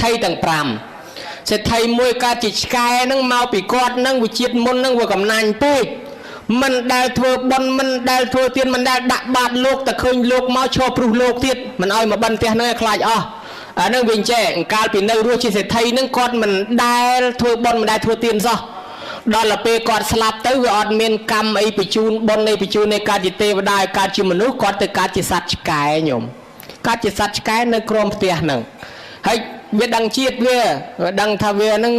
thay tầng pram sẽ thay môi ca chỉ sky nâng mau bị quạt nâng vừa chiết môn nâng vừa cầm nành tui mình đào thua bон mình đào thua tiền mình đào đặt bát lụcแต่เคยลกmau cho pru lokទៀតมันឲ្យមកបិណ្ឌផ្ទះនៅខ្លាចអស់អានឹងវិញចេះកាលពីនៅរស់ជាសេដ្ឋីនឹងគាត់មិនដែលធ្វើបន់មិនដែលធ្វើទៀនសោះដល់ទៅពេលគាត់ស្លាប់ទៅវាអត់មានកម្មអីបញ្ជូនបន់នៃបញ្ជូននៃការជាទេវតាការជាមនុស្សគាត់ទៅកើតជាសត្វឆ្កែញោមកើតជាសត្វឆ្កែនៅក្រោមផ្ទះហ្នឹងហើយវាដឹងជាតិវាដឹងថាវានឹង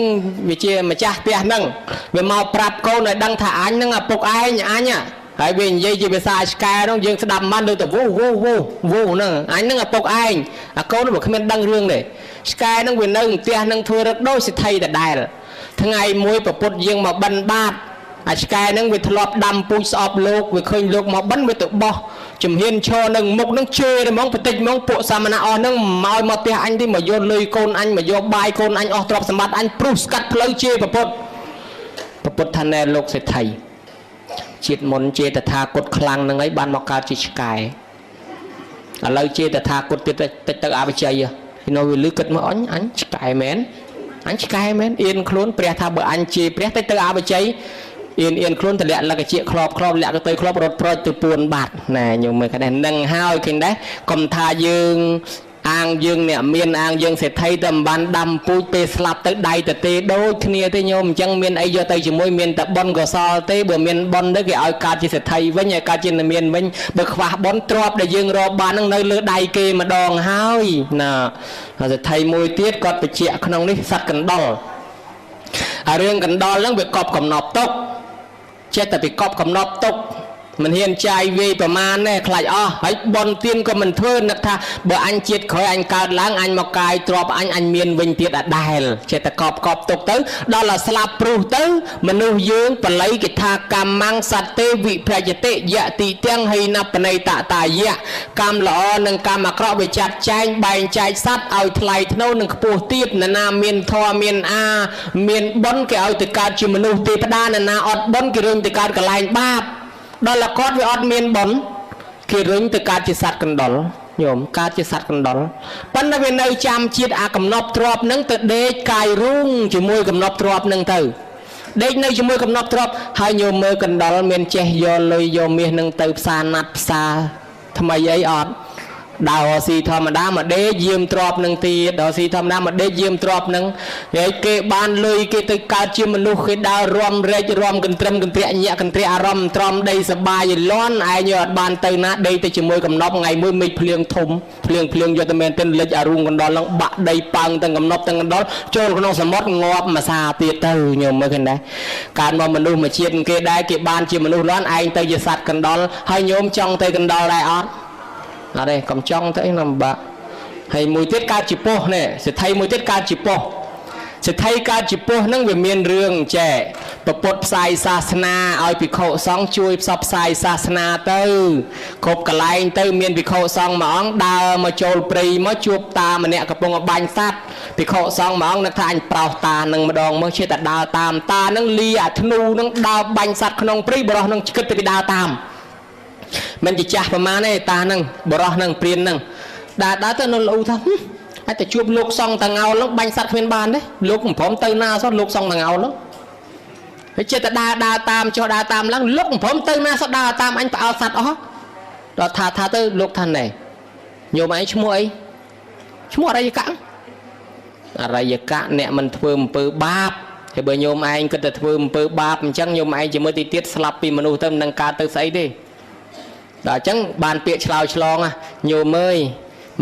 វាជាម្ចាស់ផ្ទះហ្នឹងវាមកប្រាប់កូនឲ្យដឹងថាអញហ្នឹងឪពុកឯងអញហើយវានិយាយជាភាសាឆ្កែហ្នឹងយើងស្ដាប់មិនដូចទៅវូហ្នឹងអញហ្នឹងឪពុកឯងអាកូនវាគ្មានដឹងរឿងទេឆ្កែហ្នឹងវានៅផ្ទះហ្នឹងធ្វើរឹកដូចសិទ្ធិដដែលថ្ងៃមួយប្រពុតយើងមកបិណ្ឌបាតអាឆ្កែហ្នឹងវាធ្លាប់ដាំពូជស្អប់លោកវាឃើញលោកមកបិណ្ឌវាទៅបោះជំហានឈរនឹងមុខនឹងជេរហ្មងបន្តិចហ្មងពួកសាមណៈអស់ហ្នឹងមកផ្ទះអញទីមកយកលុយកូនអញមកយកបាយកូនអញអស់ទ្រព្យសម្បត្តិអញព្រុសស្កាត់ផ្លូវជេរប្រពុតថាណែលោកសេដ្ឋីជាតិមុនជេរតថាគតខ្លាំងហ្នឹងឯងបានមកកើតជាឆ្កែឥឡូវជេរតថាគតទៀតទៅអបជ័យពីនោះវាលឺគិតមកអញឆ្កែមែនអញឆ្កែមែនអៀនខ្លួនព្រះថាបើអញជេរព្រះទៅអបជ័យអៀនខ្លួនតម្លាក់លកជាក្របលាក់ទៅក្របរត់ប្រូចទៅពួនបាត់ណែញោមមើលគ្នានឹងហើយឃើញដែរកុំថាយើងអាងយើងអ្នកមានអាងយើងសេដ្ឋីតែមិនបានដាំពូជពេលស្លាប់ទៅដៃទៅទេដូចគ្នាទេញោមអញ្ចឹងមានអីយកទៅជាមួយមានតែប៉ុនកសលទេបើមានប៉ុនទៅគេឲ្យកើតជាសេដ្ឋីវិញឲ្យកើតជាមានវិញបើខ្វះប៉ុនទ្របដែលយើងរកបាននឹងនៅលើដៃគេម្ដងហើយណាសេដ្ឋីមួយទៀតគាត់បញ្ជាក់ក្នុងនេះសត្វកណ្ដុររឿងកណ្ដុរហ្នឹងវាកប់កំណប់ទុកចេះតែពីកប់កំណប់ទុកមិនហ៊ានចាយវាយប្រមាណទេខ្លាចអស់ហើយបនទៀនក៏មិនធ្វើនឹកថាបើអញជាតិក្រោយអញកើតឡើងអញមកកាយទ្របអញមានវិញទៀតអដែលចេះតែកប់ទុកទៅដល់តែស្លាប់ព្រុសទៅមនុស្សយើងបល័យគេថាកម្មੰសត្វទេវិប្រយតិយតិទាំងហីណបណៃតតាយៈកម្មល្អនិងកម្មអាក្រក់វាចាត់ចែងបែងចែកសត្វឲ្យថ្លៃថ្នូរនិងខ្ពស់ទៀតណានាមានធម៌មានមានបុណ្យគេឲ្យទៅកើតជាមនុស្សទេវតាណានាអត់បុណ្យគេរឿងទៅកើតកន្លែងបាបដល់តែគាត់វាអត់មានបុណ្យគេរុញទៅកើតជាសត្វកណ្ដុរញោមកើតជាសត្វកណ្ដុរប៉ុន្តែវានៅចាំជាតិអាកំណប់ទ្របនឹងទៅដេកកាយរុងជាមួយកំណប់ទ្របនឹងទៅដេកនៅជាមួយកំណប់ទ្របហើយញោមមើលកណ្ដុរមានចេះយកលុយយកមាសនឹងទៅផ្សារណាត់ផ្សារថ្មីអីអត់ដើរស៊ីធម្មតាមកដេកយាមទ្របនឹងទៀតដល់ស៊ីធម្មតាមកដេកយាមទ្របនឹងហើយគេបានលុយគេទៅកើតជាមនុស្សគេដើររំរែករំកន្ត្រឹមកន្ត្រាក់ញាក់កន្ត្រាក់អារម្មណ៍ត្រមដីសបាយលន់ឯងយកអត់បានទៅណាដេកទៅជាមួយកំណប់ថ្ងៃមួយមេឃភ្លៀងធំភ្លៀងយកតែមែនទិនលិចអារូងកណ្ដុរឡើងបាក់ដីប៉ើងទាំងកំណប់ទាំងកណ្ដុរចូលក្នុងសមុទ្រងាប់មួយសាទៀតទៅញោមមើលឃើញដែរកើតមកមនុស្សមួយជាតិគេដែរគេបានជាមនុស្សលន់ឯងទៅជាសត្វកណ្ដុរហើយញោមចង់ទៅកណ្ដុរដែរអត់អត់ទេកំចង់ទៅឯងលំបាកហើយមួយទៀតកើតជាពស់នេះសេដ្ឋីមួយទៀតកើតជាពស់សេដ្ឋីកើតជាពស់ហ្នឹងវាមានរឿងចេះប្រពុតផ្សាយសាសនាឲ្យភិក្ខុសង្ឃជួយផ្សព្វផ្សាយសាសនាទៅគ្រប់កន្លែងទៅមានភិក្ខុសង្ឃមួយអង្គដើរមកចូលព្រៃមកជួបតាម្នាក់កំពុងបាញ់សត្វភិក្ខុសង្ឃមួយអង្គនឹកថាអញប្រោសតានឹងម្ដងមកជិះតែដើរតាមតានឹងលីអាធ្នូនឹងដើរបាញ់សត្វក្នុងព្រៃបរោះនឹងឆ្កឹតទៅដើរតាមមិនជាចាស់ប្រមាណទេតាហ្នឹងបរោះហ្នឹងព្រានហ្នឹងដើរទៅនៅលូថាអាចទៅជួបលោកសង្ឃតងោលហ្នឹងបាញ់សត្វគ្មានបានទេលោកមិនព្រមទៅណាសោះលោកសង្ឃតងោលហ្នឹងហើយចិត្តតែដើរតាមចុះដើរតាមឡើងលោកមិនព្រមទៅណាសោះដើរតាមអញផ្អើលសត្វអស់ដល់ថាទៅលោកថាណែញោមឯងឈ្មោះអីឈ្មោះអរិយកៈអ្នកមិនធ្វើអំពើបាបហើយបើញោមឯងគិតតែធ្វើអំពើបាបអញ្ចឹងញោមឯងជាមួយទីទៀតស្លាប់ពីមនុស្សទៅមិននឹងកើតទៅស្អីទេដល់អញ្ចឹងបានពាក្យឆ្លើយឆ្លងញោមអើយ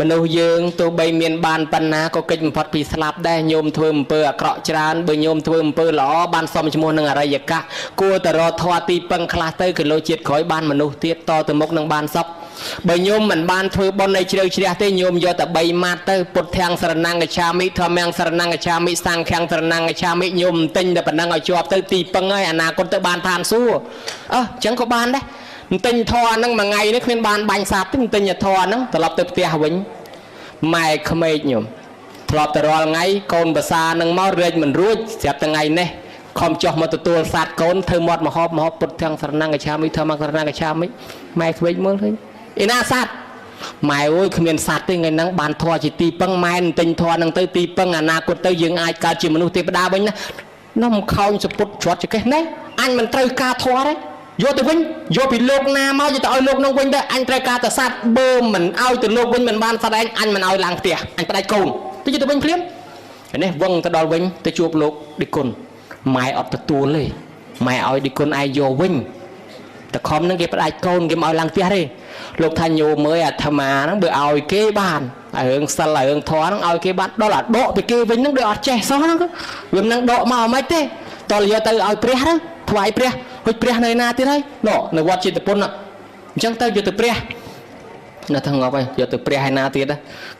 មនុស្សយើងទោះបីមានបានប៉ុណ្ណាក៏កិច្ចបំផុតពីស្លាប់ដែរញោមធ្វើអំពើអាក្រក់ច្រើនបើញោមធ្វើអំពើល្អបានសមឈ្មោះនឹងអរិយកៈគួរតែរកធម៌ទីពឹងខ្លះទៅគីឡូជាតិក្រោយបានមនុស្សទៀតតទៅមុខនឹងបានសុខបើញោមមិនបានធ្វើបុណ្យនៃជ្រៅជ្រះទេញោមយកតែ3ម៉ាត់ទៅពុទ្ធទាំងសរណង្កច្ឆាមិធម្មទាំងសរណង្កច្ឆាមិសង្ឃទាំងសរណង្កច្ឆាមិញោមទិញតែប៉ុណ្ណឹងឲ្យជាប់ទៅទីពឹងហើយអនាគតទៅបានឋានសួគ៌អញ្ចឹងក៏បានដែរទិញធរហ្នឹងមួយថ្ងៃនេះគ្មានបានបាញ់សាប់ទេទិញធរហ្នឹងត្រឡប់ទៅផ្ទះវិញម៉ែក្មេកញោមធ្លាប់តែរាល់ថ្ងៃកូនភាសានឹងមករែកមិនរួចស្រាប់ថ្ងៃនេះខំចុះមកទទួលសត្វកូនធ្វើមាត់មហោបពុទ្ធទាំងសរណង្កច្ឆាមិធម្មសរណង្កច្ឆាមិម៉ែក្មេកមើលឃើញឯណាសត្វ ម៉ែអើយគ្មានសត្វទេថ្ងៃហ្នឹងបានធွာជាទីពឹងម៉ែទិញធွာនឹងទៅទីពឹងអនាគតទៅយើងអាចកើតជាមនុស្សទេវតាវិញណានំខោញសពុតច្រត់ចកេះណែអញមិនត្រូវការធွာទេយកទៅវិញយកពីលោកណាមកយកទៅឲ្យលោកនឹងវិញទៅអញត្រូវការតែសត្វបើមិនឲ្យទៅលោកវិញមិនបានសត្វឯងអញមិនឲ្យឡើងផ្ទះអញផ្ដាច់កូនទៅយកទៅវិញភ្លាមនេះវងទៅដល់វិញទៅជួបលោកឌីគុណម៉ែអត់ទទួលទេម៉ែឲ្យឌីគុណឯងយកវិញតែខំនឹងគេផ្ដាច់កូនគេមកឲ្យឡើងផ្ទះទេលោកថាញោមអើយអាត្មាហ្នឹងបើឲ្យគេបានរឿងសិលរឿងធម៌ហ្នឹងឲ្យគេបានដល់អាដកពីគេវិញហ្នឹងដូចអត់ចេះសោះហ្នឹងវាមិននឹងដកមកមិនទេតលយកទៅឲ្យព្រះទៅថ្វាយព្រះហុចព្រះនៅណាទៀតហើយនៅវត្តចេតពុនអញ្ចឹងទៅយកទៅព្រះនៅថងប់ហើយយកទៅព្រះឯណាទៀត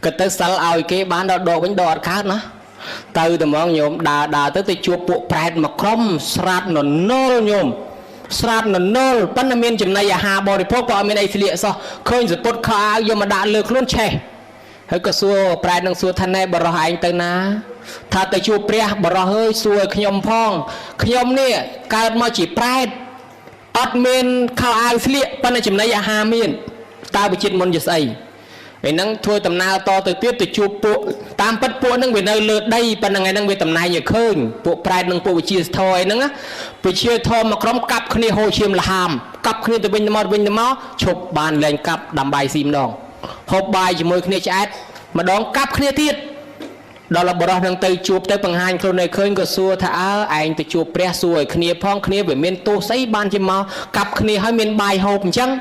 គិតទៅសិលឲ្យគេបានដល់ដកវិញដកអត់កើតណាទៅតែហ្មងញោមដើរទៅជួបពួកប្រែតមកក្រុមស្រាតននល់ញោមស្រាតននល់ប៉ុន្តែមានចំណីអាហារបរិភោគក៏អត់មានអីស្លៀកសោះឃើញសពុតខោអាវយកមកដាក់លើខ្លួនឆេះហើយក៏សួរប្រែតនឹងសួរថាណែបរោះឯងទៅណាថាទៅជួបព្រះបរោះអើយសួរឲ្យខ្ញុំផងខ្ញុំនេះកើតមកជាប្រែតអត់មានខោអាវស្លៀកប៉ុន្តែចំណីអាហារមានតើវិចិត្រមុនជាស្អីឯហ្នឹងធ្វើដំណើរតទៅទៀតទៅជួបពួកតាមពិតពួកហ្នឹងវានៅលើដីប៉ុន្តែថ្ងៃហ្នឹងវាតំណែងឲ្យឃើញពួកប្រែតនឹងពួកវិជាធរអីហ្នឹងវិជាធរមកក្រុមកាប់គ្នាហូរឈាមលហាមកាប់គ្នាទៅវិញទៅមកឈប់បានលែងកាប់ដើម្បីស៊ីម្ដងហូបបាយជាមួយគ្នាឆ្អែតម្ដងកាប់គ្នាទៀតដល់បរោះនឹងទៅជួបទៅបង្ហាញខ្លួនឲ្យឃើញក៏សួរថាឯងទៅជួបព្រះសួរឲ្យគ្នាផងគ្នាវាមានទោសស្អីបានជាមកកាប់គ្នាហើយមានបាយហូបអញ្ចឹង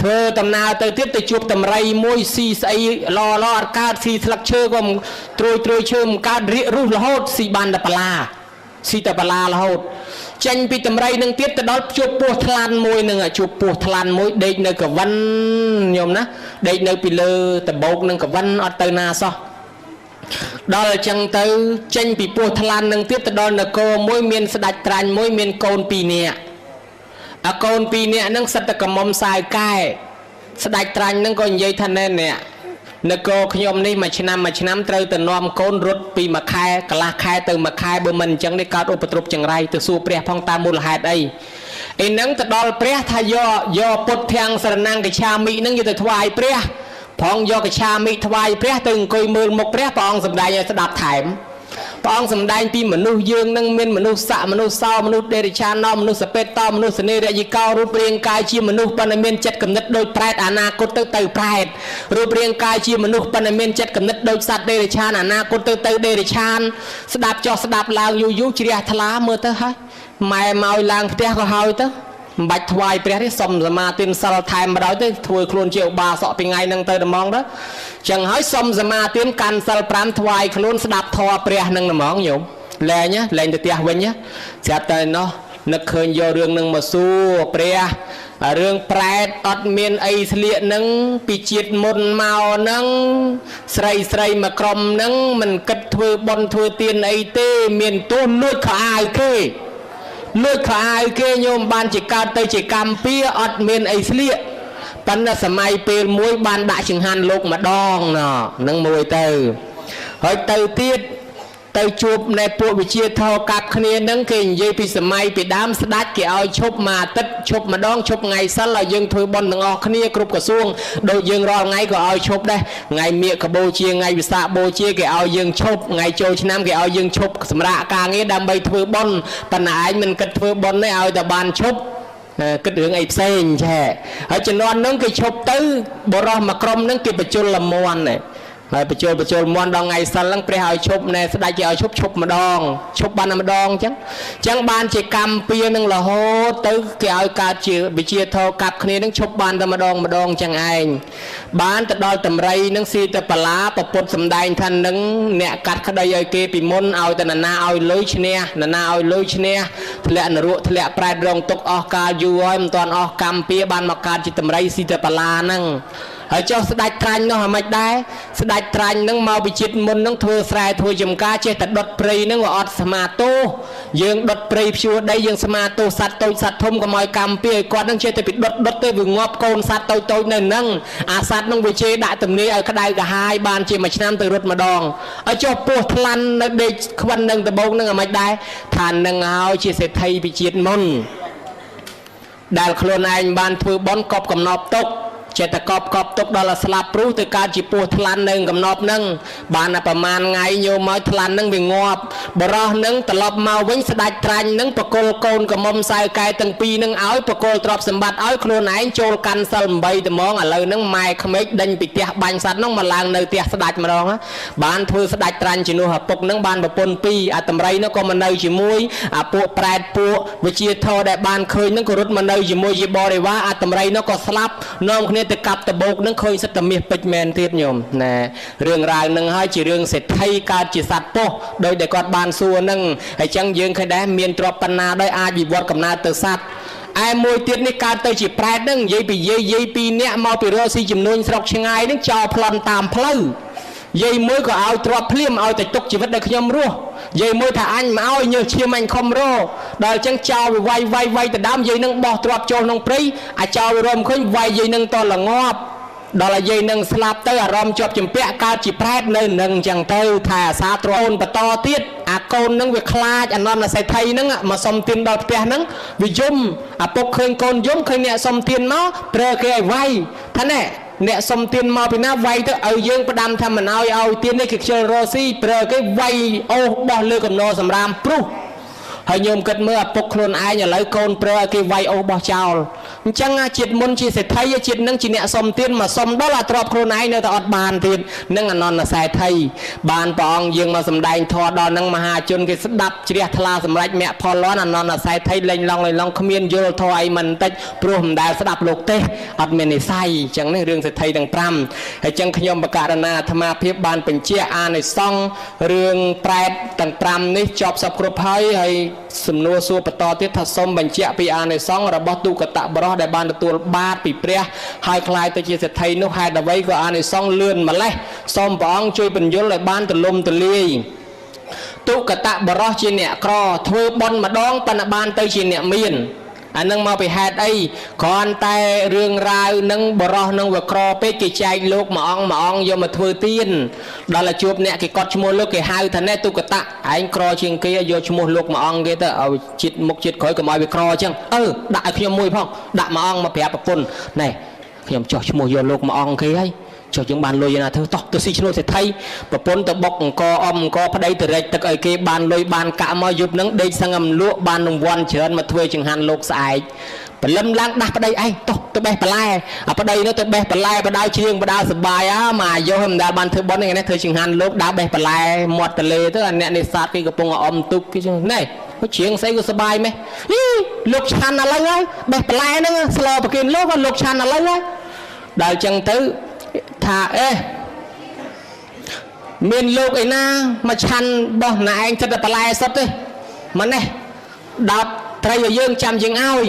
ធ្វើដំណើរទៅទៀតទៅជួបតម្រៃមួយស៊ីស្អីឡអត់កើតស៊ីស្លឹកឈើក៏ត្រួយឈើមិនកើតរៀករុះរហូតស៊ីបានតែបលាស៊ីតែបលារហូតចេញពីតម្រៃនឹងទៀតទៅដល់ជួបពស់ថ្លាន់មួយនឹងជួបពស់ថ្លាន់មួយដេកនៅកវិនញោមណាដេកនៅពីលើដបោកនឹងកវិនអត់ទៅណាសោះដល់អញ្ចឹងទៅចេញពីពស់ថ្លាន់នឹងទៀតទៅដល់នគរមួយមានស្ដេចត្រាញ់មួយមានកូន2នាក់អាកូន2នាក់ហ្នឹងសិតតែកមុំសាយកែស្ដេចត្រាញ់ហ្នឹងក៏និយាយថាណែអ្នកនគរខ្ញុំនេះមួយឆ្នាំត្រូវទៅនាំកូនរត់ពីមួយខែកន្លះខែទៅមួយខែបើមិនអញ្ចឹងនេះកើតឧបទ្រពចង្រៃទៅសួរព្រះផងតាមមូលហេតុអីហ្នឹងទៅដល់ព្រះថាយកពុទ្ធធាំងសរណង្គកច្ឆាមិហ្នឹងយកទៅថ្វាយព្រះផងយកកច្ឆាមិថ្វាយព្រះទៅអង្គុយមើលមុខព្រះព្រះអង្គសម្ដែងឲ្យស្ដាប់ថែមព្រះអង្គសម្ដែងពីមនុស្សយើងនឹងមានមនុស្សស័កមនុស្សសោមនុស្សដេរិឆានមនុស្សសពេតតមនុស្សសនេរយិកោរូបរាងកាយជាមនុស្សប៉ុន្តែមានចិត្តគំនិតដូចប្រែតអនាគតទៅប្រែតរូបរាងកាយជាមនុស្សប៉ុន្តែមានចិត្តគំនិតដូចសត្វដេរិឆានអនាគតទៅដេរិឆានស្ដាប់ចោះស្ដាប់ឡើងយូរជ្រះថ្លាមើលទៅហើយម៉ែមកឡើងផ្ទះក៏ហើយទៅមិនបាច់ថ្វាយព្រះទេសុំសមាទិសិលថែមមកដល់ទៅធ្វើខ្លួនជាឧបាសកពីថ្ងៃហ្នឹងទៅតែហ្មងទៅចឹងហើយសុំសមាទិកាន់សិល5ថ្វាយខ្លួនស្ដាប់ធម៌ព្រះហ្នឹងហ្មងញោមលែងទៅផ្ទះវិញស្រាប់តែណោះនឹកឃើញយករឿងហ្នឹងមកសួរព្រះរឿងប្រែតអត់មានអីស្លៀកហ្នឹងពីជាតិមុនមកហ្នឹងស្រីមកក្រុមហ្នឹងមិនគិតធ្វើបន់ធ្វើទានអីទេមានទោសលួចខោអាវគេលួចខោអាវគេញោមបានជាកើតទៅជាកម្មពៀអត់មានអីស្លៀកប៉ុន្តែសម័យពេលមួយបានដាក់ចង្ហាន់លោកម្ដងហ្នឹងមួយទៅហើយទៅទៀតទៅជួបនៅពួកវិជាធរកាប់គ្នាហ្នឹងគេនិយាយពីសម័យពីដើមស្ដេចគេឲ្យឈប់មួយអាទិត្យឈប់ម្ដងឈប់ថ្ងៃសិលឲ្យយើងធ្វើបុណ្យទាំងអស់គ្នាគ្រប់ក្រសួងដូចយើងរាល់ថ្ងៃក៏ឲ្យឈប់ដែរថ្ងៃមាឃកបូជាថ្ងៃវិសាខបូជាគេឲ្យយើងឈប់ថ្ងៃចូលឆ្នាំគេឲ្យយើងឈប់សម្រាប់ការងារដើម្បីធ្វើបុណ្យប៉ុន្តែឯងមិនគិតធ្វើបុណ្យទេឲ្យតែបានឈប់គិតរឿងអីផ្សេងឆែហើយជំនាន់ហ្នឹងគេឈប់ទៅបរោះមួយក្រុមហ្នឹងគេបញ្ជុលលមន់ហើយបញ្ចូលមន់ដល់ថ្ងៃសិលហ្នឹងព្រះឲ្យឈប់ណែស្ដេចគេឲ្យឈប់ម្ដងឈប់បានម្ដងអញ្ចឹងបានជាកម្មពៀនឹងរហូតទៅគេឲ្យកើតជាវិជាធរកាប់គ្នានឹងឈប់បានតែម្ដងអញ្ចឹងឯងបានទៅដល់តម្រៃនឹងស៊ីទៅបលាប្រពុតសំដែងថានឹងអ្នកកាត់ក្តីឲ្យគេពីមុនឲ្យតែណាឲ្យលុយឈ្នះណាឲ្យលុយឈ្នះធ្លាក់នរកធ្លាក់ប្រែតរងទុកអស់កាលយូរហើយមិនទាន់អស់កម្មពៀបានមកកើតជាតម្រៃស៊ីទៅបលាហ្នឹងហើយចុះស្ដេចត្រាញ់នោះអាម៉េចដែរស្ដេចត្រាញ់នឹងមកពីជាតិមុននឹងធ្វើស្រែធ្វើចំការចេះតែដុតព្រៃនឹងអត់ស្មាទោសយើងដុតព្រៃភ្ជួរដីយើងស្មាទោសសត្វតូចសត្វធំកុំឲ្យកម្មពៀឲ្យគាត់នឹងចេះតែពីដុតទៅវាងាប់កូនសត្វតូចនៅនឹងអាសត្វនឹងវាជេរដាក់ទំនាយឲ្យក្តៅកាហាយបានជាមួយឆ្នាំទៅរត់ម្ដងហើយចុះពោះថ្លាន់នៅដេកខ្វិននឹងដបោកនឹងអាម៉េចដែរថានឹងឲ្យជាសេដ្ឋីពីជាតិមុនដែលខ្លួនឯងបានធ្វើបន់កប់កំណប់ទុក ចេះតែកប់ទុកដល់ស្លាប់ព្រោះទៅកើតជាពោះថ្លាន់នៅកំណប់នឹងបានតែប្រមាណថ្ងៃញោមមកថ្លាន់នឹងវាងាប់បរោះនឹងត្រឡប់មកវិញស្ដាច់ត្រាញ់នឹងបកលកូនកំមុំសៅកែទាំងពីរនឹងឲ្យបកលទ្រព្យសម្បត្តិឲ្យខ្លួនឯងចូលកាន់សិល8ត្មងឥឡូវនឹងម៉ែក្មេកដេញពីផ្ទះបាញ់សัตว์នឹងមកឡើងនៅផ្ទះស្ដាច់ម្ដងបានធ្វើស្ដាច់ត្រាញ់ជំនួសឪពុកនឹងបានប្រពន្ធ2អាតម្រៃនោះក៏មកនៅជាមួយអាពួកប្រែតពួកវិជាធរដែលបានឃើញនឹងក៏រត់មកនៅជាមួយជាបរិវារអាតម្រៃនោះក៏ស្លាប់នាំគ្នាទៅកាប់តបោកនឹងឃើញសិទ្ធិមាសពេជ្រមែនទៀតញោមណែរឿងរ៉ាវនឹងហើយជារឿងសេដ្ឋីកើតជាសត្វប៉ុស្តិ៍ដោយតែគាត់បានសួរនឹងហើយចឹងយើងឃើញដែរមានទ្រព្យបណ្ណាដោយអាចវិវត្តកំណើតទៅសត្វឯមួយទៀតនេះកើតទៅជាប្រែតនឹងនិយាយពីយាយ2នាក់មកពីរកស៊ីចំនួនស្រុកឆ្ងាយនឹងចោលប្លន់តាមផ្លូវយាយមួយក៏ឲ្យទ្រព្យភ្លាមឲ្យតែទុកជីវិតឲ្យខ្ញុំរស់យាយមួយថាអញមកឲ្យញើសឈាមអញខំរដល់ចឹងចោលវាយទៅដើមយាយនឹងបោះទ្រព្យចូលក្នុងព្រៃអាចោលរំឃើញវាយយាយនឹងតល្ងាប់ដល់ឲ្យយាយនឹងស្លាប់ទៅអារម្មណ៍ជាប់ជំពាក់កើតជាប្រែតនៅនឹងចឹងទៅថាអាសាទ្រអូនបន្តទៀតអាកូននឹងវាខ្លាចអនន្តសេដ្ឋីនឹងមកសុំទានដល់ផ្ទះនឹងវាយំអាពុកឃើញកូនយំឃើញអ្នកសុំទានមកប្រើគេឲ្យវាយថាណែអ្នកសុំទានមកពីណាវាយទៅឲ្យយើងផ្ដាំថាមិនឲ្យទាននេះគេខ្ជិលរស់ស៊ីប្រើគេវាយអូសបោះលើកំណរសម្រាមព្រុសហើយញោមគិតមើលឪពុកខ្លួនឯងឥឡូវកូនប្រើឲ្យគេវាយអូសបោះចោលអញ្ចឹងជាតិមុនជាសេដ្ឋីជាតិនឹងជាអ្នកសុំទានមកសុំដល់អាទ្រព្យខ្លួនឯងនៅតែអត់បានទៀតនឹងអនន្តសេដ្ឋីបានព្រះអង្គយើងមកសម្ដែងធម៌ដល់នឹងមហាជនគេស្ដាប់ជ្រះថ្លាសម្រេចមគ្គផលលាន់អនន្តសេដ្ឋីលេងឡងគ្មានយល់ធម៌អីមិនតិចព្រោះមិនដែលស្ដាប់លោកទេអត់មាននិស័យអញ្ចឹងនេះរឿងសេដ្ឋីទាំង5ហើយអញ្ចឹងខ្ញុំបកករណាអាត្មាភាពបានបញ្ជាអានិសង្ឃរឿងប្រែតទាំង5នេះចប់សពគ្រប់ហើយសំណួរសួរបន្តទៀតថាសូមបញ្ជាក់ពីអានិសង្ឃរបស់ទុគតបរោះដែលបានទទួលបាតពីព្រះហើយคล้ายទៅជាសេដ្ឋីនោះហេតុអ្វីក៏អានិសង្ឃលឿនម្លេះសូមព្រះអង្គជួយបញ្យល់ឲ្យបានទូលំទូលាយទុគតបរោះជាអ្នកក្រធ្វើបុណ្យម្ដងប៉ុន្តែបានទៅជាអ្នកមានអានឹងមកពីហេតុអីគ្រាន់តែរឿងរ៉ាវនឹងបរោះនឹងវាក្រពេកគេចែកលោកមួយអង្គយកមកធ្វើទានដល់តែជួបអ្នកគេកត់ឈ្មោះលោកគេហៅថាណែទុគតៈឯងក្រជាងគេយកឈ្មោះលោកមួយអង្គគេទៅឲ្យចិត្តមុខចិត្តក្រោយកុំឲ្យវាក្រអញ្ចឹងដាក់ឲ្យខ្ញុំមួយផងដាក់មួយអង្គមកប្រាប់ប្រពន្ធណែខ្ញុំចោះឈ្មោះយកលោកមួយអង្គគេហើយចុះយើងបានលុយណាធ្វើតោះទៅស៊ីឈ្នួលសេដ្ឋីប្រពន្ធទៅបុកអង្គអង្គប្តីទៅរែកទឹកឲ្យគេបានលុយបានកាក់មកយប់នឹងដេកសឹងអំលក់បានរង្វាន់ច្រើនមកធ្វើចង្ហាន់លោកស្អែកព្រលឹមឡើងដាស់ប្តីឯងតោះទៅបេះបន្លែអាប្តីនោះទៅបេះបន្លែបដៅជ្រៀងបដៅសបាយមកអាយុមិនដែលបានធ្វើបុណ្យនេះធ្វើចង្ហាន់លោកដើរបេះបន្លែមាត់ទលេទៅអាអ្នកនេសាទគេកំពុងអមទុកគេចឹងណែជ្រៀងស្អីក៏សបាយម៉េះលោកឆាន់ឥឡូវហើយបេះបន្លែហ្នឹងស្លោប្រគិនលោកឆាន់ឥឡូវហើយដល់ចឹងទៅថាមានលោកឯណាមកឆាន់បោះណែឯងចិត្តតែបន្លែសុទ្ធទេមិនទេដោតត្រីឲ្យយើងចាំយើងឲ្យ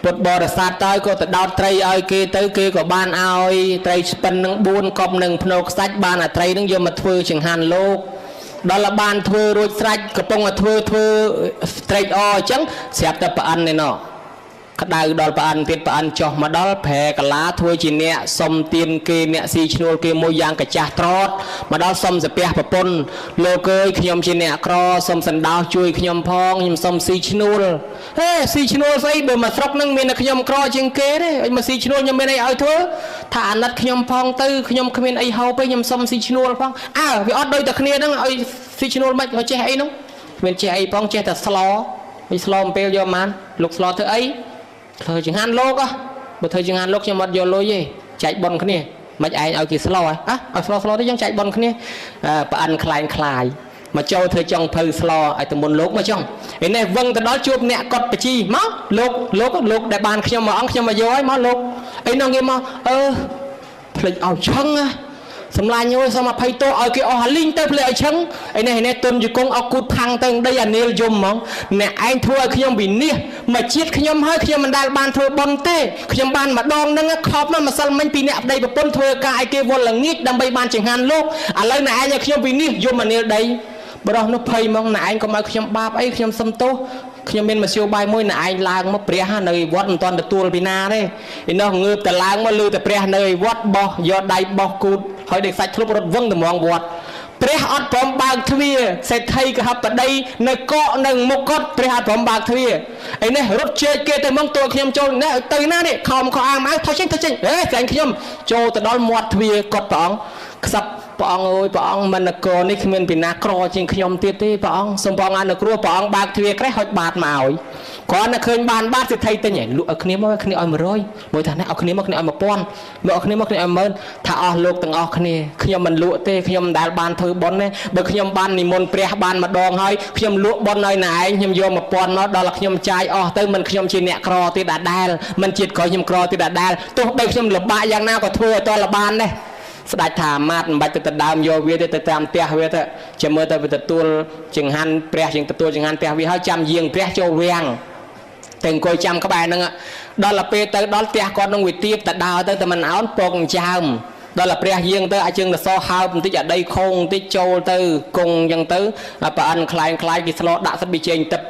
ពុទ្ធបរិស័ទតើក៏ទៅដោតត្រីឲ្យគេទៅគេក៏បានឲ្យត្រីស្ពិននឹង4កប់នឹងភ្នោខ្សាច់បានអាត្រីនឹងយកមកធ្វើចង្ហាន់លោកដល់បានធ្វើរួចស្រេចកំពុងតែធ្វើត្រេកអរអញ្ចឹងស្រាប់តែប្រអិនឯណោះក្តៅដល់ប្រអិនទៀតប្រអិនចុះមកដល់ប្រែកាឡាធ្វើជាអ្នកសុំទានគេអ្នកស៊ីឈ្នួលគេមួយយ៉ាងកាចាស់ត្រតមកដល់សុំសាពះប្រពន្ធលោកអើយខ្ញុំជាអ្នកក្រសុំសណ្ដោសជួយខ្ញុំផងខ្ញុំសុំស៊ីឈ្នួលស៊ីឈ្នួលស្អីបើមកស្រុកនឹងមានតែខ្ញុំក្រជាងគេទេឲ្យមកស៊ីឈ្នួលខ្ញុំមានអីឲ្យធ្វើថាអាណិតខ្ញុំផងទៅខ្ញុំគ្មានអីហូបទេខ្ញុំសុំស៊ីឈ្នួលផងវាអត់ដូចតែគ្នាហ្នឹងឲ្យស៊ីឈ្នួលមិនឲ្យចេះអីនោះគ្មានចេះអីផងចេះតែស្លោវាស្លោអំពេលយកបានលោកស្លោធ្វើអីធ្វើចង្ហាន់លោកបើធ្វើចង្ហាន់លោកខ្ញុំអត់យកលុយទេចែកប៉ុនគ្នាមិនឯងឲ្យគេស្លោឲ្យស្លោទៅយើងចែកប៉ុនគ្នាប្រអិនខ្លាយមកចូលធ្វើចង់ភៅស្លោឲ្យទៅមុនលោកមកចង់ឯនេះវឹងទៅដល់ជួបអ្នកកត់បជីមកលោកដែលបានខ្ញុំមួយអង្គខ្ញុំមកយកឲ្យមកលោកអីនោះគេមកភ្លេចឲ្យឆឹងសម្លាញ់យសុំអភ័យទោសឲ្យគេអស់លីងទៅភ្លេចឲ្យឆឹងឯនេះទុនជង្គង់អកគូតផាំងទៅដីអានីលយំហ្មងអ្នកឯងធ្វើឲ្យខ្ញុំវិនិច្ឆ័យមកជាតិខ្ញុំហើយខ្ញុំមិនដែលបានធ្វើបុណ្យទេខ្ញុំបានម្ដងហ្នឹងខប់មកម្សិលមិញពីអ្នកប្តីប្រពន្ធធ្វើការឲ្យគេវល់ល្ងាចដើម្បីបានចង្ហាន់លោកឥឡូវអ្នកឯងឲ្យខ្ញុំវិនិច្ឆ័យយំអានីលដីបរោះនោះភ័យហ្មងអ្នកឯងកុំឲ្យខ្ញុំបាបអីខ្ញុំសុំទោសខ្ញុំមានមធ្យោបាយមួយអ្នកឯងឡើងមកព្រះនៅវត្តមិនទាន់ទទួលពីណាទេឯនោះងើបតែឡើងមកលឺតែព្រះនៅវត្តបោះយកដៃបោះគូតហើយដេកសាច់ធ្លុបរត់វឹងទៅហ្មងវត្ត ព្រះអត់ព្រមបើកទ្វារសេដ្ឋីកហបតីនៅកកនៅមុខគាត់ព្រះអត់ព្រមបើកទ្វារឯនេះរត់ជែកគេទៅមកតួខ្ញុំចូលនេះទៅណានេះខំខោអាម៉ៅថយចេញស្ែងខ្ញុំចូលទៅដល់មាត់ទ្វារគាត់ព្រះអង្គខ្សឹបព្រះអង្គអើយព្រះអង្គមនកោនេះគ្មានពីណាក្រជាងខ្ញុំទៀតទេព្រះអង្គសូមព្រះអង្គអនុគ្រោះព្រះអង្គបើកទ្វារក្រេះហុចបាតមកឲ្យគ្រាន់តែឃើញបានបាតសេដ្ឋីទិញលក់ឲ្យគ្នាមកគ្នាឲ្យ100មួយថានេះឲ្យគ្នាមកគ្នាឲ្យ1000មកឲ្យគ្នាមកគ្នាឲ្យ10000ថាអស់លោកទាំងអស់គ្នាខ្ញុំមិនលក់ទេខ្ញុំមិនដែលបានធ្វើបុណ្យទេបើខ្ញុំបាននិមន្តព្រះបានម្ដងហើយខ្ញុំលក់បុណ្យឲ្យណែឯងខ្ញុំយក1000មកដល់តែខ្ញុំចាយអស់ទៅមិនខ្ញុំជាអ្នកក្រទេដដែលមិនជាតិក្រោយខ្ញុំក្រទេដដែលទោះបីខ្ញុំលំបាកយ៉ាងណាក៏ធ្វើឲ្យតលបានដែរស្ដេចថាអាមាត្យមិនបាច់ទៅដើមយកវាទេទៅតាមផ្ទះវាទៅចាំមើលទៅវាទទួលចង្ហាន់ព្រះជាងទទួលចង្ហាន់ព្រះវាហើយចាំយាងព្រះចូលវាំងតែអង្គុយចាំក្បែរហ្នឹងដល់ទៅពេលទៅដល់ផ្ទះគាត់នឹងវាទៀបទៅដើរទៅតែមិនអោនពកចាមដល់តែព្រះយាងទៅអាចជើងទៅសហើបបន្តិចអាដីខូងបន្តិចចូលទៅគង់អញ្ចឹងទៅប្រអិនខ្លែងគេស្លោដាក់សិតប៊ីចេងទឹក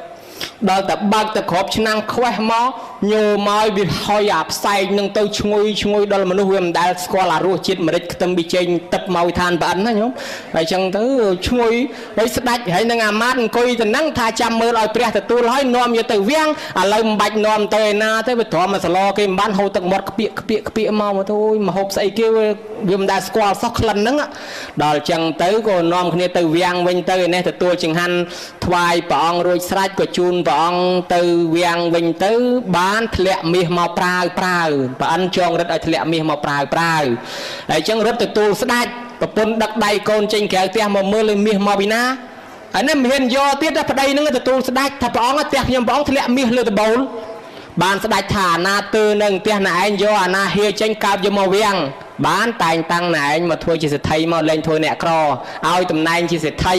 ដល់តែបើកទៅក្របឆ្នាំងខ្វេះមកញោមឲ្យវាហុយអាផ្សែងនឹងទៅឈ្ងុយដល់មនុស្សវាមិនដែលស្គាល់អារសជាតិម្រេចខ្ទឹមប៊ីចេងទឹកមកឋានប្រអិនណាញោមហើយអញ្ចឹងទៅឈ្ងុយហើយស្ដាច់ហើយនឹងអាម៉ាត់អង្គុយទៅហ្នឹងថាចាំមើលឲ្យព្រះទទួលហើយនាំយកទៅវាំងឥឡូវមិនបាច់នាំទៅឯណាទេវាទ្រាំមកសឡគេមិនបានហូរទឹកមាត់ខ្ពាកមកទៅមកហូបស្អីគេវាមិនដែលស្គាល់សោះក្លិនហ្នឹងដល់អញ្ចឹងទៅក៏នាំគ្នាទៅវាំងវិញទៅឯនេះទទួលចង្ហាន់ថ្វាយព្រះអង្គរួចស្រេចក៏ជូនព្រះអង្គទៅវាំងវិញទៅបានធ្លាក់មាសមកប្រើព្រះអិនចងរត់ឲ្យធ្លាក់មាសមកប្រើហើយអញ្ចឹងរត់ទទួលស្ដេចប្រពន្ធដឹកដៃកូនចេញក្រៅផ្ទះមកមើលលើមាសមកពីណាអានេះមិនហ៊ានយកទៀតតែប្តីនឹងទទួលស្ដេចថាព្រះអង្គផ្ទះខ្ញុំព្រះអង្គធ្លាក់មាសលើដបូលបានស្ដេចថាអាណាទើនឹងផ្ទះណែឯងយកអាណាហៀចេញកើបយកមកវាំងបានតែងតាំងណែឯងមកធ្វើជាសេដ្ឋីមកលែងធ្វើអ្នកក្រឲ្យតំណែងជាសេដ្ឋី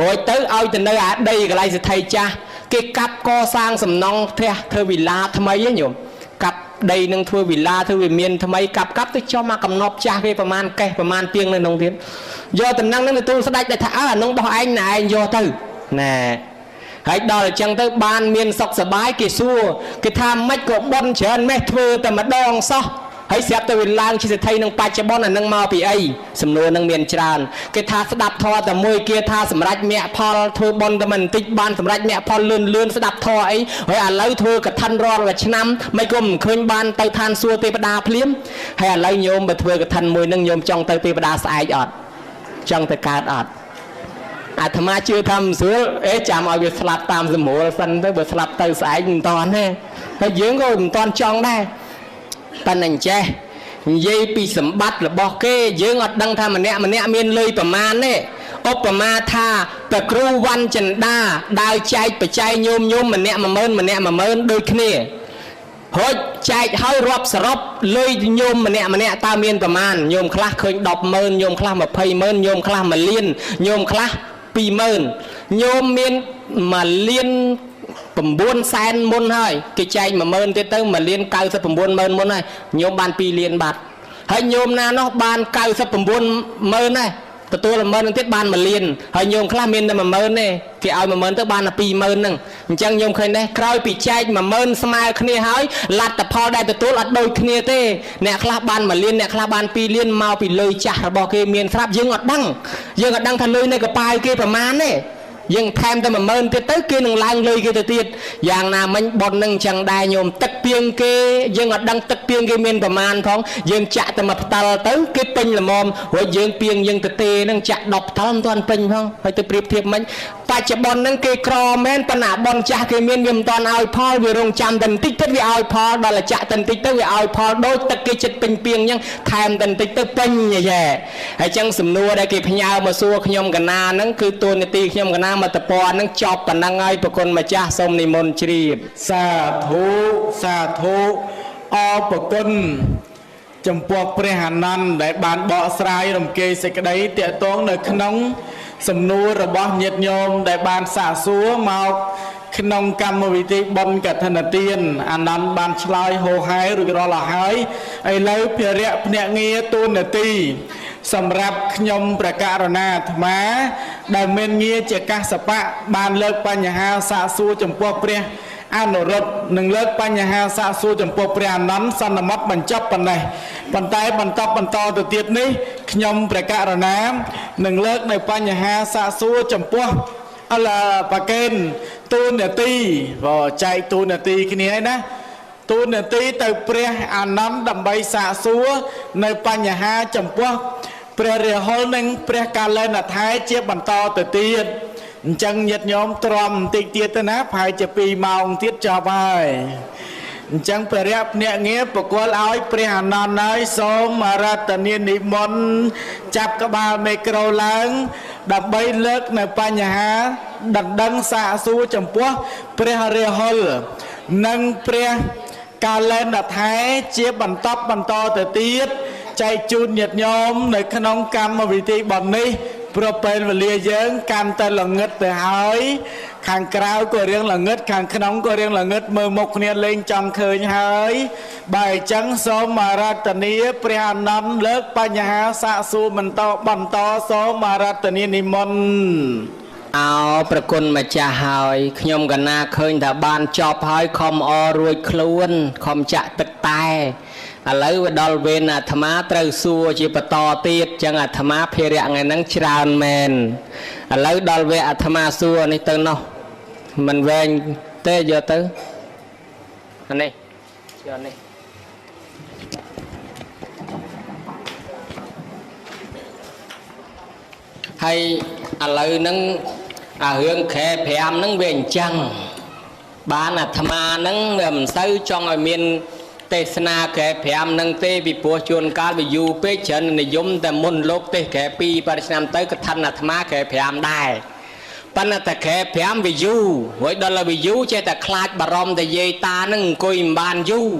រួចទៅឲ្យទៅនៅអាដីកន្លែងសេដ្ឋីចាស់គេកាប់កសាងសំណង់ផ្ទះធ្វើវិឡាថ្មីហ្នឹងញោមកាប់ដីនឹងធ្វើវិឡាធ្វើវាមានថ្មីកាប់ទៅចំមកកំណប់ចាស់វាប្រមាណកេះប្រមាណទៀងនៅក្នុងទៀតយកតំណែងនឹងទទួលស្ដេចតែថាអានោះរបស់ឯងណែឯងយកទៅណែហើយដល់អញ្ចឹងទៅបានមានសុខសប្បាយគេសួរគេថាម៉េចក៏បន់ច្រើនម៉េះធ្វើតែម្ដងសោះហើយស្រាប់តែវាឡើងជាសេដ្ឋីនឹងបច្ចុប្បន្នអានឹងមកពីអីសំណួរនឹងមានច្រើនគេថាស្ដាប់ធម៌តែមួយគេថាសម្រាប់មគ្គផលធ្វើបុណ្យតែមិនបន្តិចបានសម្រាប់មគ្គផលលឿនស្ដាប់ធម៌អីហើយឥឡូវធ្វើកឋិនរាល់ឆ្នាំមិនក៏មិនឃើញបានទៅឋានសួគ៌ទេវតាភ្លាមហើយឥឡូវញោមបើធ្វើកឋិនមួយនឹងញោមចង់ទៅទេវតាស្អែកអត់ចង់ទៅកើតអត់អាត្មាជឿថាមិនស្រួលចាំឲ្យវាស្លាប់តាមសម្រួលសិនទៅបើស្លាប់ទៅស្អែកមិនតាន់ទេហើយយើងក៏មិនតាន់ចង់ដែរប៉ុន្តែអញ្ចេះនិយាយពីសម្បត្តិរបស់គេយើងអត់ដឹងថាម្នាក់មានលុយប្រមាណទេឧបមាថាព្រះគ្រូវ៉ាន់ចិន្តាដើរចែកបច្ច័យញោមម្នាក់10000ដូចគ្នាហូចចែកឲ្យរាប់សរុបលុយញោមម្នាក់តើមានប្រមាណញោមខ្លះឃើញ100000ញោមខ្លះ20000ញោមខ្លះ1លានញោមខ្លះ20000ញោមមាន1លាន900,000មុនហើយគេចែក10000ទៀតទៅ1លាន990000មុនហើយញោមបាន2លានបាត់ហើយញោមណានោះបាន99000ដែរទទួល10000នឹងទៀតបាន1លានហើយញោមខ្លះមានតែ10000ទេគេឲ្យ10000ទៅបានតែ20000ហ្នឹងអញ្ចឹងញោមឃើញដែរក្រោយពីចែក10000ស្មើគ្នាហើយលទ្ធផលដែលទទួលអត់ដូចគ្នាទេអ្នកខ្លះបាន1លានអ្នកខ្លះបាន2លានមកពីលុយចាស់របស់គេមានស្រាប់យើងអត់ដឹងថាលុយនៅកប៉ាល់គេប្រមាណទេយើងថែមតែ10000ទៀតទៅគេនឹងឡើងលុយគេទៅទៀតយ៉ាងណាមិញប៉ុននឹងចឹងដែរញោមទឹកពីងគេយើងអត់ដឹងទឹកពីងគេមានប្រមាណផងយើងចាក់តែមួយផ្ដាល់ទៅគេពេញល្មមរួចយើងពីងយើងទៅទេនឹងចាក់10ផ្ដាល់មិនទាន់ពេញផងហើយទៅប្រៀបធៀបមិញបច្ចុប្បន្នហ្នឹងគេក្រមែនប៉ុន្តែប៉ុនចាស់គេមានវាមិនទាន់ឲ្យផលវារងចាំតែបន្តិចទៅវាឲ្យផលដល់តែចាក់តែបន្តិចទៅវាឲ្យផលដូចទឹកគេចិត្តពេញពីងអញ្ចឹងថែមតែបន្តិចទៅពេញយ៉ែហើយចឹងសំណួរដែលគេផ្ញើមកសួរខ្ញុំកណាហ្នឹងគឺតួនាទីខ្ញុំកណាមកតពណ៌ហ្នឹងចប់ប៉ុណ្ណឹងហើយប្រគុណម្ចាស់សូមនិមន្តជ្រាបសាធុអរប្រគុណចំពោះព្រះអានន្ទដែលបានបកស្រាយរំគេសេចក្តីតេតងនៅក្នុងសំណួររបស់ញាតិញោមដែលបានសាកសួរមកក្នុងកម្មវិធីបុណ្យកឋិនទានអានន្ទបានឆ្លើយហោហែរួចរាល់អស់ហើយឥឡូវភារៈភ្នាក់ងារទូនាទីសម្រាប់ខ្ញុំព្រះករុណាអាត្មាដែលមានងារជាកាសបៈបានលើកបញ្ហាសាកសួរចំពោះព្រះ អនុរុទ្ធនឹងលើកបញ្ហាសាកសួរចំពោះព្រះអានន្ទសន្មតបញ្ចប់ប៉ុណ្ណេះប៉ុន្តែបន្តទៅទៀតនេះខ្ញុំព្រះករុណានឹងលើកនៅបញ្ហាសាកសួរចំពោះប្រកេនទូនាទីចែកទូនាទីគ្នាឯណាទូនាទីទៅព្រះអានន្ទដើម្បីសាកសួរនៅបញ្ហាចំពោះព្រះរាហុលនិងព្រះកាលែនថែជាបន្តទៅទៀតអញ្ចឹងញាតិញោមទ្រាំបន្តិចទៀតទៅណាប្រហែលជា2ម៉ោងទៀតចប់ហើយអញ្ចឹងព្រះរាជភ្នាក់ងារប្រគល់ឲ្យព្រះអានន្ទហើយសូមរតនានិមន្តចាប់ក្បាលមេក្រូឡើងដើម្បីលើកនៅបញ្ហាដណ្ដឹងសាកសួរចំពោះព្រះរាហុលនិងព្រះកាលែនថែជាបន្តទៅទៀតចែកជូនញាតិញោមនៅក្នុងកម្មវិធីបន់នេះព្រោះពេលវេលាយើងកាន់តែល្ងឹតទៅហើយខាងក្រៅក៏រៀងល្ងឹតខាងក្នុងក៏រៀងល្ងឹតមើលមុខគ្នាលេងចង់ឃើញហើយបើអញ្ចឹងសូមអារាធនាព្រះអានន្ទលើកបញ្ហាសាកសួរបន្តសូមអារាធនានិមន្តអោប្រគុណម្ចាស់ហើយខ្ញុំកណាឃើញថាបានចប់ហើយខំអរួចខ្លួនខំចាក់ទឹកតែឥឡូវដល់វេនអាត្មាត្រូវសួរជាបន្តទៀតចឹងអាត្មាភារៈថ្ងៃហ្នឹងច្រើនមែនឥឡូវដល់វេអាត្មាសួរនេះទៅនោះមិនវែងទេយកទៅអានេះយកនេះហើយឥឡូវហ្នឹងអារឿងខែ5ហ្នឹងវាអញ្ចឹងបានអាត្មាហ្នឹងមិនសូវចង់ឲ្យមានទេសនាខែ5ហ្នឹងទេពីព្រោះជួនកាលវាយូរពេកច្រើននិយមតែមុនលោកទេសខែ2ប្រឆ្នាំទៅក៏ឋានអាត្មាខែ5ដែរប៉ុន្តែតែខែ5វាយូរហើយដល់វាយូរចេះតែខ្លាចបារម្ភតែយាយតាហ្នឹងអង្គុយមិនបានយូរ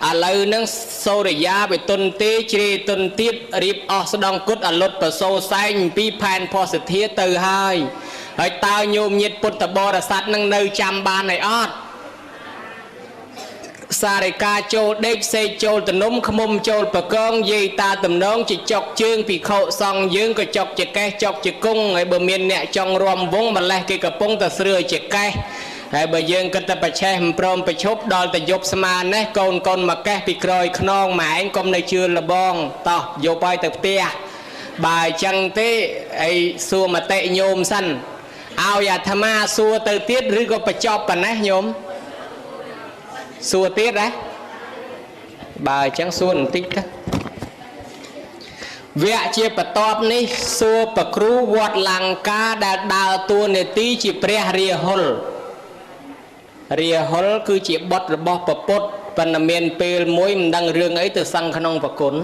ឥឡូវហ្នឹងសូរិយាវិទុនទេជ្រេទុនទៀតរៀបអស់ស្ដង់គុតអលុតប្រសូសែងពីផែនផសធាទៅហើយតើញោមញាតពុទ្ធបរិស័ទនឹងនៅចាំបានhayអត់សារិកាចូលដេកសេកចូលតនុំខ្មុំចូលប្រកងយាយតាតំណងជាចុកជើងពីខោសង់យើងក៏ចុកជាកេះចុកជាគង់ហើយបើមានអ្នកចង់រំវងម្លេះគេកំពុងតែស្រឿជាកេះហើយបើយើងគិតតែប្រឆេះមិនព្រមប្រឈប់ដល់តែយប់ស្មាននេះកូនកូនមកកេះពីក្រោយខ្នងម៉ែឯងកុំនៅជឿលបងតោះយកឲ្យទៅផ្ទះបើអញ្ចឹងទេអីសួរមតិញោមសិនឲ្យអាត្មាសួរទៅទៀតឬក៏បញ្ចប់ប៉ុណ្ណេះញោមសួរទៀតដែរបើអញ្ចឹងសួរបន្តិចទៅវគ្គជាបន្ទាប់នេះសួរប្រគ្រូវត្តលង្កាដែលដើរតួនាទីជាព្រះរាហុលគឺជាបុត្ររបស់ព្រះពុទ្ធប៉ុន្តែមានពេលមួយមិនដឹងរឿងអីទៅសឹងក្នុងប្រគុណ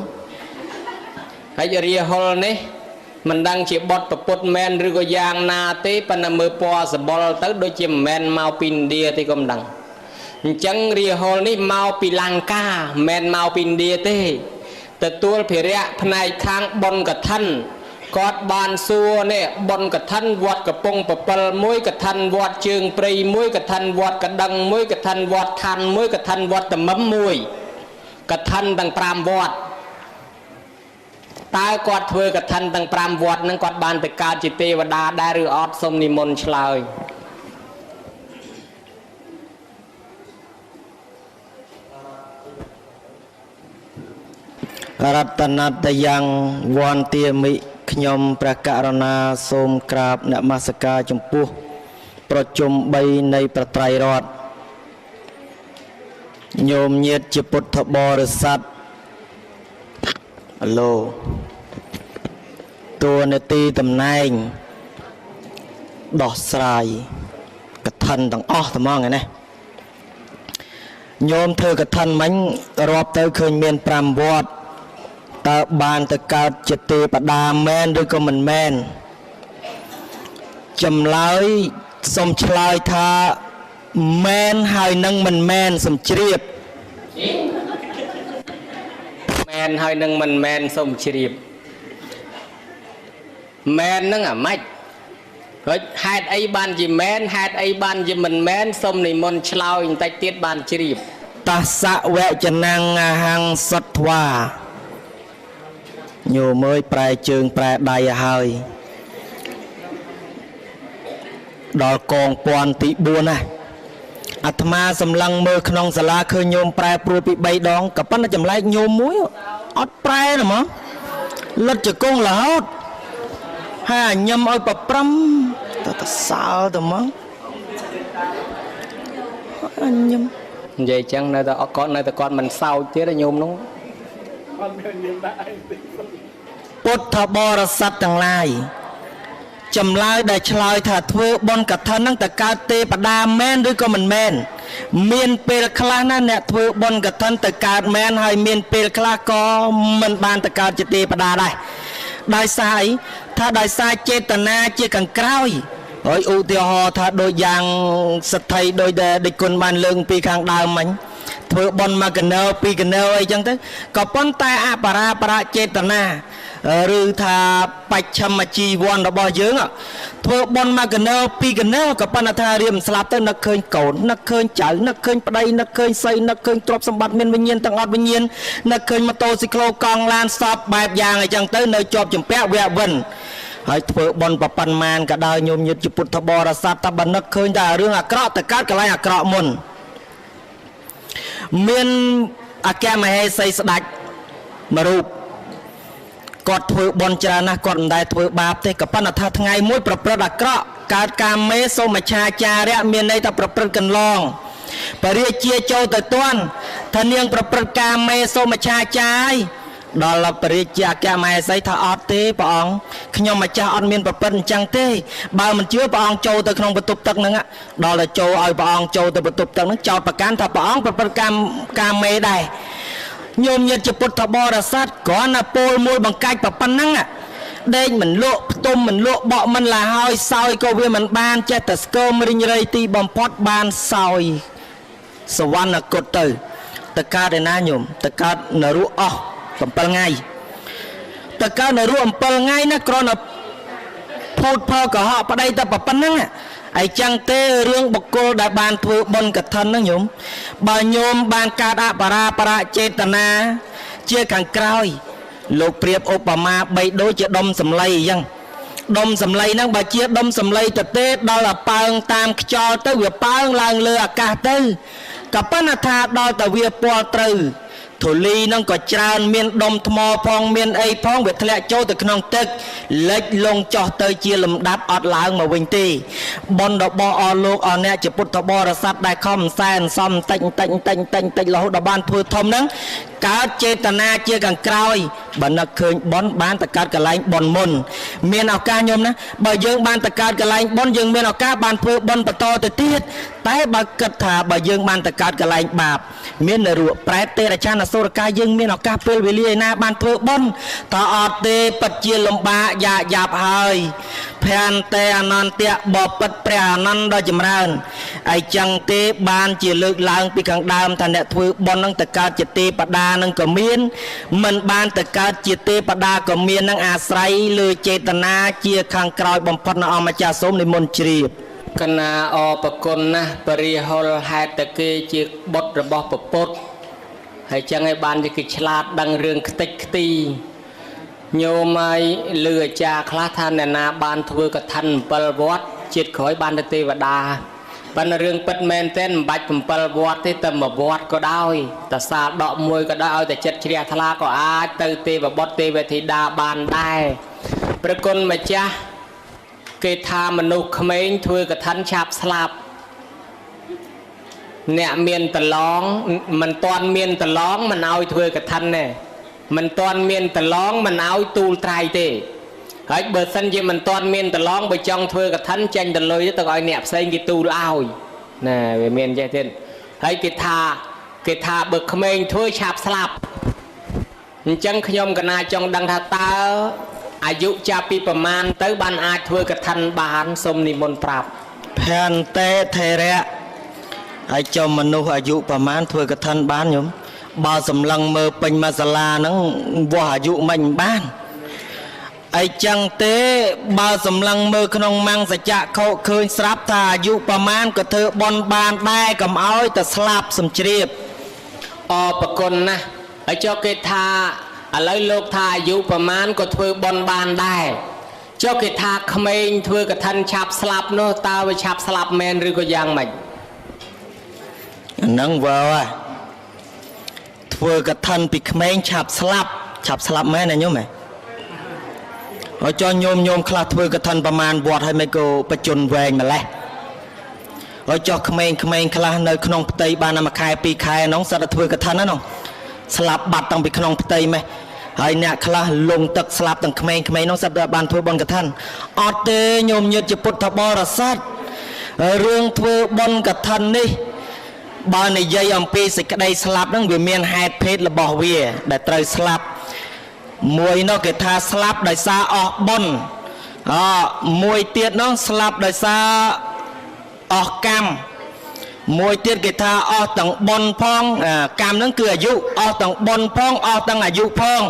ហើយរាហុលនេះមិនដឹងជាបុត្រព្រះពុទ្ធមែនឬក៏យ៉ាងណាទេប៉ុន្តែមើលពណ៌សម្បុរទៅដូចជាមិនមែនមកពីឥណ្ឌាទេក៏មិនដឹងអញ្ចឹងរាហុលនេះមកពីលង្កាមិនមែនមកពីឥណ្ឌាទេទទួលភារៈផ្នែកខាងបុណ្យកឋិនគាត់បានសួរនេះបុណ្យកឋិនវត្តកំពង់7មួយកឋិនវត្តជើងព្រៃមួយកឋិនវត្តកដឹងមួយកឋិនវត្តឋានមួយកឋិនវត្តតមឹមមួយកឋិនទាំង5វត្តតើគាត់ធ្វើកឋិនទាំង5វត្តហ្នឹងគាត់បានទៅកើតជាទេវតាដែរឬអត់សូមនិមន្តឆ្លើយរតនតយ៉ាងវន្តាមិខ្ញុំព្រះករុណាសូមក្រាបនមស្ការចំពោះប្រជុំ3នៃប្រត្រៃរតន៍ញោមញាតជាពុទ្ធបរិស័ទឡូតួនាទីតំណែងដោះស្រាយកឋិនទាំងអស់ត្មងណាញោមធ្វើកឋិនមិញរាប់ទៅឃើញមាន5វត្តតើបានទៅកើតជាទេវតាមែនឬក៏មិនមែនចម្លើយសូមឆ្លើយថាមែនហើយនឹងមិនមែនសូមជ្រាបមែនហើយនឹងមិនមែនសូមជ្រាបមែននឹងអាម៉េចហើយហេតុអីបានជាមែនហេតុអីបានជាមិនមែនសូមនិមន្តឆ្លើយបន្តិចទៀតបានជ្រាបតស្សវចនំអហង្សត្វាញោមអើយប្រែជើងប្រែដៃឲ្យហើយដល់កងពាន់ទី4ណា អាត្មាសម្លឹងមើលក្នុងសាលាឃើញញោមប្រែប្រួលពី3ដងក៏ប៉ុន្តែចម្លែកញោមមួយអត់ប្រែទេហ្មងលិតជង្គង់រហូតហើយញឹមឲ្យប្រព្រំទៅសើទៅហ្មងញឹម និយាយចឹងនៅតែគាត់នៅតែគាត់មិនសោចទៀតញោមនោះ ពុទ្ធបរិស័ទទាំងឡាយចម្លើយដែលឆ្លើយថាធ្វើបុណ្យកឋិនហ្នឹងតើកើតទេវតាមែនឬក៏មិនមែនមានពេលខ្លះណាអ្នកធ្វើបុណ្យកឋិនទៅកើតមែនហើយមានពេលខ្លះក៏មិនបានទៅកើតជាទេវតាដែរដោយសារអីថាដោយសារចេតនាជាខាងក្រោយហើយឧទាហរណ៍ថាដូចយ៉ាងសទ្ធិដោយដែលដេចគុណបានលើកពីខាងដើមមិញធ្វើបុណ្យមកកណោពីរកណោអីចឹងទៅក៏ប៉ុន្តែអបរាបរចេតនាឬថាបច្ឆមជីវ័នរបស់យើងធ្វើបុណ្យមកកណោពីរកណោក៏ប៉ុន្តែថារៀបស្លាប់ទៅនឹកឃើញកូននឹកឃើញចៅនឹកឃើញប្តីនឹកឃើញស្រីនឹកឃើញទ្រព្យសម្បត្តិមានវិញ្ញាណទាំងអត់វិញ្ញាណនឹកឃើញម៉ូតូស៊ីក្លូកង់ឡានសពបែបយ៉ាងអីចឹងទៅនៅជាប់ចម្ពាក់វៈវិនហើយធ្វើបុណ្យប៉ុន្មានក៏ដោយញោមញាតិពុទ្ធបរិស័ទតែបើនឹកឃើញតែរឿងអាក្រក់ទៅកើតកន្លែងអាក្រក់មុនមានអគ្គមហេសីស្ដេចមួយរូបគាត់ធ្វើបុណ្យច្រើនណាស់គាត់មិនដែលធ្វើបាបទេក៏ប៉ុន្តែថាថ្ងៃមួយប្រព្រឹត្តអាក្រក់កើតកាមេសូមច្ឆាចារៈមានន័យថាប្រព្រឹត្តកន្លងបរិជាចូលទៅទាន់ថានាងប្រព្រឹត្តកាមេសូមច្ឆាចារៈដល់បរិជាអគ្គមហេសីថាអត់ទេព្រះអង្គខ្ញុំម្ចាស់អត់មានប្រព្រឹត្តអញ្ចឹងទេបើមិនជឿព្រះអង្គចូលទៅក្នុងបន្ទប់ទឹកហ្នឹងដល់តែចូលឲ្យព្រះអង្គចូលទៅបន្ទប់ទឹកហ្នឹងចោទប្រកាន់ថាព្រះអង្គប្រព្រឹត្តកាមេដែរញោមញាតិពុទ្ធបរិស័ទគ្រាន់តែពោលមួយបង្កាច់ប៉ុណ្ណឹងដេកមិនលក់ផ្ទុំមិនលក់បក់មិនឡាហើយសោយក៏វាមិនបានចេះតែស្គមរិញរៃទីបំផុតបានសោយសវណ្ណគតទៅកើតឯណាញោមទៅកើតនរកអស់7ថ្ងៃទៅកើតនរក7ថ្ងៃណាគ្រាន់តែភូតផលកុហកប្តីតែប៉ុណ្ណឹងអីចឹងទេរឿងបុគ្គលដែលបានធ្វើបុណ្យកឋិនហ្នឹងញោមបើញោមបានកើតអបរាបរចេតនាជាខាងក្រោយលោកប្រៀបឧបមាបីដូចជាដុំសម្លៃអញ្ចឹងដុំសម្លៃហ្នឹងបើជាដុំសម្លៃទៅទេដល់តែប៉ើងតាមខ្យល់ទៅវាប៉ើងឡើងលើអាកាសទៅក៏ប៉ុន្តែថាដល់តែវាពាល់ត្រូវធូលីហ្នឹងក៏ច្រើនមានដុំថ្មផងមានអីផងវាធ្លាក់ចូលទៅក្នុងទឹកលិចលងចោះទៅជាលំដាប់អត់ឡើងមកវិញទេបុណ្យរបស់អស់លោកអស់អ្នកជាពុទ្ធបរិស័ទដែលខំសែនសំតិចរហូតដល់បានធ្វើធំហ្នឹងកើតចេតនាជាខាងក្រោយបើនឹកឃើញបុណ្យបានទៅកើតកន្លែងបុណ្យមុនមានឱកាសញោមណាបើយើងបានទៅកើតកន្លែងបុណ្យយើងមានឱកាសបានធ្វើបុណ្យបន្តទៅទៀតតែបើគិតថាបើយើងបានទៅកើតកន្លែងបាបមាននរកប្រែតទេរចានអសុរកាយយើងមានឱកាសពេលវេលាឯណាបានធ្វើបុណ្យតើអត់ទេពិតជាលំបាកយ៉ាប់ហើយភ័ន្តែអនន្តៈបពិតព្រះអានន្ទដ៏ចម្រើនអីចឹងទេបានជាលើកឡើងពីខាងដើមថាអ្នកធ្វើបុណ្យនឹងទៅកើតជាទេវតានឹងក៏មានមិនបានទៅកើតជាទេវតាក៏មាននឹងអាស្រ័យលើចេតនាជាខាងក្រោយបំផុតនៅអម្ចាស់សូមនិមន្តជ្រាបកណាអបគុណណាស់បរិហុលហេតុតែគេជាបុត្ររបស់ពពុទ្ធហើយចឹងឲ្យបានជាគេឆ្លាតដឹងរឿងខ្ទេចខ្ទីញោមឲ្យលឺអាចារ្យខ្លះថាអ្នកណាបានធ្វើកឋិន7វត្តជាតិក្រោយបានទៅទេវតាប៉ុន្តែរឿងពិតមែនទេមិនបាច់7វត្តទេតែ1វត្តក៏ដោយតែសាលដកមួយក៏ដោយឲ្យតែចិត្តជ្រះថ្លាក៏អាចទៅទេវបុត្រទេវធីតាបានដែរព្រះគុណម្ចាស់គេថាមនុស្សក្មេងធ្វើកឋិនឆាប់ស្លាប់អ្នកមានប្រឡងមិនតាន់មានប្រឡងមិនឲ្យធ្វើកឋិនទេមិនតាន់មានប្រឡងមិនឲ្យទូលត្រៃទេហើយបើសិនជាមិនតាន់មានប្រឡងបើចង់ធ្វើកឋិនចេញទៅលុយទៅឲ្យអ្នកផ្សេងគេទូលឲ្យណាវាមានចេះទៀតហើយគេថាបើក្មេងធ្វើឆាប់ស្លាប់អញ្ចឹងខ្ញុំកណាចង់ដឹងថាតើអាយុចាប់ពីប្រមាណទៅបានអាចធ្វើកឋិនបានសូមនិមន្តប្រាប់ភន្តែថេរៈហើយចំមនុស្សអាយុប្រមាណធ្វើកឋិនបានញោមបើសម្លឹងមើលពេញមួយសាលាហ្នឹងវាស់អាយុមិនបានអីចឹងទេបើសម្លឹងមើលក្នុងម៉ាំងសច្ចៈខោឃើញស្រាប់ថាអាយុប្រមាណក៏ធ្វើបន់បានដែរកុំឲ្យតែស្លាប់សំជ្រាបអរប្រគុណណាស់ហើយចុះគេថាឥឡូវលោកថាអាយុប្រមាណក៏ធ្វើបន់បានដែរចុះគេថាក្មេងធ្វើកឋិនឆាប់ស្លាប់នោះតើវាឆាប់ស្លាប់មែនឬក៏យ៉ាងម៉េច នឹងវើធ្វើកឋិនពីក្មេងឆាប់ស្លាប់មែនណាញោមហ៎ហើយចុះញោមខ្លះធ្វើកឋិនប្រមាណវត្តហើយមិនក៏បច្ចុប្បន្នវែងម្លេះហើយចុះក្មេងខ្លះនៅក្នុងផ្ទៃបានតែ1ខែ2ខែហ្នឹងសិតតែធ្វើកឋិនហ្នឹងស្លាប់បាត់តាំងពីក្នុងផ្ទៃម៉េះហើយអ្នកខ្លះលងទឹកស្លាប់ទាំងក្មេងហ្នឹងសិតតែបានធ្វើបុណ្យកឋិនអត់ទេញោមញាតិជាពុទ្ធបរិស័ទរឿងធ្វើបុណ្យកឋិននេះបើនិយាយអំពីសេចក្តីស្លាប់ហ្នឹងវាមានហេតុភេទរបស់វាដែលត្រូវស្លាប់មួយនោះគេថាស្លាប់ដោយសារអស់បុណ្យមួយទៀតនោះស្លាប់ដោយសារអស់កម្មមួយទៀតគេថាអស់ទាំងបុណ្យផងកម្មហ្នឹងគឺអាយុអស់ទាំងបុណ្យផងអស់ទាំងអាយុផង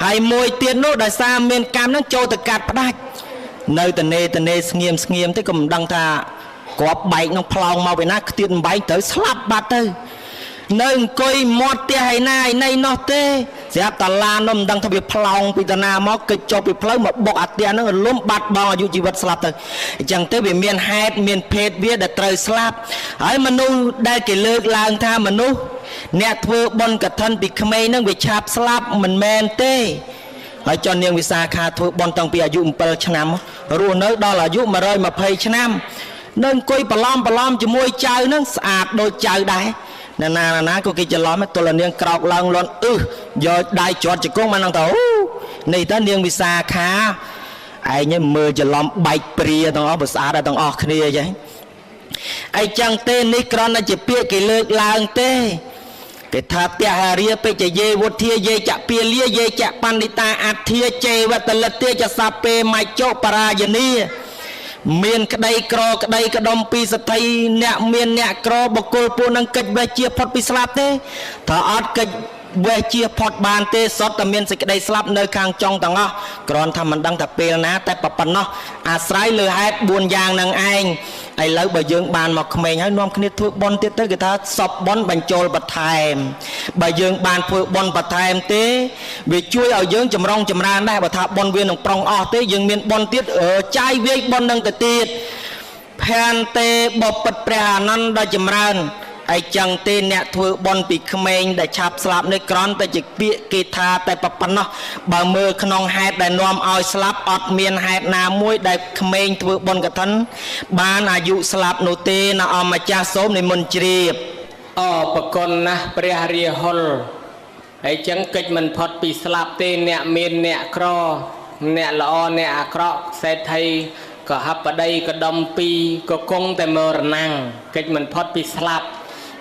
ហើយមួយទៀតនោះដោយសារមានកម្មហ្នឹងចូលទៅកាត់ផ្ដាច់នៅតនេស្ងៀមទេក៏មិនដឹងថាគ្រាប់បែកនឹងផ្លោងមកពីណាខ្ទាតបែកទៅស្លាប់បាត់ទៅនៅអង្គុយមាត់ផ្ទះឯណាឯណីនោះទេស្រាប់តាឡាននោះមិនដឹងថាវាផ្លោងពីតាណាមកគេចុះពីផ្លូវមកបុកអាផ្ទះហ្នឹងរលំបាត់បង់អាយុជីវិតស្លាប់ទៅអញ្ចឹងទៅវាមានហេតុមានភេទវាដែលត្រូវស្លាប់ហើយមនុស្សដែលគេលើកឡើងថាមនុស្សអ្នកធ្វើបុណ្យកឋិនពីក្មេងហ្នឹងវាឆាប់ស្លាប់មិនមែនទេហើយចុះនាងវិសាខាធ្វើបុណ្យតាំងពីអាយុ7ឆ្នាំរស់នៅដល់អាយុ120ឆ្នាំនៅអង្គុយបន្លំជាមួយចៅហ្នឹងស្អាតដូចចៅដែរណាក៏គេច្រឡំទល់នាងក្រោកឡើងលន់យកដៃជាត់ជង្គង់មកហ្នឹងទៅនេះតើនាងវិសាខាឯងមើលច្រឡំបែកព្រាទាំងអស់បើស្អាតដល់ទាំងអស់គ្នាអញ្ចឹងអីចឹងទេនេះគ្រាន់តែជាពាក្យគេលើកឡើងទេគេថាទះរាពេជ្ជយេវុធាយេចពាលាយេចបណ្ឌិតាអធិជេវតលតិចសាពេមច្ចុបរាយនីមានក្តីក្រក្តីក្ដុំពីសទ្ធិអ្នកមានអ្នកក្របុគ្គលពួកនឹងកិច្ចវេះជាផុតពីស្លាប់ទេថាអត់កិច្ចវេះជាផុតបានទេសុទ្ធតែមានសេចក្តីស្លាប់នៅខាងចុងទាំងអស់គ្រាន់ថាមិនដឹងថាពេលណាតែប៉ុណ្ណោះអាស្រ័យលើហេតុ4យ៉ាងនឹងឯងឥឡូវបើយើងបានមកក្មេងហើយនាំគ្នាធ្វើបុណ្យទៀតទៅគេថាសពបុណ្យបញ្ចូលបន្ថែមបើយើងបានធ្វើបុណ្យបន្ថែមទេវាជួយឲ្យយើងចម្រុងចម្រើនដែរបើថាបុណ្យវានឹងប្រុងអស់ទេយើងមានបុណ្យទៀតចាយវាយបុណ្យនឹងទៅទៀតផានទេបពិតព្រះអានន្ទដ៏ចម្រើនអីចឹងទេអ្នកធ្វើបុណ្យពីក្មេងដែលឆាប់ស្លាប់នេះគ្រាន់តែជាពាក្យគេថាតែប៉ុណ្ណោះបើមើលក្នុងហេតុដែលនាំឲ្យស្លាប់អត់មានហេតុណាមួយដែលក្មេងធ្វើបុណ្យកឋិនបានអាយុស្លាប់នោះទេណាអម្ចាស់សូមនិមន្តជ្រាបប្រគុណណាស់ព្រះរាហុលហើយចឹងកិច្ចមិនផុតពីស្លាប់ទេអ្នកមានអ្នកក្រអ្នកល្អអ្នកអាក្រក់សេដ្ឋីក៏ហបដីក៏ដុំពីរក៏គង់តែមរណាំងកិច្ចមិនផុតពីស្លាប់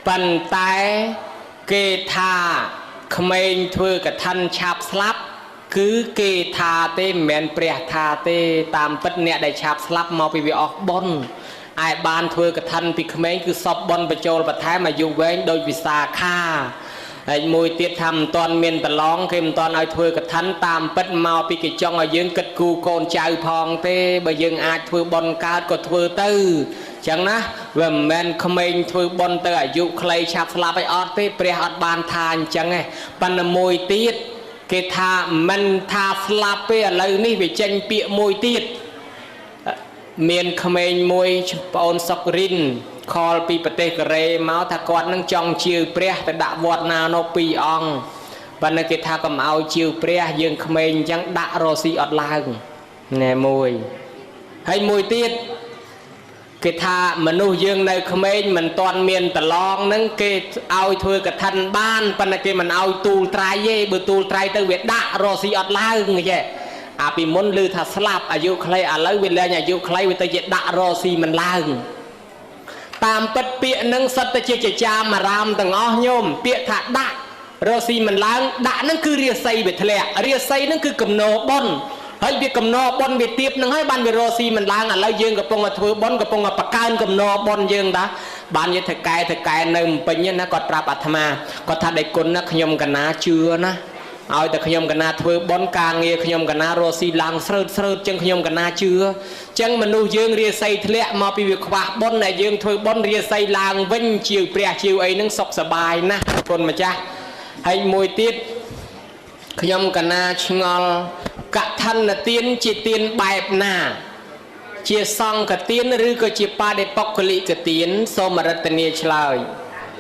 ប៉ុន្តែគេថាក្មេងធ្វើកឋិនឆាប់ស្លាប់គឺគេថាទេមិនមែនព្រះថាទេតាមពិតអ្នកដែលឆាប់ស្លាប់មកពីវាអស់បុណ្យឯបានធ្វើកឋិនពីក្មេងគឺសពបុណ្យបញ្ចូលបន្ថែមអាយុវែងដោយវិសាខាហើយមួយទៀតថាមិនទាន់មានប្រឡងគេមិនទាន់ឲ្យធ្វើកឋិនតាមពិតមកពីគេចង់ឲ្យយើងគិតគូកូនចៅផងទេបើយើងអាចធ្វើបុណ្យកើតក៏ធ្វើទៅចឹងណាវាមិនមែនក្មេងធ្វើបុណ្យទៅអាយុខ្លីឆាប់ស្លាប់ឲ្យអត់ទេព្រះអត់បានថាអញ្ចឹងទេប៉ុន្តែមួយទៀតគេថាមិនថាស្លាប់ទេឥឡូវនេះវាចេញពាក្យមួយទៀតមានក្មេងមួយប្អូនសុករិនខលពីប្រទេសកូរ៉េមកថាគាត់នឹងចង់ជឿព្រះទៅដាក់វត្តណានោះ2អង្គប៉ុន្តែគេថាកុំឲ្យជឿព្រះយើងក្មេងអញ្ចឹងដាក់រស់ស៊ីអត់ឡើងណែមួយហើយមួយទៀតគេថាមនុស្សយើងនៅក្មេងមិនទាន់មានប្រឡងនឹងគេឲ្យធ្វើកឋិនបានប៉ុន្តែគេមិនឲ្យទូលត្រៃទេបើទូលត្រៃទៅវាដាក់រស់ស៊ីអត់ឡើងទេអាពីមុនឮថាស្លាប់អាយុខ្លីឥឡូវវាលែងអាយុខ្លីវាទៅជាដាក់រស់ស៊ីមិនឡើងតាមពិតពាក្យនឹងសិតតែជាចចាមអារាមទាំងអស់ញោមពាក្យថាដាក់រស់ស៊ីមិនឡើងដាក់នឹងគឺរាសីវាធ្លាក់រាសីនឹងគឺកំណោបុណ្យហើយវាកំណោបុណ្យវាទៀបនឹងហើយបានវារស់ស៊ីមិនឡើងឥឡូវយើងកំពុងតែធ្វើបុណ្យកំពុងតែបកើនកំណោបុណ្យយើងតាបានយទៅកែនៅពេញណាគាត់ប្រាប់អាត្មាគាត់ថាដេកគុណណាខ្ញុំកណាជឿណាឲ្យតែខ្ញុំកណាធ្វើបុណ្យការងារខ្ញុំកណារស់ស៊ីឡើងស្រើតចឹងខ្ញុំកណាជឿចឹងមនុស្សយើងរាសីធ្លាក់មកពីវាខ្វះបុណ្យដែលយើងធ្វើបុណ្យរាសីឡើងវិញជាព្រះជាអីហ្នឹងសុខសប្បាយណាស់គុណម្ចាស់ហើយមួយទៀតខ្ញុំកណាឆ្ងល់កឋិនទានជាទានបែបណាជាសង្ឃទានឬក៏ជាបដិបុគ្គលិកទានសូមរតនាឆ្លើយ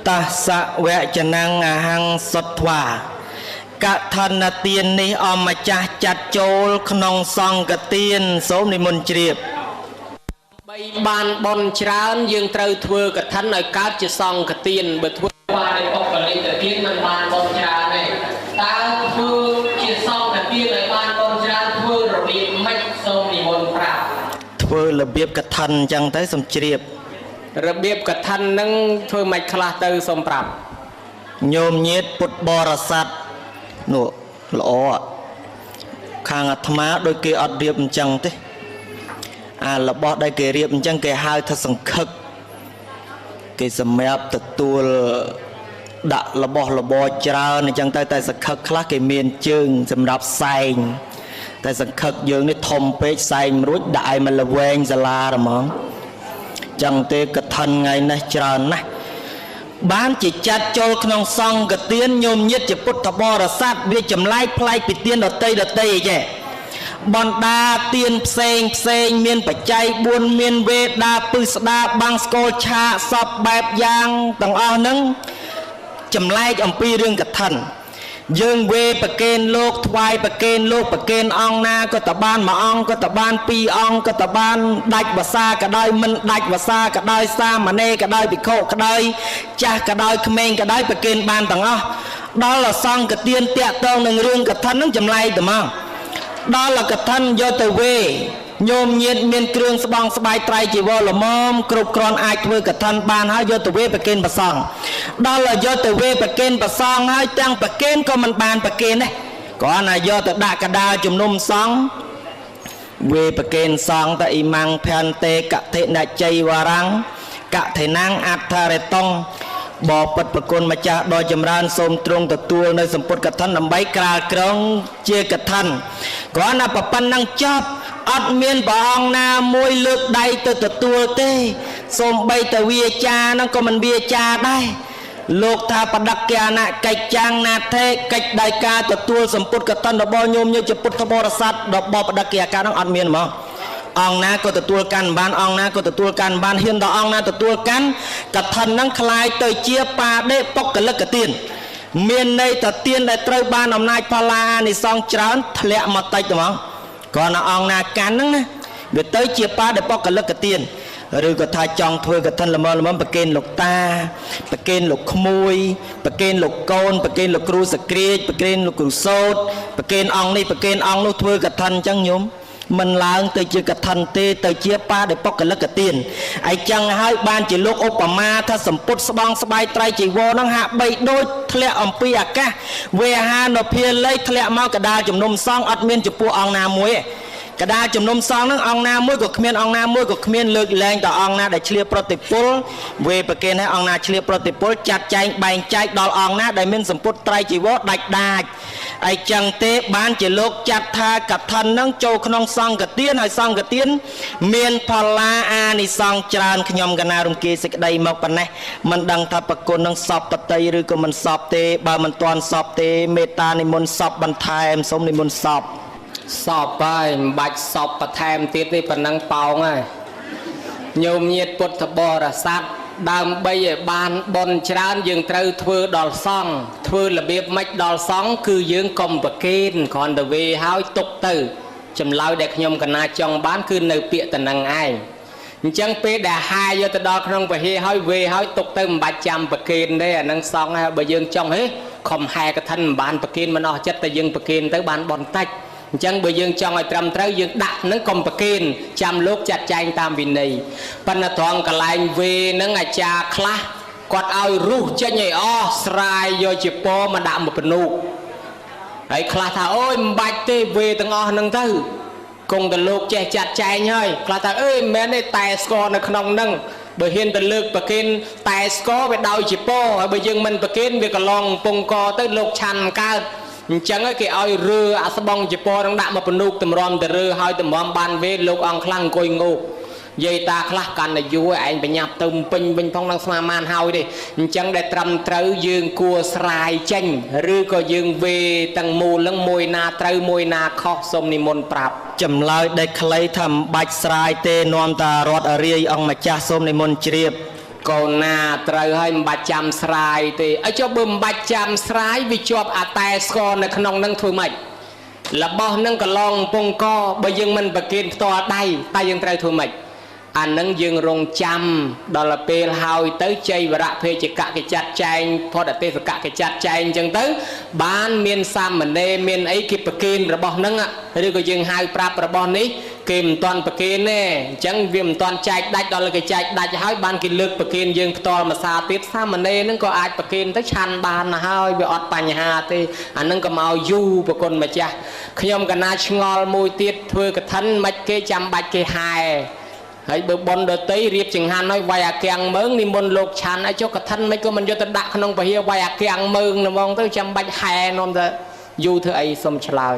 តាសៈវៈចនੰអហੰសុទ្វាកឋិនទាននេះអមម្ចាស់ចាត់ចូលក្នុងសង្ឃទានសូមនិមន្តជ្រាបបីបានបនច្រើនយើងត្រូវធ្វើកឋិនឲ្យកើតជាសង្ឃទានបើធ្វើបានអុកលិកទានមិនបានបនច្រើនទេតើធ្វើជាសង្ឃទានឲ្យបានបនច្រើនធ្វើរបៀបម៉េចសូមនិមន្តប្រាប់ធ្វើរបៀបកឋិនអញ្ចឹងទៅសូមជ្រាបរបៀបកឋិននឹងធ្វើម៉េចខ្លះទៅសូមប្រាប់ញោមញាតពុទ្ធបរិស័ទនោះល្អខាងអាត្មាដូចគេអត់រៀបអញ្ចឹងទេអារបស់ដែលគេរៀបអញ្ចឹងគេហៅថាសង្ឃឹកគេសម្រាប់ទទួលដាក់របស់របរច្រើនអញ្ចឹងទៅតែសង្ឃឹកខ្លះគេមានជើងសម្រាប់សែងតែសង្ឃឹកយើងនេះធំពេកសែងរួចដាក់ឲ្យមកល្វែងសាលាហ្មងចឹងទេកឋិនថ្ងៃនេះច្រើនណាស់បានជាចាត់ចូលក្នុងសង្ឃទានញោមញាតជាពុទ្ធបរិស័ទវាចម្លែកប្លែកពីទានដតីអីចេះបណ្ដាទានផ្សេងមានបច្ច័យ4មានវេដាពឹស្ដាបាំងស្គលឆាកសពបែបយ៉ាងទាំងអស់ហ្នឹងចម្លែកអំពីរឿងកឋិនយើងវេប្រកេនលោកថ្វាយប្រកេនលោកប្រកេនអង្គណាក៏តបានមួយអង្គក៏តបានពីរអង្គក៏តបានដាច់វសាក៏ដោយមិនដាច់វសាក៏ដោយសាមណេរក៏ដោយភិក្ខុក៏ដោយចាស់ក៏ដោយក្មេងក៏ដោយប្រកេនបានទាំងអស់ដល់សង្ឃទានតាក់ទងនឹងរឿងកឋិនហ្នឹងចម្លែកតែមកដល់កឋិនយកទៅវេញោមញាតមានគ្រឿងស្បង់ស្បាយត្រៃជីវរល្មមគ្រប់គ្រាន់អាចធ្វើកឋិនបានហើយយកទៅវេប្រកេនប្រសងដល់យកទៅវេប្រកេនប្រសងហើយទាំងប្រកេនក៏មិនបានប្រកេនដែរគ្រាន់តែយកទៅដាក់កដាលជំនុំសង្ឃវេប្រកេនសង្ឃតអ៊ីម៉ាំងភន្តិកថិនជ័យវរੰកថេណាំងអដ្ឋរតងបបិទ្ធប្រគុណម្ចាស់ដ៏ចម្រើនសូមទ្រង់ទទួលនៅសម្ពុតកឋិនដើម្បីក្រាលក្រងជាកឋិនគ្រាន់តែប៉ុណ្ណឹងចប់អត់មានព្រះអង្គណាមួយលើកដៃទៅទទួលទេសូម្បីតែវាចាហ្នឹងក៏មិនវាចាដែរលោកថាបដកអនកិច្ចចាំងណាថេកិច្ចដោយការទទួលសម្ពុតកឋិនរបស់ញោមញើជាពុទ្ធបរិស័ទរបស់បដកអាការហ្នឹងអត់មានហ្មងអង្គណាក៏ទទួលកាន់បានអង្គណាក៏ទទួលកាន់បានហ៊ានដល់អង្គណាទទួលកាន់កឋិនហ្នឹងคล้ายទៅជាបាដេបុគ្គលិកទានមានន័យថាទានដែលត្រូវបានអំណាចផល្លានិសង្ឃច្រើនធ្លាក់មកតិចហ្មងគ្រាន់តែអង្គណាកាន់ហ្នឹងណាវាទៅជាបាដេបុគ្គលិកទានឬក៏ថាចង់ធ្វើកឋិនល្មមប្រកេនលោកតាប្រកេនលោកក្មួយប្រកេនលោកកូនប្រកេនលោកគ្រូសក្រាចប្រកេនលោកគ្រូសោតប្រកេនអង្គនេះប្រកេនអង្គនោះធ្វើកឋិនអញ្ចឹងញោមមិនឡើងទៅជាកឋិនទេទៅជាបាដេបុគ្គលិកទានអីចឹងហើយបានជាលោកឧបមាថាសម្ពុតស្បង់ស្បាយត្រៃជីវរហ្នឹងហាក់បីដូចធ្លាក់អំពីអាកាសវេហានុភាល័យធ្លាក់មកកដាលជំនុំសង្ឃអត់មានចំពោះអង្គណាមួយទេកដាលជំនុំសង្ឃហ្នឹងអង្គណាមួយក៏គ្មានអង្គណាមួយក៏គ្មានលើកលែងតអង្គណាដែលឆ្លៀតប្រតិពលវេប្រកេនឲ្យអង្គណាឆ្លៀតប្រតិពលចាត់ចែងបែងចែកដល់អង្គណាដែលមានសម្ពុតត្រៃជីវរដាច់ដាច់អីចឹងទេបានជាលោកចាត់ថាកឋិនហ្នឹងចូលក្នុងសង្ឃទានហើយសង្ឃទានមានផល្លាអានិសង្ឃច្រើនខ្ញុំកណារំគាសេចក្តីមកប៉ុណ្ណេះមិនដឹងថាប្រគុណនឹងសពបតីឬក៏មិនសពទេបើមិនទាន់សពទេមេត្តានិមន្តសពបន្ថែមសូមនិមន្តសពសពហើយមិនបាច់សពបន្ថែមទៀតទេប៉ុណ្ណឹងប៉ោងហើយញោមញាតពុទ្ធបរិស័ទដើម្បីឲ្យបានបុណ្យច្រើនយើងត្រូវធ្វើដល់សង្ឃធ្វើរបៀបម៉េចដល់សង្ឃគឺយើងកុំប្រកេនគ្រាន់តែវេហើយទុកទៅចម្លើយដែលខ្ញុំកណាចង់បានគឺនៅពាក្យតំណឹងឯងអញ្ចឹងពេលដែលហាយយកទៅដល់ក្នុងពហិហើយវេហើយទុកទៅមិនបាច់ចាំប្រកេនទេអានឹងសង្ឃហើយបើយើងចង់ហេខំហែកឋិនមិនបានប្រកេនមិនអស់ចិត្តតែយើងប្រកេនទៅបានបុណ្យតិចអញ្ចឹងបើយើងចង់ឲ្យត្រឹមត្រូវយើងដាក់នឹងកុំប្រកេនចាំលោកចាត់ចែងតាមវិន័យប៉ុន្តែត្រង់កន្លែងវេនឹងអាចារ្យខ្លះគាត់ឲ្យរុះចេញឲ្យអស់ស្រាយយកជាពមកដាក់មកពនុហើយខ្លះថាអូយមិនបាច់ទេវេទាំងអស់ហ្នឹងទៅគង់តែលោកចេះចាត់ចែងហើយខ្លះថាអើយមិនមែនទេតែស្គរនៅក្នុងហ្នឹងបើហ៊ានទៅលើកប្រកេនតែស្គរវាដោយជាពហើយបើយើងមិនប្រកេនវាកន្លងពងកទៅលោកឆាន់កើតអញ្ចឹងគេឲ្យរើអាស្បង់ជាពនឹងដាក់មកពនុកតម្រាំទៅរើហើយតម្រាំបានវេលោកអង្គខ្លាំងអង្គុយងោកយាយតាខ្លះកាន់តែយូរឯងបញ្ញាប់ទៅពេញវិញផងនឹងស្មាមានហើយទេអញ្ចឹងដែលត្រឹមត្រូវយើងគួរស្រាយចេញឬក៏យើងវេទាំងមូលនឹងមួយណាត្រូវមួយណាខុសសូមនិមន្តប្រាប់ចម្លើយដែលខ្លីថាមិនបាច់ស្រាយទេនាំតារត់រាយអង្គម្ចាស់សូមនិមន្តជ្រាប កូនណាត្រូវឲ្យមិនបាច់ចាំស្រាយទេឲ្យចុះបើមិនបាច់ចាំស្រាយវាជាប់អាតែស្គរនៅក្នុងនឹងធ្វើម៉េចរបស់នឹងកន្លងពងកបើយើងមិនប្រគិនផ្ទាល់ដៃតែយើងត្រូវធ្វើម៉េចអានឹងយើងរងចាំដល់ពេលហើយទៅជ័យវរៈភេជកៈគេចាត់ចែងផតទេសកៈគេចាត់ចែងអញ្ចឹងទៅបានមានសាមណេរមានអីគេប្រគិនរបស់នឹងឬក៏យើងហៅប្រាប់របស់នេះគេមិនទាន់ប្រគិនទេអញ្ចឹងវាមិនទាន់ចែកដាច់ដល់គេចែកដាច់ហើយបានគេលើកប្រគិនយើងផ្ទាល់មួយសារទៀតសាមណេរនឹងក៏អាចប្រគិនទៅឆាន់បានហើយវាអត់បញ្ហាទេអានឹងក៏មកយូរប្រគុណម្ចាស់ខ្ញុំកណាឆ្ងល់មួយទៀតធ្វើកឋិនមិនគេចាំបាច់គេហែហើយបើប៉ុនដតីរៀបចង្ហាន់ហើយវាយអាគាំងមើងនិមន្តលោកឆាន់ឲ្យចុះកឋិនមិនក៏មិនយកទៅដាក់ក្នុងពហិវាយអាគាំងមើងហ្មងទៅចាំបាច់ហែនាំទៅយូរធ្វើអីសុំឆ្លើយ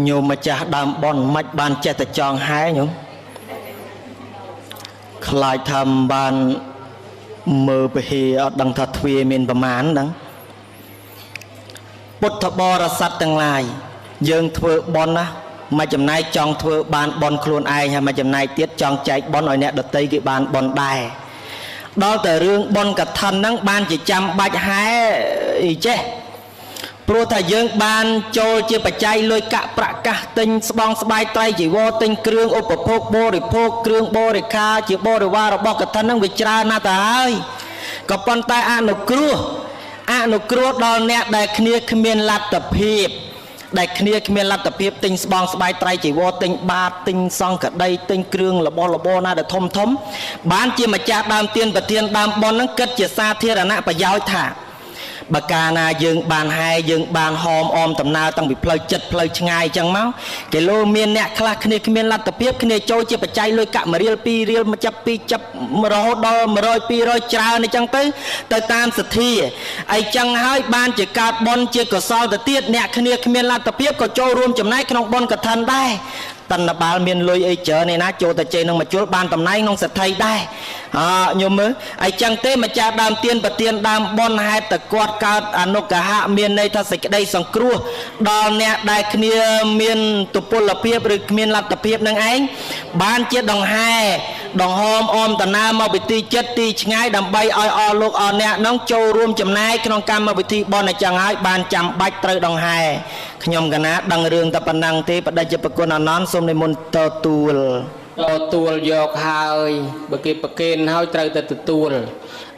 ញោមម្ចាស់ដើមបនមិនបានចេះតែចង់ហែញោមខ្លាចថាមិនបានមើលពហិអត់ដឹងថាទ្វាមានប្រមាណហ្នឹងពុទ្ធបរិស័ទទាំងឡាយយើងធ្វើបនណាមួយចំណែកចង់ធ្វើបានបនខ្លួនឯងហើយមួយចំណែកទៀតចង់ចែកបនឲ្យអ្នកដតីគេបានបនដែរដល់តែរឿងបនកឋិនហ្នឹងបានជាចាំបាច់ហែអីចេះព្រោះថាយើងបានចូលជាបច្ច័យលុយកាក់ប្រាក់កាសទិញស្បង់ស្បាយត្រៃជីវរទិញគ្រឿងឧបភោគបរិភោគគ្រឿងបរិខាជាបរិវាររបស់កឋិនហ្នឹងវាច្រើនណាស់ទៅហើយក៏ប៉ុន្តែអនុគ្រោះដល់អ្នកដែលគ្នាគ្មានលទ្ធភាពដែលគ្នាគ្មានលទ្ធភាពទិញស្បង់ស្បាយត្រៃជីវរទិញបាតទិញសង្កដីទិញគ្រឿងរបស់របរណាដែលធំបានជាម្ចាស់ដើមទានប្រធានដើមបនហ្នឹងគិតជាសាធារណៈប្រយោជន៍ថាបើកាលណាយើងបានហែយើងបានហមអមដំណើរតាំងពីផ្លូវចិត្តផ្លូវឆ្ងាយអញ្ចឹងមកគេលោមានអ្នកខ្លះគ្នាគ្មានលទ្ធភាពគ្នាចូលជាបច្ច័យលុយកាក់1រៀល2រៀលមកចាប់រហូតដល់100 200ច្រើនអញ្ចឹងទៅតាមសទ្ធាអីចឹងហើយបានជាកើតបនជាកុសលទៅទៀតអ្នកគ្នាគ្មានលទ្ធភាពក៏ចូលរួមចំណែកក្នុងបនកឋិនដែរតណ្ណបាលមានលុយអីច្រើនឯណាចូលតែជ័យនឹងមកជួលបានតំណែងក្នុងសទ្ធិដែរញោមមើលអីចឹងទេម្ចាស់ដើមទានប្រទានដើមបនហេតុតែគាត់កើតអនុកហៈមានន័យថាសេចក្តីសង្គ្រោះដល់អ្នកដែលគ្នាមានទុពលភាពឬគ្មានលទ្ធភាពនឹងឯងបានជាដង្ហែដង្ហមអមតណាមកពីទីចិត្តទីឆ្ងាយដើម្បីឲ្យអស់លោកអស់អ្នកនោះចូលរួមចំណែកក្នុងកម្មវិធីបនអញ្ចឹងហើយបានចាំបាច់ត្រូវដង្ហែខ្ញុំកណាដឹងរឿងតែប៉ុណ្ណឹងទេបដិជ្ជប្រគុណអនន្តសូមនិមន្តទទួលយកហើយបើគេប្រគេនហើយត្រូវតែទទួល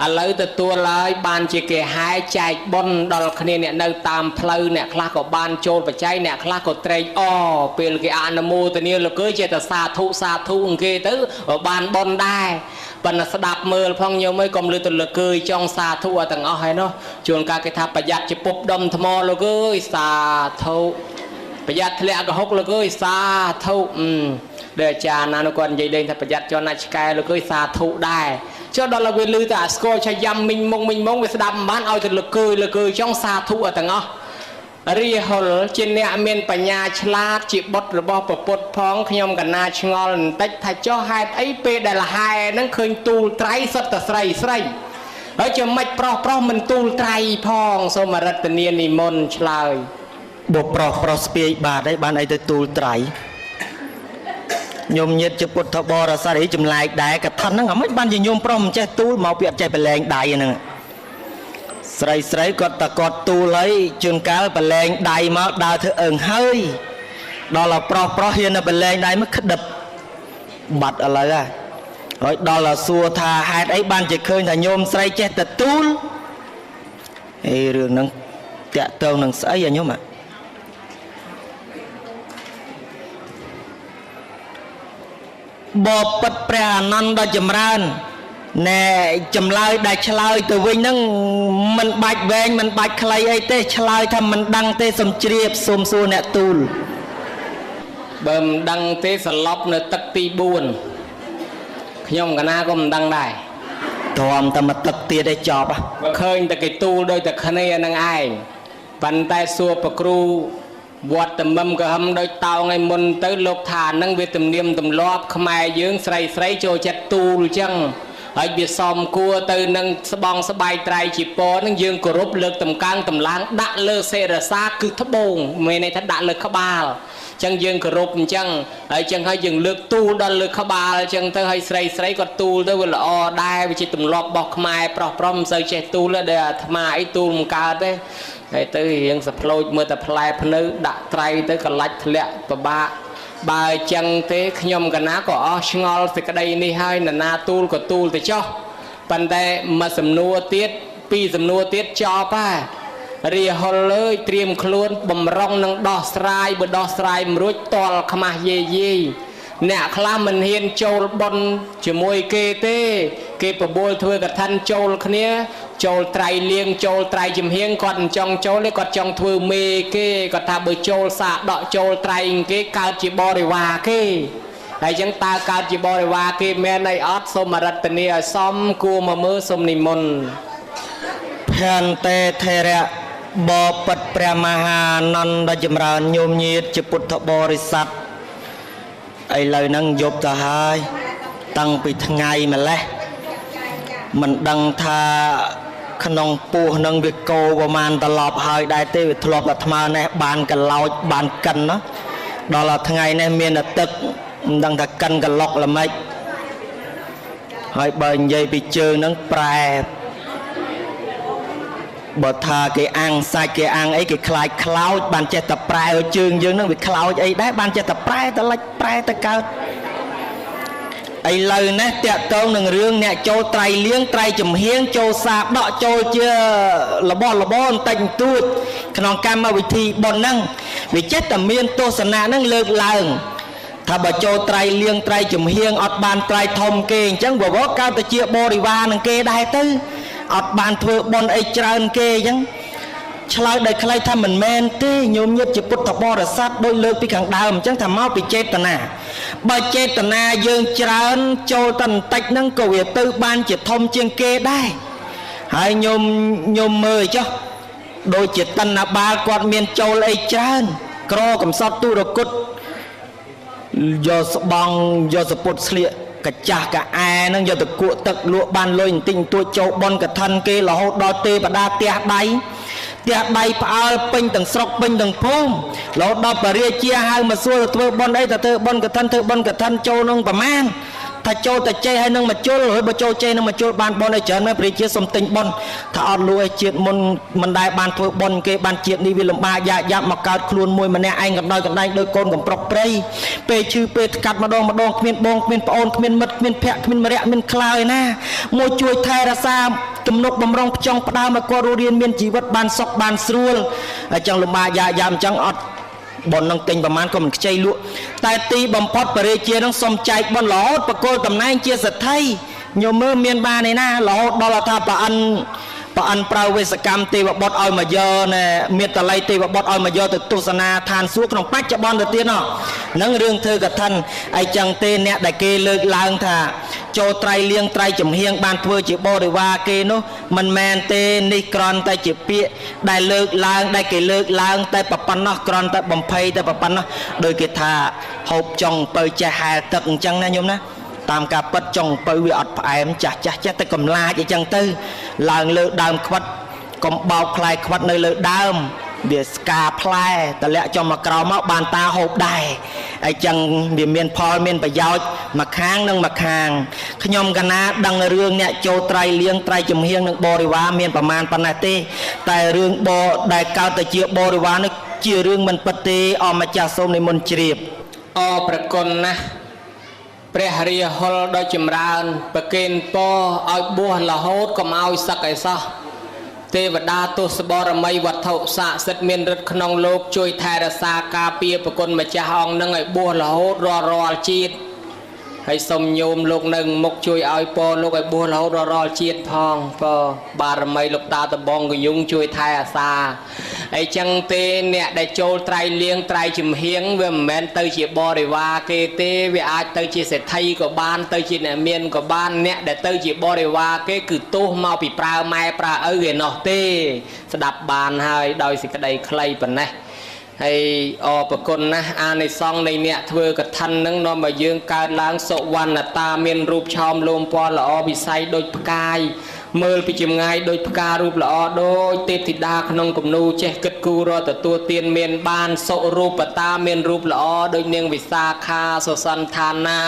ឥឡូវទទួលហើយបានជាគេហែចែកបុណ្យដល់គ្នាអ្នកនៅតាមផ្លូវអ្នកខ្លះក៏បានចូលបច្ច័យអ្នកខ្លះក៏ត្រេកអរពេលគេអនុមោទនាលោកចេះតែសាធុគេទៅបានបុណ្យដែរប៉ុន្តែស្ដាប់មើលផងញោមអើយកុំលឺទៅលើគឺចង់សាធុទាំងអស់ហើយនោះជួនកាលគេថាប្រយ័ត្នជាពុបដុំថ្មលោកអើយសាធុប្រយ័ត្នធ្លាក់កុហកលោកអើយសាធុដែលអាចារ្យណានោះគាត់និយាយលេងថាប្រយ័ត្នចុះណាឆ្កែលោកអើយសាធុដែរចុះដល់វាលឺតែអាស្គរឆាយ៉ាំមីងមុងវាស្ដាប់មិនបានឲ្យទៅលើគឺចង់សាធុទាំងអស់រាហុលជាអ្នកមានបញ្ញាឆ្លាតជាបុត្ររបស់ព្រះពុទ្ធផងខ្ញុំកណាឆ្ងល់បន្តិចថាចុះហេតុអីពេលដែលលហែហ្នឹងឃើញទូលត្រៃសុទ្ធតែស្រីហើយជាមិនប្រុសមិនទូលត្រៃផងសូមរតនានិមន្តឆ្លើយបុប្រុសស្ពាយបាតអីបានអីទៅទូលត្រៃញោមញាតជាពុទ្ធបរិស័ទអីចម្លែកដែរកឋិនហ្នឹងអាមិនបានជាញោមប្រុសមិនចេះទូលមកពីអត់ចេះប្រឡែងដៃហ្នឹងស្រីគាត់តែគាត់ទូលហើយជួនកាលប្រឡែងដៃមកដើរធ្វើអឹងហើយដល់ប្រុសហ៊ានទៅប្រឡែងដៃមកក្តឹបបាត់ឥឡូវហើយដល់សួរថាហេតុអីបានជាឃើញថាញោមស្រីចេះតែទូលអេរឿងហ្នឹងតាក់ទងនឹងស្អីញោមបបិទ្ធព្រះអានន្ទដ៏ចម្រើនណែចម្លើយដែលឆ្លើយទៅវិញហ្នឹងមិនបាច់វែងមិនបាច់ខ្លីអីទេឆ្លើយថាមិនដឹងទេសូមជ្រាបសូមសួរអ្នកទូលបើមិនដឹងទេសឡប់នៅទឹកទី4ខ្ញុំកណាក៏មិនដឹងដែរទ្រាំតែមកទឹកទៀតឯងចប់ឃើញតែគេទូលដោយតែគ្នានឹងឯងប៉ុន្តែសួរប្រគ្រូវត្តតមឹមក៏ហឹមដោយតោងឲ្យមុនទៅលោកថានឹងវាទំនៀមទម្លាប់ខ្មែរយើងស្រីចូលចិត្តទូលអញ្ចឹង ហើយវាសំគួរទៅនឹងស្បងស្បាយត្រៃជាពរនឹងយើងគោរពលើកតម្កើងតម្លើងដាក់លើសេរសាគឺត្បូងមានន័យថាដាក់លើក្បាលចឹងយើងគោរពអញ្ចឹងហើយចឹងហើយយើងលើកទូលដល់លើក្បាលចឹងទៅហើយស្រីគាត់ទូលទៅវាល្អដែរវាជាទម្លាប់របស់ខ្មែរប្រុសមិនសូវចេះទូលដែរអាត្មាអីទូលមិនកើតទេហើយទៅរៀងសផ្លោចមើលតែផ្លែភ្នៅដាក់ត្រៃទៅកលាច់ធ្លាក់ពិបាកបើចឹងទេខ្ញុំកណាក៏អស់ឆ្ងល់សេចក្តីនេះហើយនរណាទូលក៏ទូលទៅចុះប៉ុន្តែមួយសំណួរទៀតពីរសំណួរទៀតចប់ហើយរាហុលអើយត្រៀមខ្លួនបំរុងនឹងដោះស្រាយបើដោះស្រាយមិនរួចតល់ខ្មាស់យាយអ្នកខ្លះមិនហ៊ានចូលបន់ជាមួយគេទេគេបបួលធ្វើកឋិនចូលគ្នាចូលត្រៃលៀងចូលត្រៃចំហៀងគាត់មិនចង់ចូលទេគាត់ចង់ធ្វើមេគេគាត់ថាបើចូលសាកដកចូលត្រៃគេកើតជាបរិវារគេហើយចឹងតើកើតជាបរិវារគេមែនអីអត់សូមរតនាឲ្យសមគួរមកមើលសូមនិមន្តភន្តេថេរៈបបិទ្ធព្រះមហានន្ទចម្រើនញោមញាតជាពុទ្ធបរិស័ទឥឡូវហ្នឹងយប់ទៅហើយតាំងពីថ្ងៃម្លេះមិនដឹងថាក្នុងពោះនឹងវាកោប្រមាណត្រឡប់ហើយដែរទេវាធ្លាប់តែថ្មើរនេះបានកឡោចបានកិនណាដល់ថ្ងៃនេះមានតែទឹកមិនដឹងថាកិនកឡុកល្មិចហើយបើនិយាយពីជើងហ្នឹងប្រែបើថាគេអាំងសាច់គេអាំងអីគេខ្លាចខ្លោចបានចេះតែប្រែឲ្យជើងយើងហ្នឹងវាខ្លោចអីដែរបានចេះតែប្រែទៅលិចប្រែទៅកើតឥឡូវនេះតាក់ទងនឹងរឿងអ្នកចូលត្រៃលៀងត្រៃចំហៀងចូលសាដកចូលជារបស់របរបន្តិចបន្តួចក្នុងកម្មវិធីបុណ្យហ្នឹងវាចេះតែមានទស្សនៈហ្នឹងលើកឡើងថាបើចូលត្រៃលៀងត្រៃចំហៀងអត់បានត្រៃធំគេអញ្ចឹងវវកើតទៅជាបរិវារនឹងគេដែរទៅអត់បានធ្វើបុណ្យអីច្រើនគេអញ្ចឹងឆ្លើយដោយខ្លីថាមិនមែនទេញោមញាតជាពុទ្ធបរិស័ទដោយលើកពីខាងដើមអញ្ចឹងថាមកពីចេតនាបើចេតនាយើងច្រើនចូលតែបន្តិចហ្នឹងក៏វាទៅបានជាធំជាងគេដែរហើយញោមមើលចុះដោយចេតនាបាលគាត់មានចូលអីច្រើនក្រកំសត់ទុរគតយកស្បង់យកសពុតស្លៀកកចាស់កអែហ្នឹងយកទៅគក់ទឹកលក់បានលុយបន្តិចបន្តួចចូលបនកឋិនគេរហូតដល់ទេវតាផ្ទះដៃផ្អើលពេញទាំងស្រុកពេញទាំងភូមិរហូតដល់បរិជាហៅមកសួរទៅធ្វើបនអីទៅធ្វើបនកឋិនចូលនឹងប្រមាណថាចូលតែចេះហើយនឹងមកជុលហើយបើចូលចេះនឹងមកជុលបានបនឲ្យច្រើនណាស់ព្រះជាសុំទិញបនថាអត់លួឲ្យជាតិមុនមិនដែលបានធ្វើបនគេបានជាតិនេះវាលំបាកយ៉ាប់មកកើតខ្លួនមួយម្នាក់ឯងកណ្ដោយកណ្ដែងដោយកូនកំប្រុកព្រៃពេលឈឺពេលកាត់ម្ដងគ្មានបងគ្មានប្អូនគ្មានមិត្តគ្មានភ័ក្រគ្មានម្រាក់មានខ្លោយណាមួយជួយថែរក្សាទំនុកបំរុងផ្ចង់ផ្ដើមឲ្យគាត់រស់រានមានជីវិតបានសុខបានស្រួលអញ្ចឹងលំបាកយ៉ាប់អញ្ចឹងអត់បននឹងទិញប្រមាណក៏មិនខ្ចីលក់តែទីបំផុតបរិជានឹងសុំចែកបនរហូតបកគោលតំណែងជាសទ្ធិញោមមើលមានបានឯណារហូតដល់ថាប្រអិនប្រើវេសកម្មទេវបុត្រឲ្យមកយកណែមេត្តល័យទេវបុត្រឲ្យមកយកទៅទស្សនាឋានសួគ៌ក្នុងបច្ចុប្បន្នទៅទៀតហ្នឹងរឿងធ្វើកឋិនអីចឹងទេអ្នកដែលគេលើកឡើងថាចូលត្រៃលៀងត្រៃចំហៀងបានធ្វើជាបរិវារគេនោះមិនមែនទេនេះគ្រាន់តែជាពាក្យដែលលើកឡើងដែលគេលើកឡើងតែប៉ុណ្ណោះគ្រាន់តែបំភ័យតែប៉ុណ្ណោះដោយគេថាហូបចុងបើចេះហែលទឹកអញ្ចឹងណាញោមណាតាមការពិតចុងបើវាអត់ផ្អែមចាស់ចេះតែកំឡាចអីចឹងទៅឡើងលើដើមខ្វិតកុំបោកផ្លែខ្វិតនៅលើដើមវាស្កាផ្លែតម្លាក់ចំមកក្រោមមកបានតាហូបដែរអញ្ចឹងវាមានផលមានប្រយោជន៍មួយខាងនិងមួយខាងខ្ញុំកណាដឹងរឿងអ្នកចូលត្រៃលៀងត្រៃចំហៀងនិងបរិវារមានប្រមាណប៉ុណ្ណេះទេតែរឿងដែលកើតទៅជាបរិវារនេះជារឿងមិនពិតទេអម្ចាស់សូមនិមន្តជ្រាបអរប្រគុណណាស់ព្រះរាហុលដ៏ចម្រើនប្រគេនពរឲ្យបួសរហូតកុំឲ្យសឹកឯសោះទេវតាទស្សបរមីវត្ថុស័ក្តិសិទ្ធិមានឫទ្ធិក្នុងលោកជួយថែរក្សាការពារប្រគុណម្ចាស់អង្គនឹងឲ្យបួសរហូតរាល់ជាតិហើយសូមញោមលោកនៅមុខជួយឲ្យពរលោកឲ្យបួសរហូតរាល់ជាតិផងពរបារមីលោកតាតបងកយុងជួយថែអាសាអីចឹងទេអ្នកដែលចូលត្រៃលៀងត្រៃចំហៀងវាមិនមែនទៅជាបរិវារគេទេវាអាចទៅជាសេដ្ឋីក៏បានទៅជាអ្នកមានក៏បានអ្នកដែលទៅជាបរិវារគេគឺទោសមកពីប្រើម៉ែប្រើឪឯណោះទេស្ដាប់បានហើយដោយសេចក្តីខ្លីប៉ុណ្ណេះ ហើយអរប្រគុណណាស់អានិសង្ឃនៃអ្នកធ្វើកឋិននឹងនាំឲ្យយើងកើតឡើងសុវណ្ណតាមានរូបឆោមលោមពណ៌ល្អវិស័យដូចផ្កាយមើលពីចម្ងាយដូចផ្ការូបល្អដូចទេពធីតាក្នុងគំនូចេះគិតគូររកទទួលទានមានបានសុរូបតាមានរូបល្អដូចនាងវិសាខាសុសន្តានា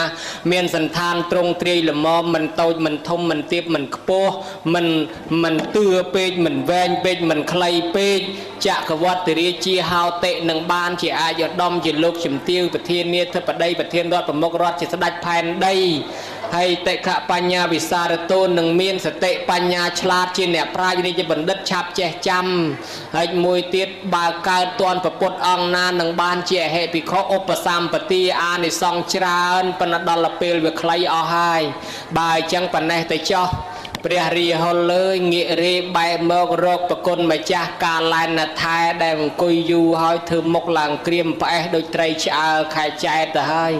មានសន្តានត្រង់ទ្រាយល្មមមិនតូចមិនធំមិនទាបមិនខ្ពស់មិនទឿពេកមិនវែងពេកមិនខ្លីពេកចក្រវត្តិរាជាហោតិនឹងបានជាអាយុត្តមជាលោកជំទាវប្រធានាធិបតីប្រធានរដ្ឋប្រមុខរដ្ឋជាស្ដេចផែនដីហើយតិខបញ្ញាវិសារតូននឹងមានសតិបញ្ញាឆ្លាតជាអ្នកប្រាជ្ញរាជបណ្ឌិតឆាប់ចេះចាំហើយមួយទៀតបើកើតទាន់ពុទ្ធអង្គណានឹងបានជាអហិភិក្ខុឧបសម្បទាអានិសង្ឃច្រើនប៉ុន្តែដល់ពេលវាខ្លីអស់ហើយបើអញ្ចឹងប៉ណ្ណេះទៅចោះព្រះរាហុលលើយងាករេបែបមករកប្រគុណម្ចាស់កាលែនថែដែលអង្គុយយូរហើយធ្វើមុខឡើងក្រៀមផ្អេសដូចត្រីឆ្អើរខែចែកទៅហើយ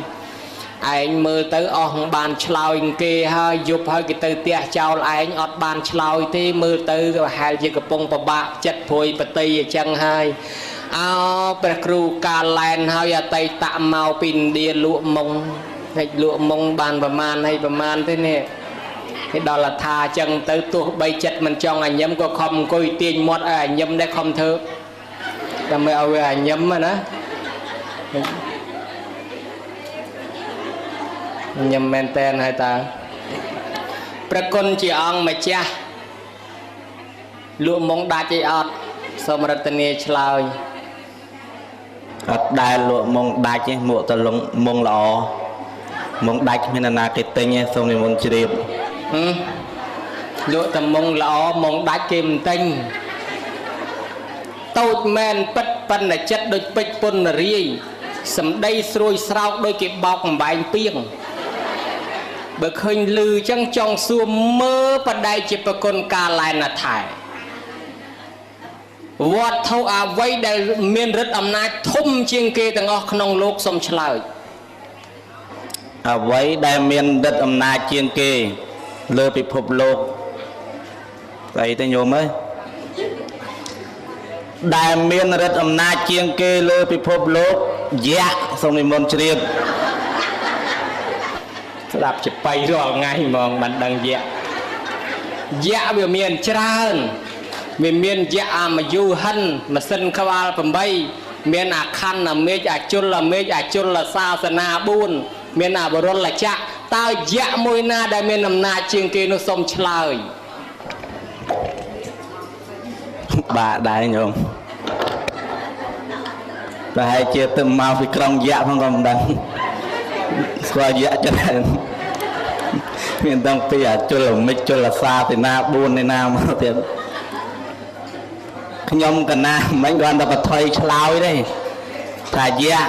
ឯងមើលទៅអស់បានឆ្លោយគេហើយយប់ហើយគេទៅផ្ទះចោលឯងអត់បានឆ្លោយទេមើលទៅក៏ហែលជាកំពុងពិបាកចិត្តព្រួយបតីអញ្ចឹងហើយអោព្រះគ្រូកាលែនហើយអតីតមកពីឥណ្ឌាលក់មុងហើយលក់មុងបានប្រមាណហើយប្រមាណទេនេះគេដល់ថាអញ្ចឹងទៅទោះបីចិត្តមិនចង់ឲ្យញឹមក៏ខំអង្គុយទាញមាត់ឲ្យឲ្យញឹមដែរខំធ្វើដើម្បីឲ្យវាឲ្យញឹមណាញឹមមែនតែនហើយតើប្រគុណជាអង្គម្ចាស់លក់មុងដាច់អីអត់សូមរតនាឆ្លើយអត់ដែលលក់មុងដាច់ទេមួកតលងមុងល្អមុងដាច់គ្មានណាគេទិញទេសូមនិមន្តជ្រាបលក់តែមុងល្អមុងដាច់គេមិនទិញតូចមែនពិតប៉ុន្តែចិត្តដូចពេជ្រពុនរាយសម្ដីស្រួយស្រោកដូចគេបោកកំបែងពីងបើឃើញលឺចឹងចង់សួរមើលបដិជាប្រគុណកាលែនថែវត្ថុអ្វីដែលមានឫទ្ធិអំណាចធំជាងគេទាំងអស់ក្នុងលោកសូមឆ្លើយអ្វីដែលមានឫទ្ធិអំណាចជាងគេលើពិភពលោកស្អីទេញោមអើយដែលមានឫទ្ធិអំណាចជាងគេលើពិភពលោកយៈសូមនិមន្តជ្រាបស្ដាប់ជាបៃរាល់ថ្ងៃហ្មងបានដឹងយៈវាមានច្រើនវាមានយៈអាមយុហិនម៉ាស៊ីនក្បាល8មានអាខណ្ឌអាមេឃអាជុលសាសនា4មានអាបរុលចៈតើយៈមួយណាដែលមានអំណាចជាងគេនោះសូមឆ្លើយបាទដែរញោមប្រហែលជាទៅមកពីក្រុងយៈផងក៏មិនដឹងស្គាល់យៈច្រើនមានតាំងពីអាជុលមិចជុលសាទេណា4នេះណាមកទៀតខ្ញុំកណាមិនគាត់តែបថុយឆ្លោយទេថាយៈ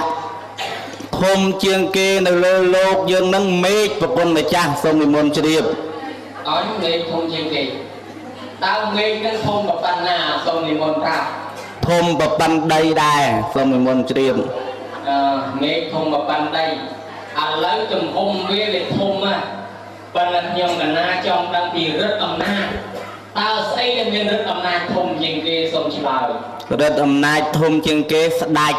ធំជាងគេនៅលើលោកយើងនឹងមេឃប្រពន្ធម្ចាស់សូមនិមន្តជ្រាបអញមេឃធំជាងគេតើមេឃនឹងធំប៉ុណ្ណាសូមនិមន្តប្រាប់ធំប្រពន្ធដីដែរសូមនិមន្តជ្រាបមេឃធំប្រពន្ធដីឥឡូវទំហំវាធំណាស់ប៉ុន្តែខ្ញុំកណាចង់ដឹងពីឫទ្ធិអំណាចតើស្អីដែលមានឫទ្ធិអំណាចធំជាងគេសូមឆ្លើយឫទ្ធិអំណាចធំជាងគេស្ដេច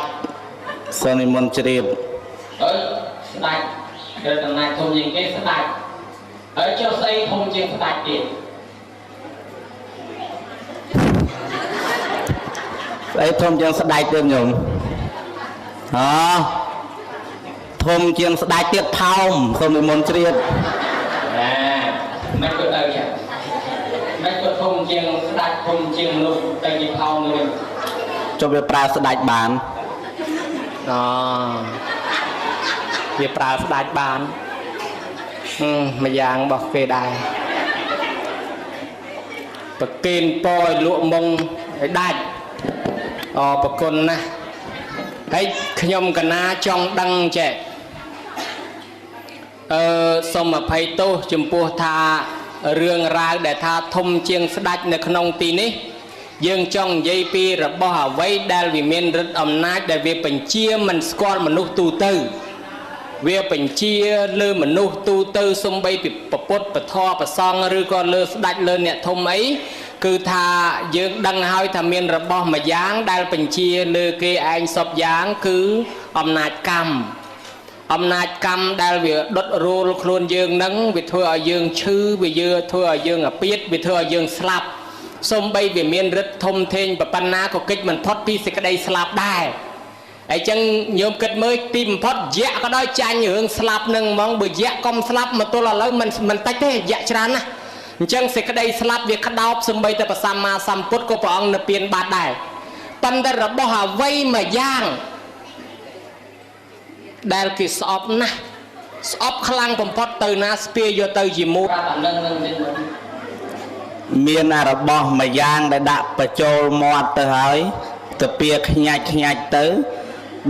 សូមនិមន្តជ្រាបស្ដេចឫទ្ធិអំណាចធំជាងគេស្ដេចហើយចុះស្អីធំជាងស្ដេចទៀតស្អីធំជាងស្ដេចទៀតញោមធំជាងស្ដេចទៀតថោមសូមនិមន្តជ្រាបមិនក៏ទៅចាមិនក៏ធំជាងស្ដេចធំជាងមនុស្សតែជាថោមវិញចុះវាប្រើស្ដេចបានវាប្រើស្ដេចបានមួយយ៉ាងរបស់គេដែរប្រគិនពយលក់មុងឲ្យដាច់ប្រគុណណាស់ហើយខ្ញុំកណាចង់ដឹងចេះសូមអភ័យទោសចំពោះថារឿងរ៉ាវដែលថាធំជាងស្ដេចនៅក្នុងទីនេះយើងចង់និយាយពីរបស់អ្វីដែលវាមានឫទ្ធិអំណាចដែលវាបញ្ជាមិនស្គាល់មនុស្សទូទៅវាបញ្ជាលើមនុស្សទូទៅសំបីពីពុទ្ធពធប្រសង្ឃឬក៏លើស្ដេចលើអ្នកធំអី គឺថាយើងដឹងហើយថាមានរបស់មួយយ៉ាងដែលបញ្ជាលើគេឯងសពយ៉ាងគឺអំណាចកម្មដែលវាដុតរោលខ្លួនយើងនឹងវាធ្វើឲ្យយើងឈឺវាធ្វើឲ្យយើងអាពាតវាធ្វើឲ្យយើងស្លាប់សូម្បីវាមានរិទ្ធធំធេងប៉ុណ្ណាក៏កិច្ចមិនផុតពីសេចក្តីស្លាប់ដែរអញ្ចឹងញោមគិតមើលទីបំផុតយៈក៏ដោយចាញ់រឿងស្លាប់នឹងហ្មងបើយៈកុំស្លាប់មកទល់ឥឡូវមិនតិចទេយៈច្រើនណាស់អញ្ចឹងសេចក្តីស្លាប់វាក្តោបសំបីតែព្រះសម្មាសម្ពុទ្ធក៏ព្រះអង្គនិព្វានបាត់ដែរប៉ុន្តែរបស់អ្វីមួយយ៉ាងដែលគេស្អប់ណាស់ស្អប់ខ្លាំងបំផុតទៅណាស្ពាយយកទៅជាមូលមានរបស់មួយយ៉ាងដែលដាក់បញ្ចូលមាត់ទៅហើយទៅពៀខ្ញាច់ទៅ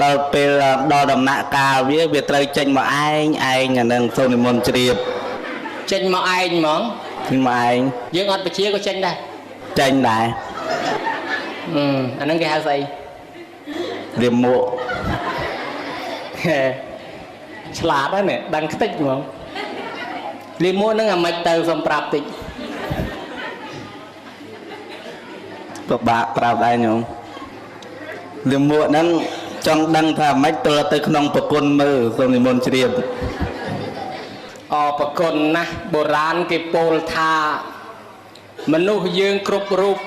ដល់ពេលដល់ដំណាក់កាលវាត្រូវចេញមកឯងអានឹងសូមនិមន្តជ្រាបចេញមកឯងហ្មងចេញមកឯងយើងអត់បជាក៏ចេញដែរអាហ្នឹងគេហៅស្អីរៀមមួកឆ្លាតហ្នឹងដឹងខ្ទេចហ្មងរៀមមួកហ្នឹងអាម៉េចទៅសូមប្រាប់តិចពិបាកប្រាប់ដែរញោមរៀមមួកហ្នឹងចង់ដឹងថាម៉េចទៅក្នុងប្រគុណមើលសូមនិមន្តជ្រាបប្រគុណណាស់បុរាណគេពោលថាមនុស្សយើងគ្រប់រូប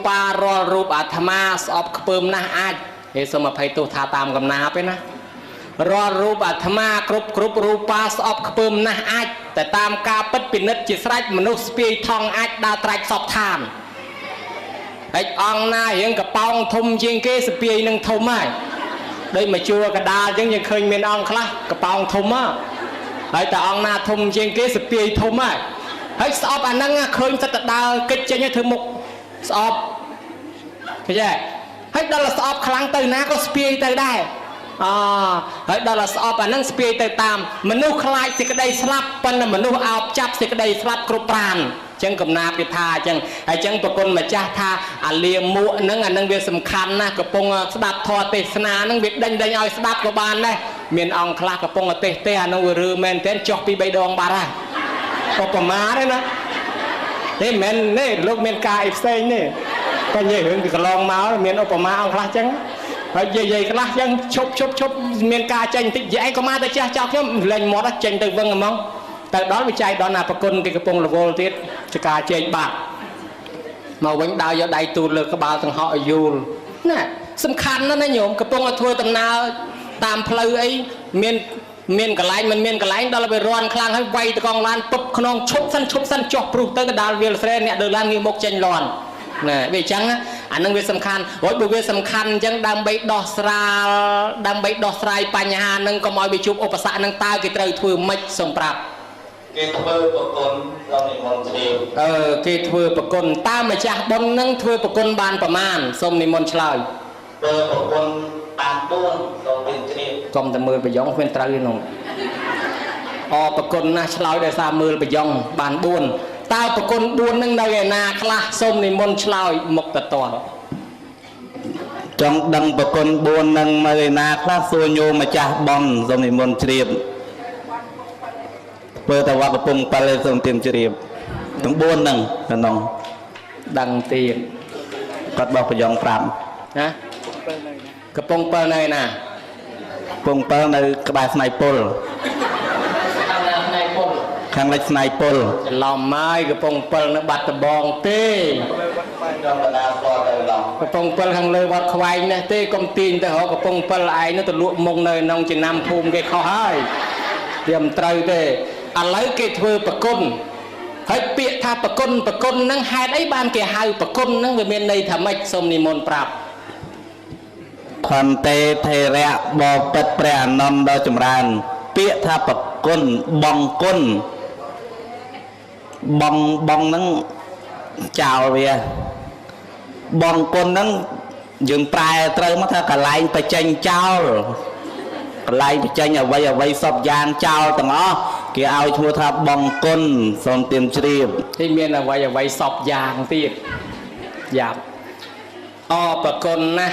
រាល់រូបអាត្មាស្អប់ខ្ពើមណាស់អាចសូមអភ័យទោសថាតាមកំណាប់ទេណារាល់រូបអាត្មាគ្រប់រូបស្អប់ខ្ពើមណាស់អាចតែតាមការពិតពិនិត្យជាស្រេចមនុស្សស្ពាយថងអាចដើរត្រាច់សពឋានហើយអង្គណារៀងកប៉ោងធំជាងគេស្ពាយនឹងធំហើយដូចមកជួកដាលអញ្ចឹងយើងឃើញមានអង្គខ្លះកប៉ោងធំហើយតែអង្គណាធំជាងគេស្ពាយធំហើយស្អប់អាហ្នឹងឃើញសិតតែដើរកិច្ចចេញឲ្យធ្វើមុខស្អប់ឃើញទេហើយដល់ស្អប់ខ្លាំងទៅណាក៏ស្ពាយទៅដែរហើយដល់ស្អប់អាហ្នឹងស្ពាយទៅតាមមនុស្សខ្លាចសេចក្តីស្លាប់ប៉ុន្តែមនុស្សអោបចាប់សេចក្តីស្លាប់គ្រប់ប្រាណអញ្ចឹងកំណាព្យគេថាអញ្ចឹងហើយអញ្ចឹងប្រគុណម្ចាស់ថាអាលាមួកហ្នឹងអាហ្នឹងវាសំខាន់ណាស់កំពុងស្ដាប់ធម៌ទេសនាហ្នឹងវាដេញឲ្យស្ដាប់ក៏បានដែរមានអង្គខ្លះកំពុងទេសអាហ្នឹងវារឿមែនទែនចុះពី3ដងបាត់ហើយឧបមាទេណានេះមិនមែននេះលោកមានការអីផ្សេងទេតែនិយាយរឿងពីកន្លងមកមានឧបមាអង្គខ្លះអញ្ចឹងហើយនិយាយខ្លះអញ្ចឹងឈប់មានការចេញបន្តិចនិយាយក៏មកទៅចាស់ចោលខ្ញុំលេងមាត់ចេញទៅវឹងហ្មងទៅដល់វិច័យដល់ណាប្រគុណគេកំពុងរវល់ទៀតចការជែកបាត់មកវិញដើរយកដៃទូលលើក្បាលទាំងហក់ឲ្យយូលណាសំខាន់ណាស់ណាញោមកំពុងឲ្យធ្វើដំណើរតាមផ្លូវអីមានកន្លែងមិនមានកន្លែងដល់ទៅរាន់ខ្លាំងហើយវាយតកងឡានពុបខ្នងឈប់សិនចុះព្រុសទៅកដាលវាលស្រែអ្នកដើរឡានងាកមុខចេញលាន់ណាវាអញ្ចឹងអានឹងវាសំខាន់រួចបើវាសំខាន់អញ្ចឹងដើម្បីដោះស្រាយបញ្ហានឹងកុំឲ្យវាជួបឧបសគ្គនឹងតើគេត្រូវធ្វើម៉េចសូមប្រាប់គេធ្វើប្រគុណដល់និមន្តជ្រាបគេធ្វើប្រគុណតើម្ចាស់បុណ្យនឹងធ្វើប្រគុណបានប្រមាណសូមនិមន្តឆ្លើយធ្វើប្រគុណបាន4សូមនិមន្តជ្រាបកុំតែមើលប្រយ៉ងគ្មានត្រូវទេនោះប្រគុណណាស់ឆ្លើយដោយសារមើលប្រយ៉ងបាន4តើប្រគុណ4នឹងនៅឯណាខ្លះសូមនិមន្តឆ្លើយមុខតតល់ចង់ដឹងប្រគុណ4នឹងនៅឯណាខ្លះសួរញោមម្ចាស់បុណ្យសូមនិមន្តជ្រាបធ្វើតែវត្តកំពង់7សូមទាមជ្រាបទាំង4ហ្នឹងក្នុងដឹងទៀតគាត់បោះប្រយ៉ង5ណាកំពង់7នៅណាកំពង់7នៅក្បែរស្នៃពុលខាងលិចស្នៃពុលច្រឡំហើយកំពង់7នៅបាត់ដំបងទេកំពង់7ខាងលើវត្តខ្វែងនេះទេកុំទាញទៅរកកំពង់7ឯងនោះទៅលក់មុងនៅក្នុងចំណាំភូមិគេខុសហើយវាមិនត្រូវទេឥឡូវគេធ្វើប្រគុណហើយពាក្យថាប្រគុណហ្នឹងហេតុអីបានគេហៅប្រគុណហ្នឹងវាមានន័យថាម៉េចសូមនិមន្តប្រាប់ខន្តេថេរៈបបិទ្ធព្រះអានន្ទដ៏ចម្រើនពាក្យថាប្រគុណបងគុណបងហ្នឹងចោលវាបងគុណហ្នឹងយើងប្រែត្រូវមកថាកន្លែងបច្ចេញចោលកន្លែងបច្ចេញអ្វីសពយ៉ាងចោលទាំងអស់គេឲ្យឈ្មោះថាបងគុណសូមទាមជ្រាបទីមានអ្វីសពយ៉ាងទៀតយ៉ាប់ប្រគុណណា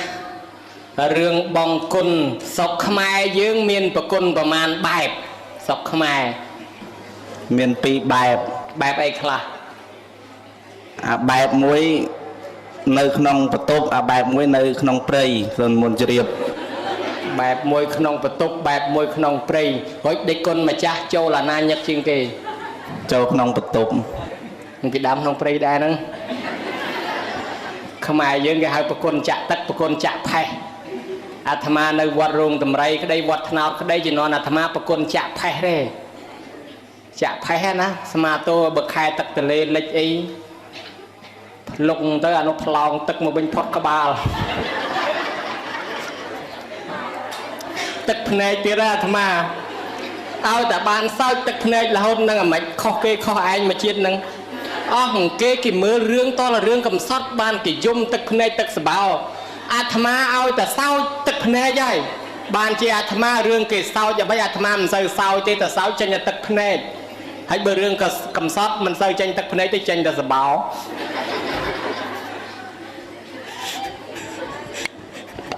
រឿងបងគុណសុកខ្មែរយើងមានប្រគុណប្រមាណបែបសុកខ្មែរមាន2បែបអីខ្លះបែបមួយ នៅក្នុងបន្ទប់អាបែបមួយនៅក្នុងព្រៃសូមមុនជ្រាប បែបមួយក្នុងបន្ទប់បែបមួយក្នុងព្រៃរួចដេកគុណម្ចាស់ចូលអាណាញឹកជាងគេ ចូលក្នុងបន្ទប់ ពីដើមក្នុងព្រៃដែរហ្នឹងខ្មែរយើងគេហៅប្រគុណចាក់ទឹកប្រគុណចាក់ផេះអាត្មានៅវត្តរោងតម្រៃក្តីវត្តថ្នោតក្តីជំនាន់អាត្មាប្រគុណចាក់ផេះទេចាក់ផេះណាស្មាតោបើខែទឹកទលេលិចអីលុកទៅអានោះផ្លោងទឹកមកវិញផុតក្បាលទឹកភ្នែកទៀតអាត្មាឲ្យតែបានសើចទឹកភ្នែករហូតនឹងអាម៉េចខុសគេខុសឯងមកជាតិនឹងអស់គេមើលរឿងតលរឿងកំសត់បានគេយំទឹកភ្នែកទឹកសបោអាត្មាឲ្យតែសោចទឹកភ្នែកហើយបានជាអាត្មារឿងគេសោចអ្វីអាត្មាមិនសូវសោចទេតែសោចចេញតែទឹកភ្នែកហើយបើរឿងកំសត់មិនសូវចេញទឹកភ្នែកទេចេញតែសបោ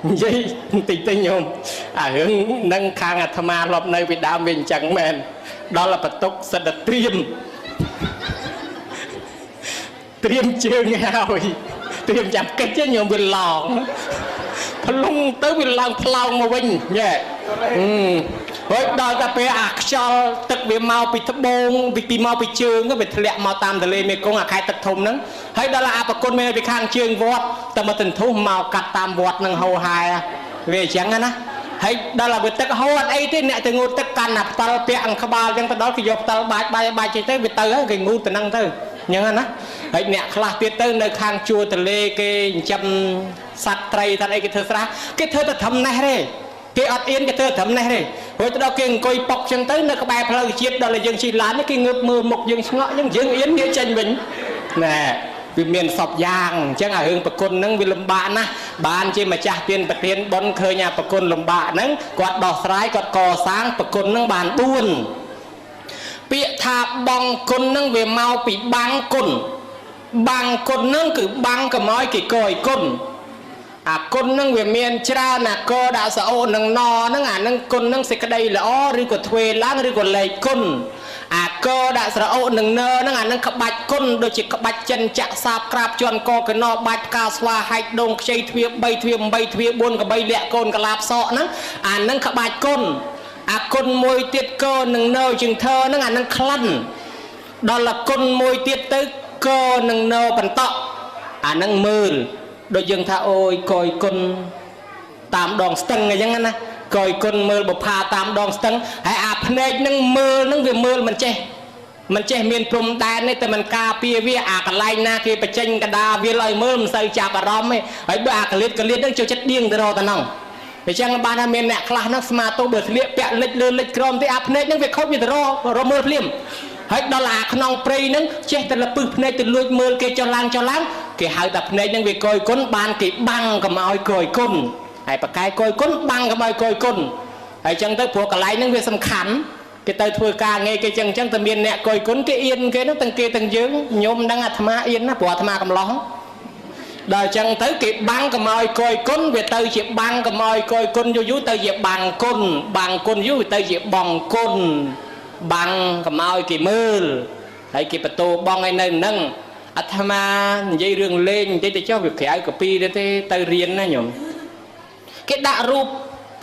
និយាយបន្តិចទៅញោមអារឿងនឹងខាងអាត្មាធ្លាប់នៅពីដើមវាអញ្ចឹងមែនដល់បន្ទុកសិតតែត្រៀមជើងហើយត្រៀមចាប់កិច្ចញោមវាឡងផ្លុងទៅវាឡើងផ្លោងមកវិញញ៉ែហើយដល់តែពេលអាខ្យល់ទឹកវាមកពីត្បូងពីមកពីជើងវាធ្លាក់មកតាមទន្លេមេគង្គអាខេត្តទឹកធំហ្នឹងហើយដល់អាប្រគុណមានពីខាងជើងវត្តតែមកទន្ទុះមកកាត់តាមវត្តហ្នឹងហូរហែវាអញ្ចឹងណាហើយដល់ឲ្យវាទឹកហូរអត់អីទេអ្នកទៅងូតទឹកកាន់អាផ្ដាល់ពាក់អង្ក្បាលអញ្ចឹងទៅដល់គេយកផ្ដាល់បាច់ចេញទៅវាទៅហើយគេងូតទៅហ្នឹងទៅអញ្ចឹងណាហើយអ្នកខ្លះទៀតទៅនៅខាងជួរទន្លេគេចិញ្ចឹមសត្វត្រីថាអីគេធ្វើស្រះគេធ្វើតែធំនេះទេគេអត់អៀនគេធ្វើត្រឹមនេះទេរួចទៅដល់គេអង្គុយប៉ុកចឹងទៅនៅក្បែរផ្លូវជាតិដល់យើងជិះឡានគេងើបមើលមុខយើងឆ្ងល់ចឹងយើងអៀនគេចេញវិញណែវាមានសពយ៉ាងអញ្ចឹងអារឿងប្រគុណហ្នឹងវាលំបាកណាស់បានជាម្ចាស់ទានប្រទានបុណ្យឃើញអាប្រគុណលំបាកហ្នឹងគាត់ដោះស្រាយគាត់កសាងប្រគុណហ្នឹងបាន4ពាក្យថាបងគុណហ្នឹងវាមកពីបាំងគុណហ្នឹងគឺបាំងកុំឲ្យគេកយគុណអាគុណហ្នឹងវាមានច្រើនណាកដាក់សអូនឹងណហ្នឹងអានឹងគុណហ្នឹងសេចក្តីល្អឬក៏ទ្វេឡើងឬក៏លេខគុណអាកដាក់ស្រអូនឹងណហ្នឹងអានឹងក្បាច់គុណដូចជាក្បាច់ចិនចាក់សាបក្រាបជន់កកណបាច់ផ្កាស្វាហែកដងខ្ចីទ្វា3ទ្វា8ទ្វា4កបីលាក់កូនកលាបសក់ហ្នឹងអានឹងក្បាច់គុណអាគុណមួយទៀតកនឹងណជាងធើហ្នឹងអានឹងក្លិនដល់គុណមួយទៀតទៅកនឹងណបន្តអានឹងមើលដូចយើងថាអូយកយគុណតាមដងស្ទឹងអញ្ចឹងណាកយគុណមើលបុផាតាមដងស្ទឹងហើយអាភ្នែកនឹងមើលនឹងវាមើលមិនចេះមានព្រំដែនទេតែមិនការពារវាអាកន្លែងណាគេបញ្ចេញកដាវាឲ្យមើលមិនសូវចាប់អារម្មណ៍ទេហើយបើអាកលៀតនឹងចូលចិត្តដៀងទៅរកទៅហ្នឹងអញ្ចឹងបានថាមានអ្នកខ្លះហ្នឹងស្មាតោបើស្លៀកពាក់លិចលើលិចក្រមទេអាភ្នែកនឹងវាខូចវាទៅរកមើលភ្លាមហើយដល់អាក្នុងព្រៃហ្នឹងចេះតែលពឹសភ្នែកទៅលួចមើលគេចុះឡើងគេហៅថាភ្នែកហ្នឹងវាកយគុណបានគេបាំងកុំឲ្យកយគុណហើយបកែកយគុណបាំងកុំឲ្យកយគុណហើយចឹងទៅព្រោះកន្លែងហ្នឹងវាសំខាន់គេទៅធ្វើការងារគេចឹងតែមានអ្នកកយគុណគេអៀនគេហ្នឹងទាំងគេទាំងយើងញោមដឹងអាត្មាអៀនណាព្រោះអាត្មាកំឡោះដល់ចឹងទៅគេបាំងកុំឲ្យកយគុណវាទៅជាបាំងកុំឲ្យកយគុណយូរទៅជាបាំងគុណយូរទៅជាបងគុណបាំងកុំឲ្យគេមើលហើយគេបន្ទោបងឲ្យនៅហ្នឹងអាត្មានិយាយរឿងលេងបន្តិចទៅចុះវាក្រៅកាពីទេទៅរៀនណាញោមគេដាក់រូប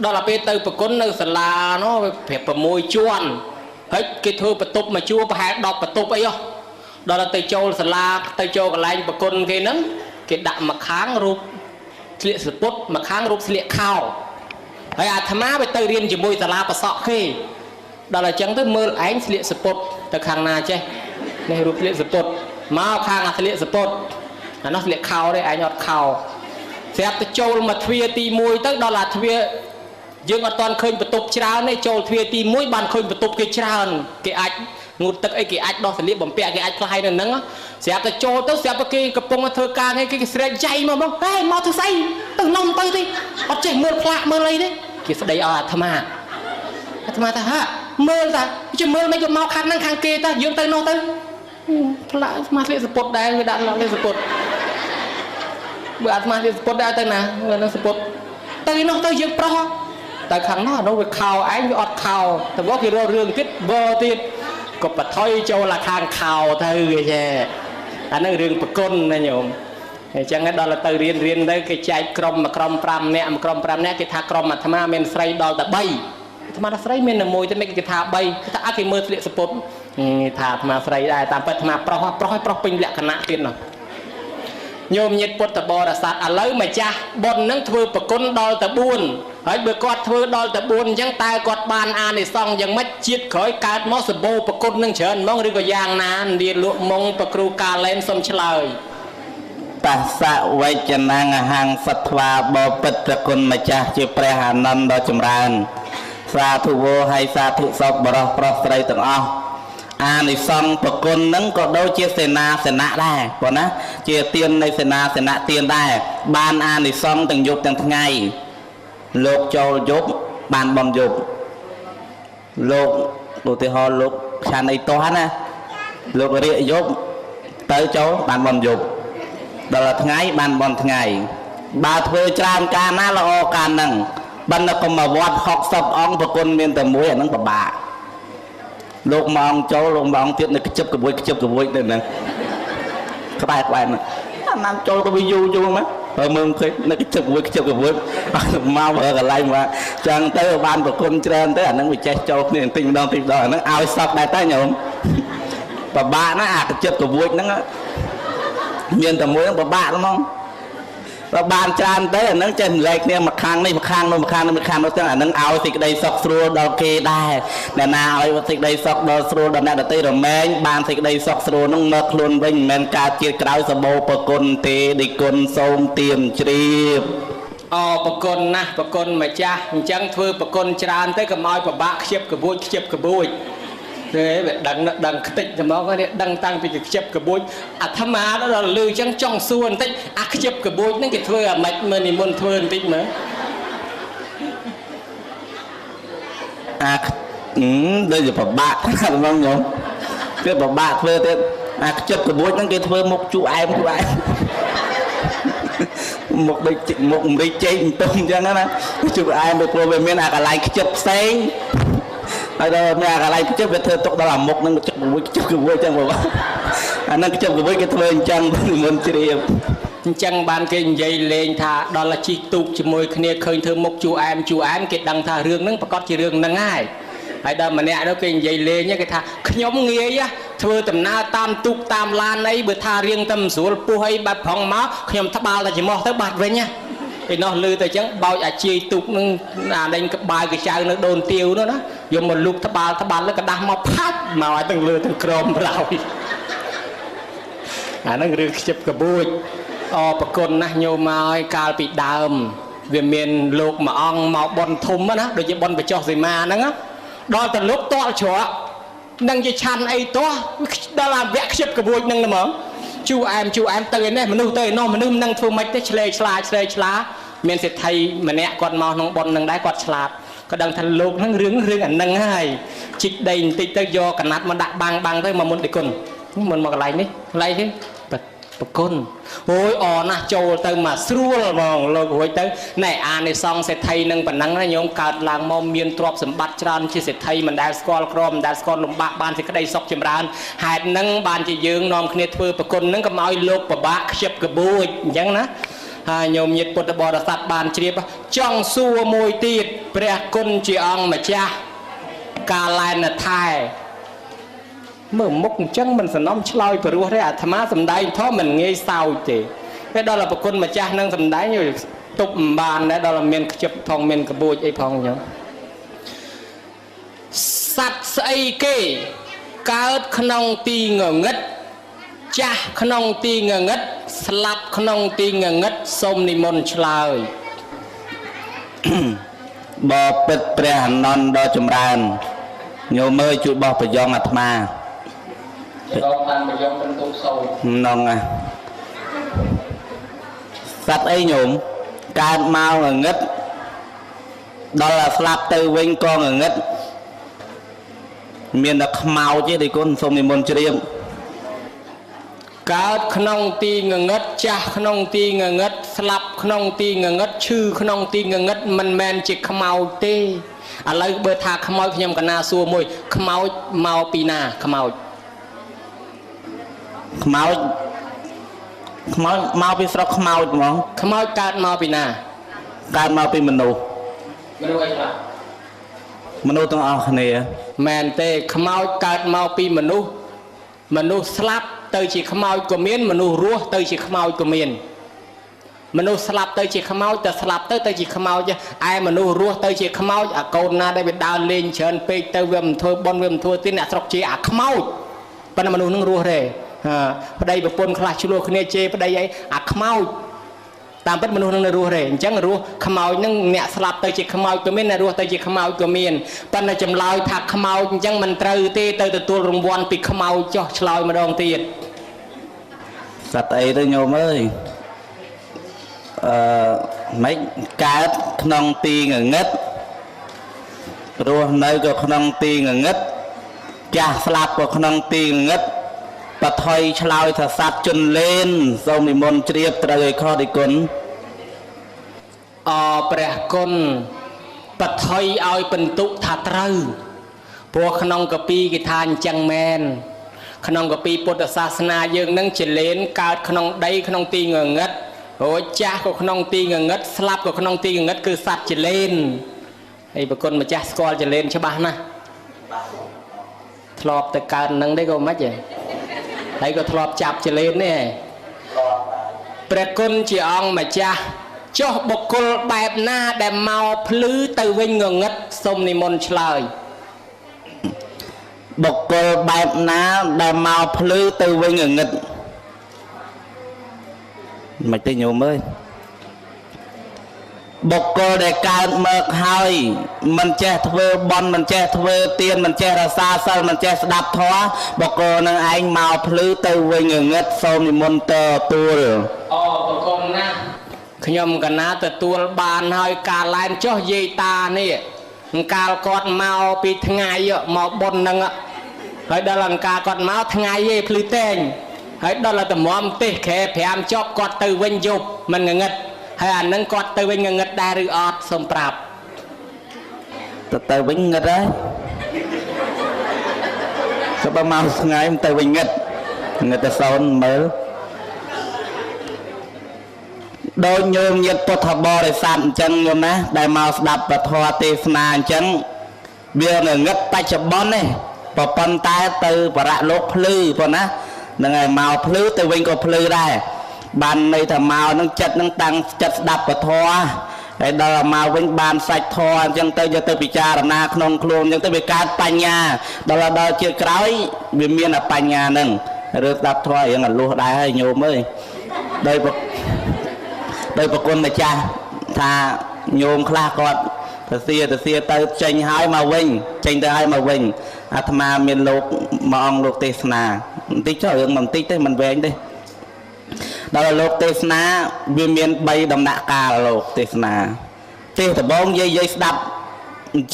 ដល់ទៅពេលទៅប្រគុណនៅសាលានោះវាប្រាប់6ជាន់ហើយគេធ្វើបន្ទប់មួយជួរប្រហែល10បន្ទប់អីហ៎ដល់ទៅចូលសាលាទៅចូលកន្លែងប្រគុណគេហ្នឹងគេដាក់មួយខាងរូបស្លៀកសពុតមួយខាងរូបស្លៀកខោហើយអាត្មាទៅរៀនជាមួយសាលាប្រសក់គេដល់អញ្ចឹងទៅមើលឯងស្លៀកសពុតទៅខាងណាចេះនេះរូបស្លៀកសពុតមកខាងអាស្លៀកសពុតអានោះស្លៀកខោទេឯងអត់ខោស្រាប់ទៅចូលមកទ្វារទី1ទៅដល់អាទ្វារយើងអត់ទាន់ឃើញបន្ទប់ច្រើនទេចូលទ្វារទី1បានឃើញបន្ទប់គេច្រើនគេអាចងូតទឹកអីគេអាចដោះស្លៀកបំពាក់គេអាចផ្លាយនៅហ្នឹងស្រាប់តែចូលទៅស្រាប់តែគេកំពុងធ្វើការងារគេស្រែកចៃមកហេមកធ្វើស្អីទៅនំទៅទេអត់ចេះមើលផ្លាកមើលអីទេគេស្ដីឲ្យអាត្មាថាហាមើលតាជិះមើលមិនក៏មកខាងហ្នឹងខាងគេតាយើងទៅនោះទៅផ្លាកស្មាស្លៀកសពុតដែរវាដាក់ស្លៀកសពុតបើអាត្មាស្លៀកសពុតដែរទៅណានៅសពុតទៅនោះទៅយើងប្រុសទៅខាងនោះអានោះវាខោឯងវាអត់ខោតែមកគេរករឿងទៀតបើទៀតក៏បថុយចូលខាងខោទៅវាចេះអានឹងរឿងប្រគុណណាញោម អញ្ចឹងដល់ទៅរៀនទៅគេចែកក្រុម5នាក់ក្រុម5នាក់គេថាក្រុមអាត្មាមានស្រីដល់តែ3អាត្មាថាស្រីមានតែមួយទេគេថា3គេថាអត់គេមើលស្លៀកសពុតថាអាត្មាស្រីដែរតាមពិតអាត្មាប្រុសពេញលក្ខណៈទៀតនោះញោមញាតិពុទ្ធបរិស័ទឥឡូវម្ចាស់បុណ្យនឹងធ្វើប្រគុណដល់តែ4ហើយបើគាត់ធ្វើដល់តែ4អញ្ចឹងតើគាត់បានអានិសង្សយ៉ាងម៉េចជាតិក្រោយកើតមកសម្បូរប្រគុណនឹងច្រើនហ្មងឬក៏យ៉ាងណានាលក់មុងប្រគ្រូកាលែនសុំឆ្លើយបស្សៈវេចនាងអហង្សត្វាបពិតប្រគុណម្ចាស់ជាព្រះអានន្ទដ៏ចម្រើនសាធុវោហើយសាធុសពបរោះប្រុសស្រីទាំងអស់អានិសង្សប្រគុណនឹងក៏ដូចជាសេនាសនៈដែរប៉ុណ្ណាជាទាននៃសេនាសនៈទានដែរបានអានិសង្សទាំងយប់ទាំងថ្ងៃលោកចូលយប់បានបន់យប់លោកឧទាហរណ៍លោកឆានអីតោះណាលោករៀកយប់ទៅចូលបានបន់យប់ដល់ថ្ងៃបានបន់ថ្ងៃបើធ្វើច្រើនការណាល្អការហ្នឹងបណ្ឌកុំវត្ត60អង្គប្រគុណមានតែមួយអាហ្នឹងពិបាកលោកមកអង្គចូលលោកមកអង្គទៀតនៅខ្ជិបក្បួយទៅហ្នឹងក្បែរហ្នឹងអាណាំចូលទៅវាយូរមកបើមើលឃើញនៅខ្ជិបក្បួយមកមើលកន្លែងមកចឹងទៅបានប្រគុណច្រើនទៅអាហ្នឹងវាចេះចូលគ្នាបន្តិចម្ដងអាហ្នឹងឲ្យសពដែរតើញោមពិបាកណាអាខ្ជិបក្បួយហ្នឹងមានតែមួយហ្នឹងពិបាកហ្មងបើបានច្រើនទៅអានឹងចេះលែកគ្នាមកខាងនេះមកខាងនោះមកខាងនោះទាំងអានឹងឲ្យសេចក្តីសុខស្រួលដល់គេដែរអ្នកណាឲ្យសេចក្តីសុខដល់ស្រួលដល់អ្នកដទៃរមែងបានសេចក្តីសុខស្រួលនឹងមកខ្លួនវិញមិនមែនកើតជាក្រៅសម្បូរប្រគុណទេដីគុណសូមទៀនជ្រាបប្រគុណណាស់ប្រគុណម្ចាស់អញ្ចឹងធ្វើប្រគុណច្រើនទៅកុំឲ្យពិបាកខ្ជិបក្បួយទេវាដឹងខ្ទេចតែមកនេះដឹងតាំងពីខ្ជិបក្បួយអាត្មាដល់លឺអញ្ចឹងចង់សួរបន្តិចអាខ្ជិបក្បួយហ្នឹងគេធ្វើអាម៉េចមើលនិមន្តធ្វើបន្តិចមើលដូចជាពិបាកហ្មងញោមគេពិបាកធ្វើទៀតអាខ្ជិបក្បួយហ្នឹងគេធ្វើមុខជូរអែមមុខដូចមុខអម្រេចចេកទុំអញ្ចឹងណាជូរអែមទៅព្រោះវាមានអាកន្លែងខ្ជិបផ្សេងហើយដល់មានអាកន្លែងខ្ជិបវាធ្វើទុកដល់អាមុខហ្នឹងខ្ជិបក្បួយអញ្ចឹងបងអាហ្នឹងខ្ជិបក្បួយគេធ្វើអញ្ចឹងមុនជ្រាបអញ្ចឹងបានគេនិយាយលេងថាដល់ជីកទូកជាមួយគ្នាឃើញធ្វើមុខជូរអែមគេដឹងថារឿងហ្នឹងប្រកាសជារឿងហ្នឹងហើយដល់ម្នាក់នោះគេនិយាយលេងគេថាខ្ញុំងាយធ្វើដំណើរតាមទូកតាមឡានអីបើថារៀងតែមិនស្រួលពោះអីបាត់ផងមកខ្ញុំត្បាល់តែច្រមុះទៅបាត់វិញឯនោះលឺទៅអញ្ចឹងបោចអាជាយទូកនឹងអាដេញក្បាយកចៅនៅដូនទាវនោះណាយកមកលូកត្បាល់แล้วក៏ដាស់មកផាច់មកឲ្យទាំងលើទាំងក្រោមប្រោយអាហ្នឹងរឿងខ្ជិបក្បួយប្រគុណណាស់ញោមមកឲ្យកាលពីដើមវាមានលោកមួយអង្គមកបន់ធំណាដូចជាបន់បច្ចុះសីមាហ្នឹងដល់តែលោកតល់ច្រកនឹងជាឆាន់អីតោះដល់អាវៈខ្ជិបក្បួយហ្នឹងហ្មងជូអែមទៅឯនេះមនុស្សទៅឯនោះមនុស្សនឹងធ្វើម៉េចទេឆ្លេឆ្លាមានសេដ្ឋីម្នាក់គាត់មកក្នុងប៉ុននឹងដែរគាត់ឆ្លាតក៏ដឹងថាលោកហ្នឹងរឿងអាហ្នឹងហើយជីកដីបន្តិចទៅយកកណាត់មកដាក់បាំងទៅមកមុនតិគុណមុនមកកន្លែងនេះកន្លែងនេះប្រគុណអូយណាស់ចូលទៅមកស្រួលហ្មងលោករួចទៅណែអានិសង្សសេដ្ឋីនឹងប៉ុណ្ណឹងណាញោមកើតឡើងមកមានទ្រព្យសម្បត្តិច្រើនជាសេដ្ឋីមិនដែលស្គាល់ក្រមិនដែលស្គាល់លំបាកបានសេចក្តីសុខចម្រើនហេតុហ្នឹងបានជាយើងនាំគ្នាធ្វើប្រគុណហ្នឹងកុំឲ្យលោកពិបាកខ្ជិបក្បួចអញ្ចឹងណាហើយញោមញាតិពុទ្ធបរិស័ទបានជ្រាបចង់សួរមួយទៀតព្រះគុណជាអង្គម្ចាស់កាលែនថែមើលមុខអញ្ចឹងមិនសំណុំឆ្លើយព្រោះទេអាត្មាសំដែងធំមិនងាយសើចទេពេលដល់ប្រគុណម្ចាស់នឹងសំដែងទុកមិនបានដែរដល់មានខ្ជិបផងមានក្បួចអីផងអញ្ចឹងសត្វស្អីគេកើតក្នុងទីងងឹតចាស់ក្នុងទីងងឹតស្លាប់ក្នុងទីងងឹតសូមនិមន្តឆ្លើយបពិតព្រះអនន្តដ៏ចម្រើនញោមមើលជួយបោះប្រយ៉ងអាត្មាបានប្រយ៉ងបន្ទុកសោហ្នឹងសត្វអីញោមកើតមកងងឹតដល់ស្លាប់ទៅវិញក៏ងងឹតមានតែខ្មោចទេទេគុណសូមនិមន្តជ្រាបកើតក្នុងទីងងឹតចាស់ក្នុងទីងងឹតស្លាប់ក្នុងទីងងឹតឈឺក្នុងទីងងឹតមិនមែនជាខ្មោចទេឥឡូវបើថាខ្មោចខ្ញុំកណាសួរមួយខ្មោចមកពីណាខ្មោច ខ្មោចមកពីស្រុកខ្មោចហ្មង ខ្មោចកើតមកពីណា កើតមកពីមនុស្ស មនុស្សអីខ្លះ មនុស្សទាំងអស់គ្នា មែនទេខ្មោចកើតមកពីមនុស្សស្លាប់ទៅជាខ្មោចក៏មានមនុស្សរស់ទៅជាខ្មោចក៏មានមនុស្សស្លាប់ទៅជាខ្មោចតែស្លាប់ទៅជាខ្មោចឯមនុស្សរស់ទៅជាខ្មោចអាកូនណាដែលវាដើរលេងច្រើនពេកទៅវាមិនធ្វើបន់វាមិនធ្វើទៀតអ្នកស្រុកជាអាខ្មោចប៉ុន្តែមនុស្សនឹងរស់ទេប្តីប្រពន្ធខ្លះឆ្លោះគ្នាជេរប្តីអីអាខ្មោចតាមពិតមនុស្សនឹងនៅរស់ទេអញ្ចឹងរស់ខ្មោចនឹងអ្នកស្លាប់ទៅជាខ្មោចក៏មានអ្នករស់ទៅជាខ្មោចក៏មានប៉ុន្តែចម្លើយថាខ្មោចអញ្ចឹងមិនត្រូវទេទៅទទួលរង្វាន់ពីខ្មោចចោះឆ្លើយម្ដងទៀត សត្វអីទៅញោមអើយមិនកើតក្នុងទីងងឹតរស់នៅក៏ក្នុងទីងងឹតចាស់ស្លាប់ក៏ក្នុងទីងងឹតបថុយឆ្លើយថាសត្វជន់លេនសូមនិមន្តជ្រាបត្រូវឲ្យខុសទីគុណព្រះគុណបថុយឲ្យបន្ទុកថាត្រូវព្រោះក្នុងកពីគេថាអញ្ចឹងមែនក្នុងកពីពុទ្ធសាសនាយើងនឹងចលេនកើតក្នុងដីក្នុងទីងងឹតរួចចាស់ក៏ក្នុងទីងងឹតស្លាប់ក៏ក្នុងទីងងឹតគឺសត្វចលេនហើយប្រគុណម្ចាស់ស្គាល់ចលេនច្បាស់ណាស់ធ្លាប់ទៅកើតនឹងទេក៏មិនហ៎ហើយក៏ធ្លាប់ចាប់ចលេននេះព្រះគុណជាអង្គម្ចាស់ចុះបុគ្គលបែបណាដែលមកភ្លឺទៅវិញងងឹតសូមនិមន្តឆ្លើយបុគ្គលបែបណាដែលមកភ្លឺទៅវិញងងឹតមិនទេញោមអើយបុគ្គលដែលកើតមកហើយមិនចេះធ្វើបន់មិនចេះធ្វើទានមិនចេះរក្សាសិលមិនចេះស្ដាប់ធម៌បុគ្គលនឹងឯងមកភ្លឺទៅវិញងងឹតសូមនិមន្តទទួលប្រគុណណាខ្ញុំកណាទទួលបានហើយការឡែនចុះយាយតានេះកាលគាត់មកពីថ្ងៃមកបុណ្យហ្នឹងហើយដល់អង្ការគាត់មកថ្ងៃឯងភ្លឺតែងហើយដល់តែមមទេសខែ5ចប់គាត់ទៅវិញយប់មិនងងឹតហើយអានឹងគាត់ទៅវិញងងឹតដែរឬអត់សូមប្រាប់ទៅវិញងឹតហើយក៏បើមកថ្ងៃមិនទៅវិញងឹតតែសោនមើលដោយញោមញាតិពុទ្ធបរិស័ទអញ្ចឹងញោមណាដែលមកស្ដាប់ពធទេសនាអញ្ចឹងវាងងឹតបច្ចុប្បន្នទេប៉ុន្តែទៅបរៈលោកភ្លឺប៉ុណ្ណានឹងឲ្យមកភ្លឺទៅវិញក៏ភ្លឺដែរបានន័យថាមកនឹងចិត្តនឹងតាំងចិត្តស្ដាប់ពធហើយដល់មកវិញបានសាច់ធម៌អញ្ចឹងទៅយកទៅពិចារណាក្នុងខ្លួនអញ្ចឹងទៅវាកើតបញ្ញាដល់ជាក្រោយវាមានបញ្ញានឹងរឿងស្ដាប់ធម៌រៀងអលួសដែរហើយញោមអើយដោយប្រគុណម្ចាស់ថាញោមខ្លះគាត់ទៅសៀទៅចេញហើយមកវិញចេញទៅហើយមកវិញអាត្មាមានលោកមួយអង្គលោកទេសនាបន្តិចចុះរឿងបន្តិចទេមិនវែងទេដល់លោកទេសនាវាមាន3ដំណាក់កាលលោកទេសនាទេសដំបងយាយស្ដាប់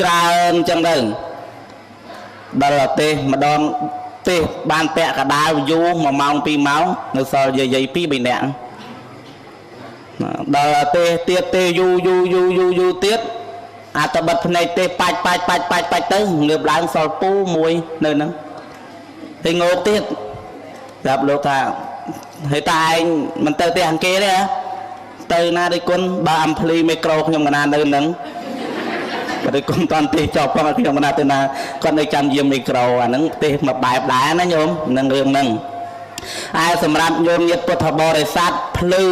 ច្រើនអញ្ចឹងទៅដល់ទេម្ដងទេបានពាក់កដាលយូរ1ម៉ោង2ម៉ោងនៅសល់យាយ2 3នាក់ដល់ទេទៀតទេយូរទៀតអាតបិទភ្នែកទេបាច់ទៅងើបឡើងសល់ពូមួយនៅហ្នឹងទេងោកទៀតប្រាប់លោកថាហើយតែឯងមិនទៅទេអង្គគេទេទៅណាដោយគុណបើអំភ្លីមីក្រូខ្ញុំកណានៅហ្នឹងបើគុណតាន់ទេចប់ផងខ្ញុំកណាទៅណាគាត់នៅចាំយាមមីក្រូអាហ្នឹងទេមកបែបដែរណាញោមនឹងរឿងហ្នឹងហើយសម្រាប់ញោមញាតិពុទ្ធបរិស័ទភ្លឺ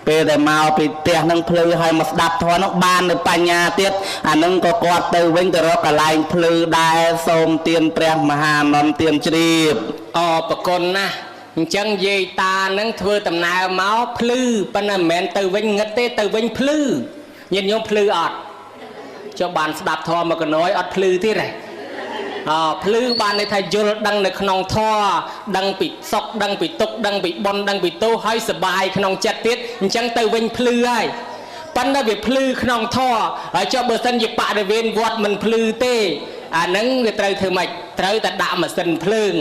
ពេលដែលមកពីផ្ទះនឹងភ្លឺហើយមកស្ដាប់ធម៌នោះបាននៅបញ្ញាទៀតអានឹងក៏គាត់ទៅវិញទៅរកកន្លែងភ្លឺដែរសូមទានព្រះមហានន្ទទានជ្រាបប្រគុណណាអញ្ចឹងយាយតានឹងធ្វើដំណើរមកភ្លឺប៉ុន្តែមិនមែនទៅវិញងឹតទេទៅវិញភ្លឺញាតិញោមភ្លឺអត់ចុះបានស្ដាប់ធម៌មកកណយអត់ភ្លឺទៀតទេភ្លឺបានន័យថាយល់ដឹងនៅក្នុងធម៌ដឹងពីសុខដឹងពីទុក្ខដឹងពីបុណ្យដឹងពីទោសហើយសบายក្នុងចិត្តទៀតអញ្ចឹងទៅវិញភ្លឺហើយប៉ុន្តែវាភ្លឺក្នុងធម៌ហើយចុះបើសិនជាបរិវេណវត្តមិនភ្លឺទេអាហ្នឹងវាត្រូវធ្វើម៉េចត្រូវតែដាក់ម៉ាស៊ីនភ្លើង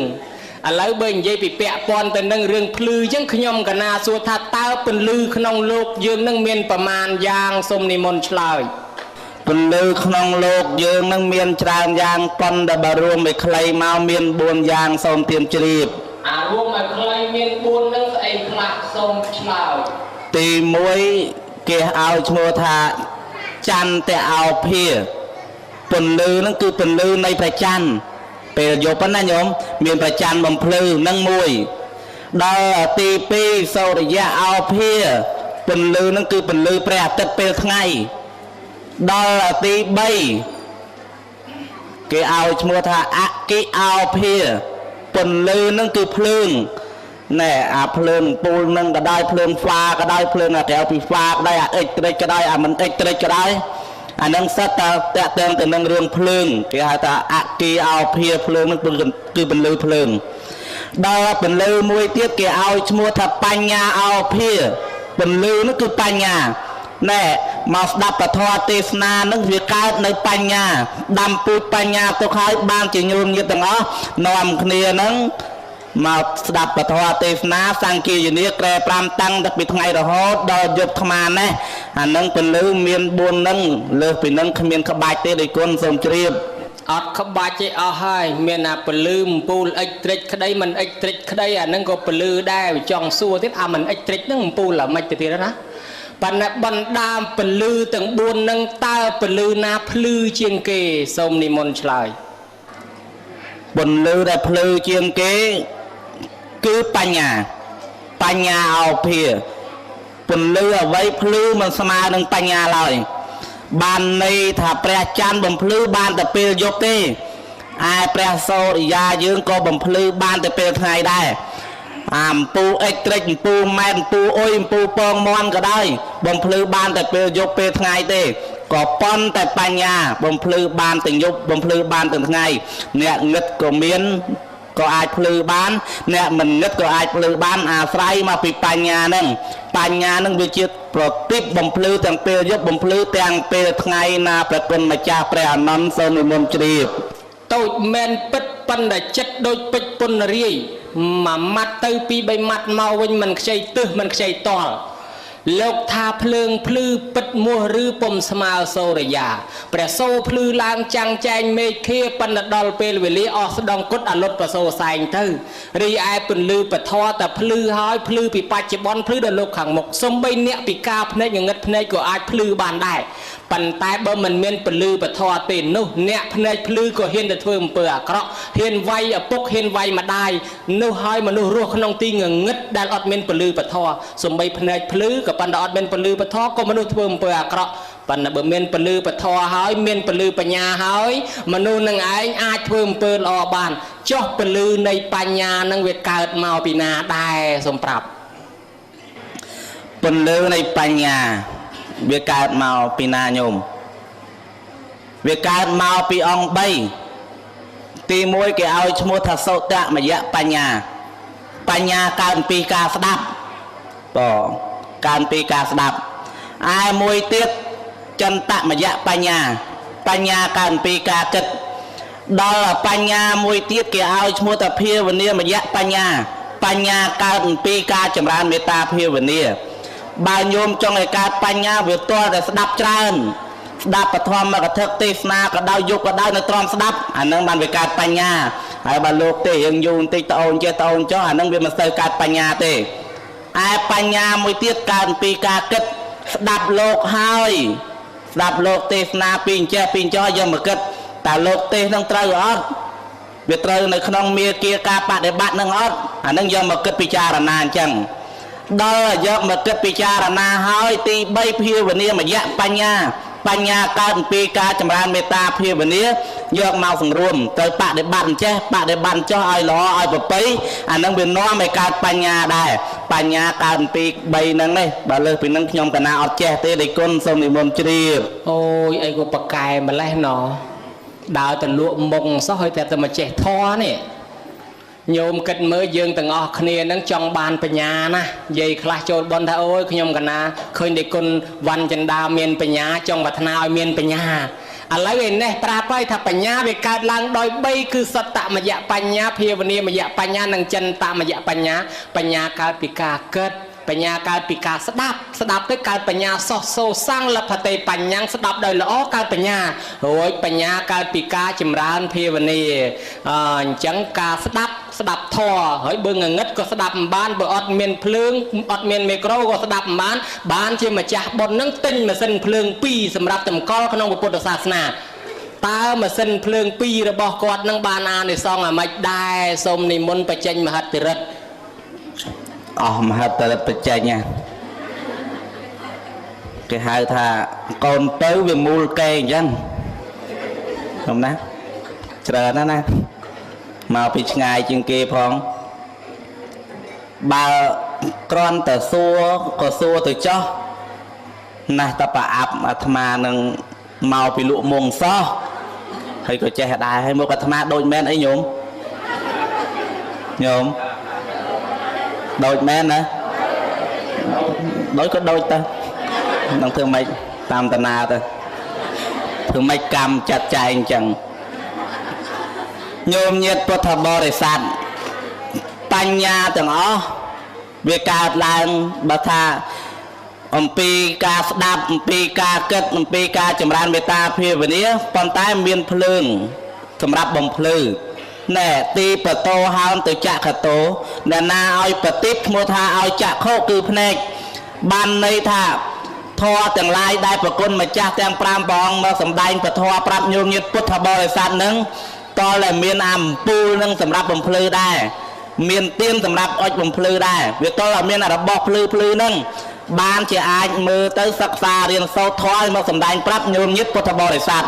ឥឡូវបើនិយាយពីពាក់ព័ន្ធទៅនឹងរឿងភ្លឺអញ្ចឹងខ្ញុំកណាសួរថាតើពន្លឺក្នុងលោកយើងនឹងមានប្រមាណយ៉ាងសូមនិមន្តឆ្លើយពន្លឺក្នុងលោកយើងនឹងមានច្រើនយ៉ាងប៉ុន្តែបើរួមឲ្យខ្លីមកមាន4យ៉ាងសូមទានជ្រាប អារួមឲ្យខ្លីមាន4នឹងស្អីខ្លះសូមឆ្លើយ ទី1គេឲ្យឈ្មោះថាច័ន្ទតោភាពន្លឺហ្នឹងគឺពន្លឺនៃព្រះច័ន្ទពេលយប់ណាញោមមានព្រះច័ន្ទបំភ្លឺហ្នឹងមួយដល់ទី2សូរិយៈោភាពន្លឺហ្នឹងគឺពន្លឺព្រះអាទិត្យពេលថ្ងៃដល់ទី3គេឲ្យឈ្មោះថាអគិោភាពន្លឺហ្នឹងគឺភ្លើងណែអាភ្លើងពូលនឹងក៏ដោយភ្លើងហ្វាក៏ដោយភ្លើងអាក្រៅពីហ្វាក៏ដោយអាអិចត្រិចក៏ដោយអាមិនអិចត្រិចក៏ដោយអានឹងសិតតែតាក់ទងទៅនឹងរឿងភ្លើងគេហៅថាអគិោភាភ្លើងនឹងគឺពន្លឺភ្លើងដល់ពន្លឺមួយទៀតគេឲ្យឈ្មោះថាបញ្ញាោភាពន្លឺនោះគឺបញ្ញាណែមកស្ដាប់ពធទេសនានឹងវាកើតនៅបញ្ញាដាំពូជបញ្ញាទុកឲ្យបានជាញោមញាតិទាំងអស់នាំគ្នានឹងមកស្ដាប់ពធទេសនាសង្ឃាយនាក្រែ5តាំងដល់ពីថ្ងៃរហូតដល់យប់ថ្មនេះអានឹងពន្លឺមាន4នឹងលើសពីនឹងគ្មានក្បាច់ទេដោយគុណសូមជ្រាបអត់ក្បាច់ទេអស់ហើយមានអាពលឺអំពូលអិចត្រិចក្តីមិនអិចត្រិចក្តីអានឹងក៏ពលឺដែរចង់សួរទៀតអាមិនអិចត្រិចហ្នឹងអំពូលអាមិនទៅទៀតណាប៉ុន្តែបណ្ដាពលឺទាំង4ហ្នឹងតើពលឺណាភ្លឺជាងគេសូមនិមន្តឆ្លើយពន្លឺដែលភ្លឺជាងគេគឺបញ្ញាោភាពន្លឺអ្វីភ្លឺមិនស្មើនឹងបញ្ញាឡើយបានន័យថាព្រះច័ន្ទបំភ្លឺបានតែពេលយប់ទេឯព្រះសូរិយាយើងក៏បំភ្លឺបានតែពេលថ្ងៃដែរអំពូអិចត្រិចអំពូម៉ែនអំពូអុយអំពូពងមន់ក៏ដោយបំភ្លឺបានតែពេលយប់ពេលថ្ងៃទេក៏ប៉ុន្តែបញ្ញាបំភ្លឺបានទាំងយប់បំភ្លឺបានទាំងថ្ងៃអ្នកងឹតក៏មានក៏អាចភ្លឺបានអ្នកមិនងឹតក៏អាចភ្លឺបានអាស្រ័យមកពីបញ្ញានឹងវាជាប្រតិបបំភ្លឺទាំងពេលយប់បំភ្លឺទាំងពេលថ្ងៃណាព្រះគុណម្ចាស់ព្រះអនន្តសូមនិមន្តជ្រាបតូចមែនពិតប៉ុន្តែចិត្តដូចពេជ្រពុនរាយមួយម៉ាត់ទៅពី3ម៉ាត់មកវិញមិនខ្ចីទឹះមិនខ្ចីតល់លោកថាភ្លើងភ្លឺពិតមោះឬពុំស្មើសូរិយាព្រះសូរភ្លឺឡើងចាំងចែងមេឃធាប៉ុន្តែដល់ពេលវេលាអស់ស្ដងគុតអលុតប្រសូរសែងទៅរីឯពន្លឺពធតែភ្លឺហើយភ្លឺពីបច្ចុប្បន្នភ្លឺដល់លោកខាងមុខសំបីអ្នកពិការភ្នែកងឹតភ្នែកក៏អាចភ្លឺបានដែរប៉ុន្តែបើមិនមានពន្លឺពធទេនោះអ្នកភ្នែកភ្លឺក៏ហ៊ានទៅធ្វើអំពើអាក្រក់ហ៊ានវាយឪពុកហ៊ានវាយម្ដាយនោះហើយមនុស្សរស់ក្នុងទីងងឹតដែលអត់មានពន្លឺពធសំបីភ្នែកភ្លឺក៏ប៉ុន្តែអត់មានពន្លឺពធក៏មនុស្សធ្វើអំពើអាក្រក់ប៉ុន្តែបើមានពន្លឺពធហើយមានពន្លឺបញ្ញាហើយមនុស្សនឹងឯងអាចធ្វើអំពើល្អបានចុះពន្លឺនៃបញ្ញានឹងវាកើតមកពីណាដែរសូមប្រាប់ពន្លឺនៃបញ្ញាវាកើតមកពីណាញោមវាកើតមកពីអង្គ3ទី1គេឲ្យឈ្មោះថាសោតមយៈបញ្ញាកើតពីការស្ដាប់កើតពីការស្ដាប់ឯមួយទៀតចន្តមយៈបញ្ញាកើតពីការគិតដល់បញ្ញាមួយទៀតគេឲ្យឈ្មោះថាភាវនាមយៈបញ្ញាកើតពីការចម្រើនមេត្តាភាវនាបើញោមចង់ឲ្យកើតបញ្ញាវាទាល់តែស្ដាប់ច្រើនស្ដាប់ពធមកថាទេសនាក៏ដោយយប់ក៏ដោយនៅត្រង់ស្ដាប់អានឹងបានវាកើតបញ្ញាហើយបើលោកទេយើងយូរបន្តិចត្អូនចេះត្អូនចុះអានឹងវាមិនសូវកើតបញ្ញាទេឯបញ្ញាមួយទៀតកើតពីការគិតស្ដាប់លោកហើយស្ដាប់លោកទេសនាពីអញ្ចេះពីអញ្ចោះយកមកគិតតើលោកទេសនឹងត្រូវអត់វាត្រូវនៅក្នុងមាគ៌ាការបដិបត្តិនឹងអត់អានឹងយកមកគិតពិចារណាអញ្ចឹងដល់យកមកគិតពិចារណាហើយទី3ភាវនាមយៈបញ្ញាកើតពីការចម្រើនមេត្តាភាវនាយកមកសង្រួមទៅបដិបត្តិអញ្ចេះបដិបត្តិចុះឲ្យល្អឲ្យប្រពៃអានឹងវានាំឲ្យកើតបញ្ញាដែរបញ្ញាកើតពី3ហ្នឹងនេះបើលើសពីហ្នឹងខ្ញុំកណាអត់ចេះទេដេគុណសូមនិមន្តជ្រាបអូយអីក៏ប្រកែម្លេះណោដើរទៅលក់មុងសោះឲ្យតែមកចេះធေါ်នេះញោមគិតមើលយើងទាំងអស់គ្នានឹងចង់បានបញ្ញាណានិយាយខ្លះចូលបនថាអូយខ្ញុំកណាឃើញតែគុណវណ្ណចិន្តាមានបញ្ញាចង់ប្រាថ្នាឲ្យមានបញ្ញាឥឡូវឯនេះប្រាប់ហើយថាបញ្ញាវាកើតឡើងដោយ3គឺសត្តមយៈបញ្ញាភាវនាមយៈបញ្ញានិងចន្តមយៈបញ្ញាកើតពីការគិតបញ្ញាកើតពីការស្ដាប់ទៅកើតបញ្ញាសោះសូសាំងលភតេបញ្ញាស្ដាប់ដោយល្អកើតបញ្ញារួចបញ្ញាកើតពីការចម្រើនភាវនាអញ្ចឹងការស្ដាប់ ស្ដាប់ធរហើយបើងងឹតក៏ស្ដាប់មិនបានបើអត់មានភ្លើងអត់មានមីក្រូក៏ស្ដាប់មិនបានជាម្ចាស់បុណ្យនឹងទិញម៉ាស៊ីនភ្លើង2សម្រាប់តម្កល់ក្នុងពុទ្ធសាសនាតើម៉ាស៊ីនភ្លើង2របស់គាត់នឹងបានអានិសង្ឃអាម៉េចដែរសូមនិមន្តបញ្ចេញមហិទ្ធិឫទ្ធិអស់មហិទ្ធិឫទ្ធិបញ្ចេញណាគេហៅថាកូនទៅវាមូលកេអញ្ចឹងខ្ញុំណាច្រើនណាស់មកពីឆ្ងាយជាងគេផងបើគ្រាន់តែសួរក៏សួរទៅចោះណាស់តប្រអាប់អាត្មានឹងមកពីលក់មុងសោះហើយក៏ចេះដែរហើយមកអាត្មាដូចមែនអីញោមដូចមែនណាដូចក៏ដូចទៅនឹងធ្វើម៉េចតាមតាណាទៅធ្វើម៉េចកម្មចាត់ចែងអញ្ចឹងញោមញាតិពុទ្ធបរិស័ទបញ្ញាទាំងអស់វាកើតឡើងបើថាអំពីការស្ដាប់អំពីការគិតអំពីការចម្រើនមេត្តាភាវនាប៉ុន្តែមានភ្លើងសម្រាប់បំភ្លឺណែទីបតោហោនទៅចក្ខតោអ្នកណាឲ្យបតិបឈ្មោះថាឲ្យចក្ខុគឺភ្នែកបានន័យថាធម៌ទាំងឡាយដែលប្រគុណម្ចាស់ទាំង5ព្រះអង្គមកសម្ដែងពធប្រាប់ញោមញាតិពុទ្ធបរិស័ទនឹងតលតែមានអំពូលនឹងសម្រាប់បំភ្លឺដែរមានទៀនសម្រាប់អុជបំភ្លឺដែរវាតលតែមានរបស់ភ្លឺនឹងបានជាអាចមើលទៅសិក្សារៀនសូត្រធម៌មកសម្ដែងប្រាប់ញោមញាតិពុទ្ធបរិស័ទ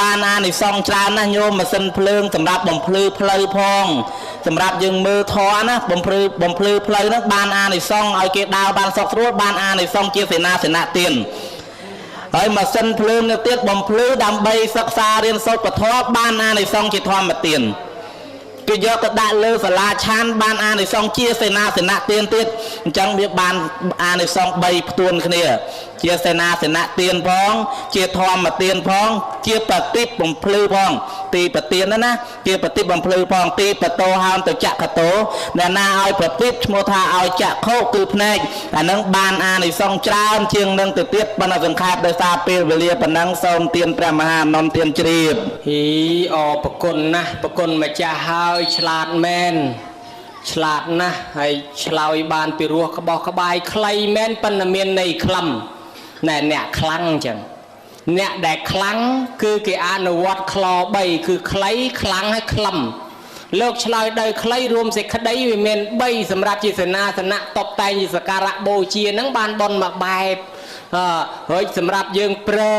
បានអានិសង្ឃច្រើនណាស់ញោមម៉ាស៊ីនភ្លើងសម្រាប់បំភ្លឺផ្លូវផងសម្រាប់យើងមើលធម៌ណាបំភ្លឺផ្លូវហ្នឹងបានអានិសង្ឃឲ្យគេដើរបានសុខស្រួលបានអានិសង្ឃជាសេនាសនៈទានហើយម៉ាស៊ីនភ្លើងទៅទៀតបំភ្លឺដើម្បីសិក្សារៀនសូត្រពធបានអានិសង្ឃជាធម្មទានគេយកទៅដាក់លើសាលាឆានបានអានិសង្ឃជាសេនាសនៈទានទៀតអញ្ចឹងវាបានអានិសង្ឃ3ផ្ទួនគ្នាជាសេនាសនៈទានផងជាធម្មទានផងជាបតិបបំភ្លឺផងទីបទានណាជាបតិបបំភ្លឺផងទីបតោហោនទៅចក្ខតោអ្នកណាឲ្យប្រតិបឈ្មោះថាឲ្យចក្ខុគឺភ្នែកអានឹងបានអានិសង្ឃច្រើនជាងនឹងទៅទៀតបណ្ឌសង្ខេបដោយសារពេលវេលាប៉ុណ្ណឹងសូមទានព្រះមហានន្ទទានជ្រាបហ៊ីអរប្រគុណណាស់ប្រគុណម្ចាស់ហើយឆ្លាតមែនឆ្លាតណាស់ហើយឆ្លើយបានពីរោះក្បោះក្បាយខ្លីមែនប៉ុន្តែមានន័យខ្លឹមណែអ្នកខ្លាំងអញ្ចឹងអ្នកដែលខ្លាំងគឺគេអនុវត្តខ្ល3គឺខ្លីខ្លាំងហើយខ្លឹមលោកឆ្លើយដោយខ្លីរួមសេចក្តីវាមាន3សម្រាប់ជាសេនាសនៈតបតែងជាសក្ការៈបូជានឹងបានបនមួយបែបហើយសម្រាប់យើងប្រើ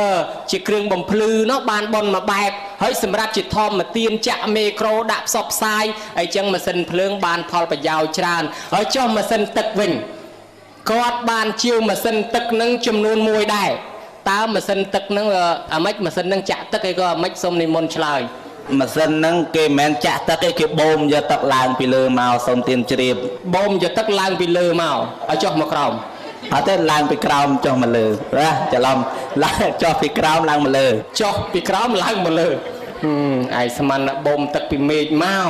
ជាគ្រឿងបំភ្លឺនោះបានបនមួយបែបហើយសម្រាប់ជាធម្មទានចាក់មេក្រូដាក់ផ្សព្វផ្សាយអីចឹងម៉ាស៊ីនភ្លើងបានផលប្រយោជន៍ច្រើនហើយចុះម៉ាស៊ីនទឹកវិញគាត់បានជាវម៉ាស៊ីនទឹកនឹងចំនួន1ដែរតើម៉ាស៊ីនទឹកនឹងអាម៉េចម៉ាស៊ីននឹងចាក់ទឹកអីក៏អាម៉េចសូមនិមន្តឆ្លើយម៉ាស៊ីនហ្នឹងគេមិនមែនចាក់ទឹកទេគេបូមយកទឹកឡើងពីលើមកសូមទានជ្រាបបូមយកទឹកឡើងពីលើមកឲ្យចុះមកក្រោមអត់ទេឡើងពីក្រោមចុះមកលើណាច្រឡំឡើងចុះពីក្រោមឡើងមកលើចុះពីក្រោមឡើងមកលើឯស្មានបូមទឹកពីមេឃមក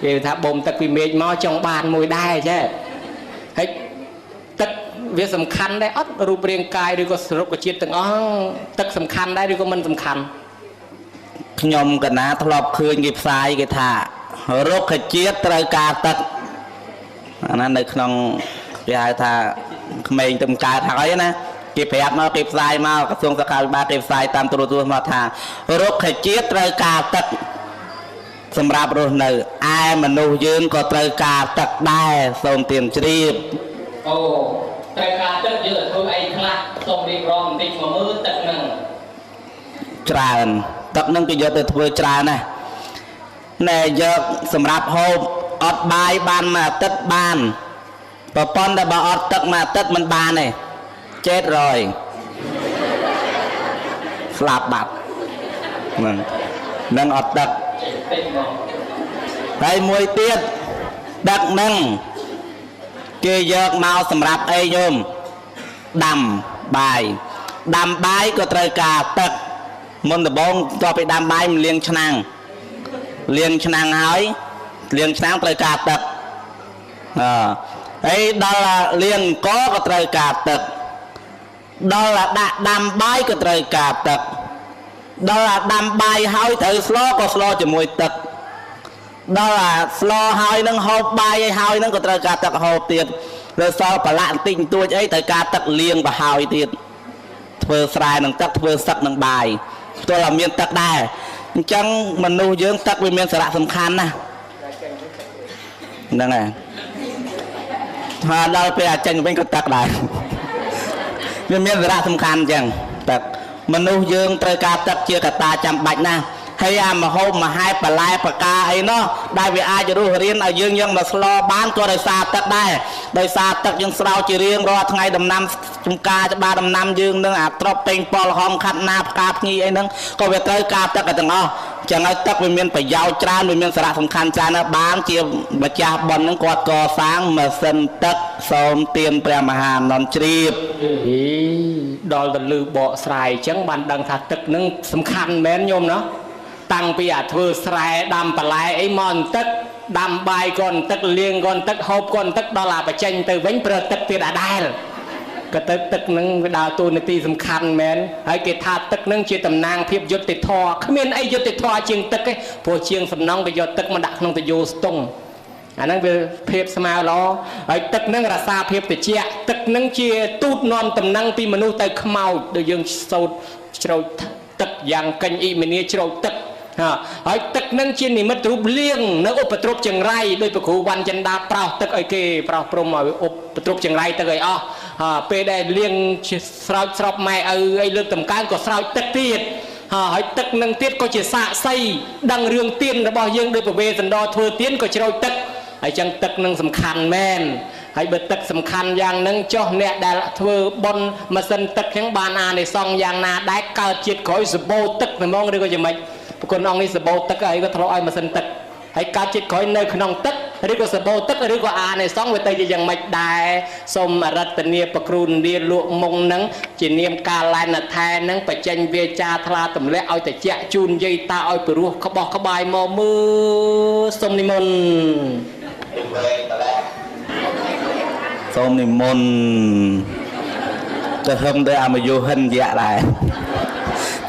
គេថាបូមទឹកពីមេឃមកចង់បានមួយដែរចេះហើយទឹកវាសំខាន់ដែរអត់រូបរាងកាយឬក៏សរុបជាតិទាំងអស់ទឹកសំខាន់ដែរឬក៏មិនសំខាន់ខ្ញុំកណាធ្លាប់ឃើញគេផ្សាយគេថារុក្ខជាតិត្រូវការទឹកអាហ្នឹងនៅក្នុងគេហៅថាក្មេងទៅកើតហើយណាគេប្រាប់មកគេផ្សាយមកក្រសួងសុខាភិបាលគេផ្សាយតាមទូរទស្សន៍មកថារុក្ខជាតិត្រូវការទឹកសម្រាប់រស់នៅឯមនុស្សយើងក៏ត្រូវការទឹកដែរសូមទានជ្រាបអូត្រូវការទឹកយើងធ្វើអីខ្លះសូមរៀបរាប់បន្តិចមកមើលទឹកហ្នឹងច្រើនទឹកហ្នឹងគេយកទៅធ្វើច្រើនណាស់ណែយកសម្រាប់ហូបអត់បាយបានមួយអាទិត្យបានប្រព័ន្ធតែបើអត់ទឹកមួយអាទិត្យមិនបានទេចេតរយស្លាប់បាត់នឹងអត់ទឹកហើយមួយទៀតទឹកហ្នឹងគេយកមកសម្រាប់អីញោមដាំបាយក៏ត្រូវការទឹកមុនដំបូងតទៅដាំបាយមិនលាងឆ្នាំងហើយលាងឆ្នាំងត្រូវការទឹកហើយដល់លាងកក៏ត្រូវការទឹកដល់ដាក់ដាំបាយក៏ត្រូវការទឹកដល់ដាំបាយហើយត្រូវស្លក៏ស្លជាមួយទឹក ដល់អាស្លហើយនឹងហូបបាយឲ្យហើយនឹងក៏ត្រូវការទឹកហូបទៀតលើសល់ប្រឡាក់បន្តិចបន្តួចអីត្រូវការទឹកលាងប្រហើយទៀតធ្វើស្រែនឹងទឹកធ្វើសឹកនឹងបាយផ្ទាល់តែមានទឹកដែរអញ្ចឹងមនុស្សយើងទឹកវាមានសារៈសំខាន់ណាស់ហ្នឹងហើយថាដល់ពេលអាចចេញវិញក៏ទឹកដែរវាមានសារៈសំខាន់អញ្ចឹងទឹកមនុស្សយើងត្រូវការទឹកជាកត្តាចាំបាច់ណាស់ហើយអាមហូបមហែបបន្លែបកាអីនោះដែលវាអាចរស់រានឲ្យយើងមកស្លបានក៏ដោយសារទឹកដែរដោយសារទឹកយើងស្រោចជារៀងរាល់ថ្ងៃដំណាំចំការច្បារដំណាំយើងនឹងអាត្រប់ពេញពលហំខាត់ណាផ្កាភ្ញីអីហ្នឹងក៏វាត្រូវការទឹកទាំងអស់ចឹងហើយទឹកវាមានប្រយោជន៍ច្រើនវាមានសារៈសំខាន់ច្រើនណាស់បានជាម្ចាស់បុណ្យហ្នឹងគាត់កសាងម៉ាស៊ីនទឹកសូមទានព្រះមហានន្ទជ្រាបដល់ទៅលឺបកស្រាយអញ្ចឹងបានដឹងថាទឹកហ្នឹងសំខាន់មែនញោមណាតាំងពីអាធ្វើស្រែដាំបន្លែអីមកទឹកដាំបាយក៏ទឹកលាងក៏ទឹកហូបក៏ទឹកដល់អាបញ្ចេញទៅវិញប្រើទឹកទៀតអាដែលក៏ទៅទឹកហ្នឹងវាដើរតួនាទីសំខាន់មែនហើយគេថាទឹកហ្នឹងជាតំណាងភាពយុត្តិធម៌គ្មានអីយុត្តិធម៌ជាងទឹកទេព្រោះជាងសំណងវាយកទឹកមកដាក់ក្នុងតយោស្ទង់អាហ្នឹងវាភាពស្មើល្អហើយទឹកហ្នឹងរក្សាភាពត្រជាក់ទឹកហ្នឹងជាទូតនាំតំណែងពីមនុស្សទៅខ្មោចដូចយើងសោតជ្រោចទឹកយ៉ាងកេញអ៊ីមីនីជ្រោចទឹកហើយទឹកនឹងជានិមិត្តរូបលៀងនៅឧបទ្រពចង្រៃដោយព្រះគ្រូវ៉ាន់ចិន្តាប្រោសទឹកឲ្យគេប្រោសព្រំឲ្យឧបទ្រពចង្រៃទឹកឲ្យអស់ពេលដែលលៀងស្រោចស្រពម៉ែឪឲ្យលើកតម្កើងក៏ស្រោចទឹកទៀតហើយទឹកនឹងទៀតក៏ជាសាក្សីដឹងរឿងទានរបស់យើងដោយប្រវេសន្តរធ្វើទានក៏ជ្រោចទឹកហើយចឹងទឹកនឹងសំខាន់មែនហើយបើទឹកសំខាន់យ៉ាងហ្នឹងចុះអ្នកដែលធ្វើបុណ្យម៉ាស៊ីនទឹកហ្នឹងបានអានិសង្សយ៉ាងណាដែរកើតជាតិក្រោយសបោទឹកហ្មងឬក៏យ៉ាងម៉េចប្រគុណអង្គនេះសបោទឹកហើយក៏ធ្លាប់ឲ្យម៉ាស៊ីនទឹកហើយកើតជាតិក្រោយនៅក្នុងទឹកឬក៏សបោទឹកឬក៏អានិសង្សវាទៅជាយ៉ាងម៉េចដែរសូមរតនាប្រគ្រូនាលក់មុងហ្នឹងជានាមកាលែនថែហ្នឹងបញ្ចេញវាចាថ្លាទម្លាក់ឲ្យតិចជូនយាយតាឲ្យព្រោះក្បោះក្បាយមកមើលសូមនិមន្តសូមនិមន្តទៅហឹមទៅអាមយុហិនយៈដែរ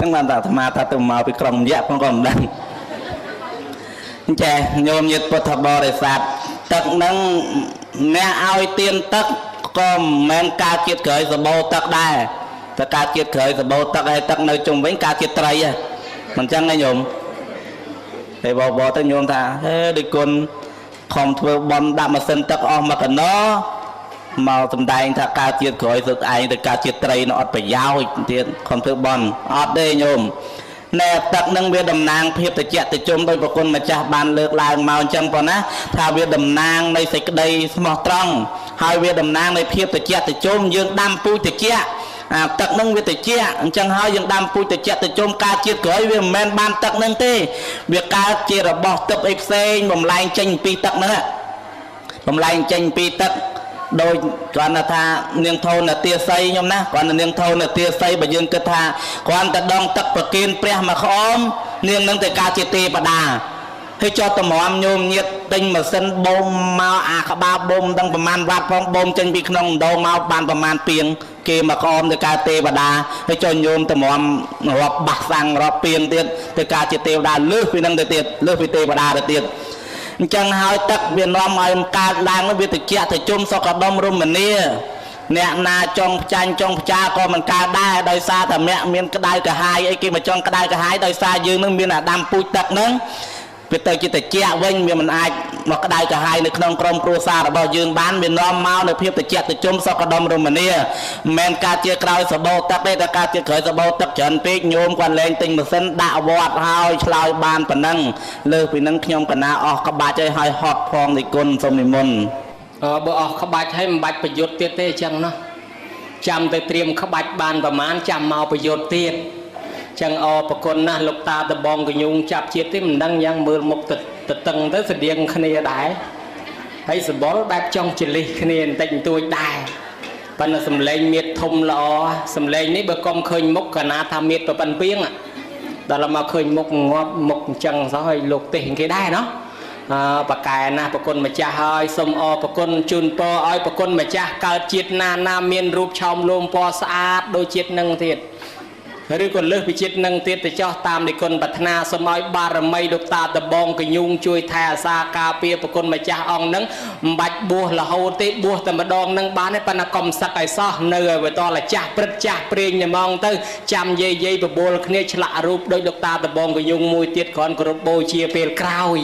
ទាំងបានតែអាត្មាថាទៅមកពីក្រុងយៈផងក៏មិនដឹងចាញោមញាតិពុទ្ធបរិស័ទទឹកនឹងអ្នកឲ្យទានទឹកក៏មិនមែនការជាតិក្រោយសបោទឹកដែរតែការជាតិក្រោយសបោទឹកហើយទឹកនៅជុំវិញការជាតិត្រីមិនចឹងទេញោមហើយបបទៅញោមថាហេដូចគុណខំធ្វើបន់ដាក់ម៉ាស៊ីនទឹកអស់មកកណោមកសំដែងថាការជាតិក្រោយសឹកឯងទៅការជាតិត្រីnóអត់ប្រយោជន៍ទៀតខំធ្វើបន់អត់ទេញោមណែទឹកនឹងវាតំណាងភាពត្រជាក់ត្រជុំដោយប្រគុណម្ចាស់បានលើកឡើងមកអញ្ចឹងប៉ុណ្ណាថាវាតំណាងនៃសេចក្តីស្មោះត្រង់ហើយវាតំណាងនៃភាពត្រជាក់ត្រជុំយើងដាំពូជត្រជាក់ទឹកនឹងវាត្រជាក់អញ្ចឹងហើយយើងដាំពូជត្រជាក់ត្រជុំការជាតិក្រោយវាមិនមែនបានទឹកនឹងទេវាកើតជារបស់ទឹកអីផ្សេងបំលែងចេញពីទឹកហ្នឹងបំលែងចេញពីទឹកដោយគាត់ថានាងធនទាស័យខ្ញុំណាគាត់នាងធនទាស័យបើយើងគិតថាគាត់តែដងទឹកប្រគិនព្រះមកក្អមនាងនឹងទៅការជាទេវតាហើយចុះតម្រាំញោមញាតទិញម៉ាស៊ីនបូមមកអាក្បាលបូមដឹងប្រមាណវ៉ាត់ផងបូមចេញពីក្នុងដងមកបានប្រមាណពីងគេមកក្អមទៅការទេវតាហើយចុះញោមតម្រាំរាប់បាសសាំងរាប់ពីងទៀតទៅការជាទេវតាលើសពីនឹងទៅទៀតលើសពីទេវតាទៅទៀតអញ្ចឹងហើយទឹកវានាំឲ្យកើតឡើងវាត្រជាក់ត្រជុំសុខដុមរមនាអ្នកណាចង់ផ្ចាញ់ចង់ផ្ចាក៏មិនកើតដែរដោយសារតែអ្នកមានក្តៅក្រហាយអីគេមកចង់ក្តៅក្រហាយដោយសារយើងនឹងមានអាដាមពូជទឹកហ្នឹងវាទៅជាត្រជាក់វិញវាមិនអាចមកក្តៅក្រហាយនៅក្នុងក្រុមគ្រួសាររបស់យើងបានវានាំមកនៅភាពត្រជាក់ត្រជុំសុខដុមរមនាមិនមែនការជាក្រោយសបោទឹកទេតែការជាក្រោយសបោទឹកច្រើនពេកញោមគាត់លែងទិញម៉ាស៊ីនដាក់វត្តហើយឆ្លើយបានប៉ុណ្ណឹងលើសពីនឹងខ្ញុំកណាអស់ក្បាច់ឲ្យហត់ផងនិគុណសូមនិមន្តបើអស់ក្បាច់ហើយមិនបាច់ប្រយុទ្ធទៀតទេអញ្ចឹងណាចាំទៅត្រៀមក្បាច់បានប្រមាណចាំមកប្រយុទ្ធទៀតចឹងប្រគុណណាស់លោកតាដបងកញូងចាប់ជាតិទេមិនដឹងយ៉ាងមើលមុខទៅតឹងទៅស្តៀងគ្នាដែរហើយសបល់បែបចង់ចលិះគ្នាបន្តិចបន្តួចដែរប៉ុន្តែសំឡេងមៀតធំល្អសំឡេងនេះបើកុំឃើញមុខកណាថាមៀតប្រប៉ិនពីងដល់មកឃើញមុខងាប់មុខអញ្ចឹងសោះឲ្យលោកទេសគេដែរណោះបកែណាប្រគុណម្ចាស់ហើយសូមប្រគុណជូនពរឲ្យប្រគុណម្ចាស់កើតជាតិណាមានរូបឆោមលោមពណ៌ស្អាតដូចជាតិនឹងទៀត ឬក៏លើសពីចិត្តនឹងទៀតទៅចោះតាមនៃគុណប្រាថ្នាសូមឲ្យបារមីលោកតាដបងកញូងជួយថែអាសាការពារប្រគុណម្ចាស់អង្គនឹងមិនបាច់បួសរហូតទេបួសតែម្ដងនឹងបានទេប៉ុន្តែកុំសឹកឲ្យសោះនៅឲ្យបន្តតែចាស់ព្រឹកចាស់ព្រៀងតែហ្មងទៅចាំយាយបបួលគ្នាឆ្លាក់រូបដោយលោកតាដបងកញូងមួយទៀតគ្រាន់គោរពបូជាពេលក្រោយ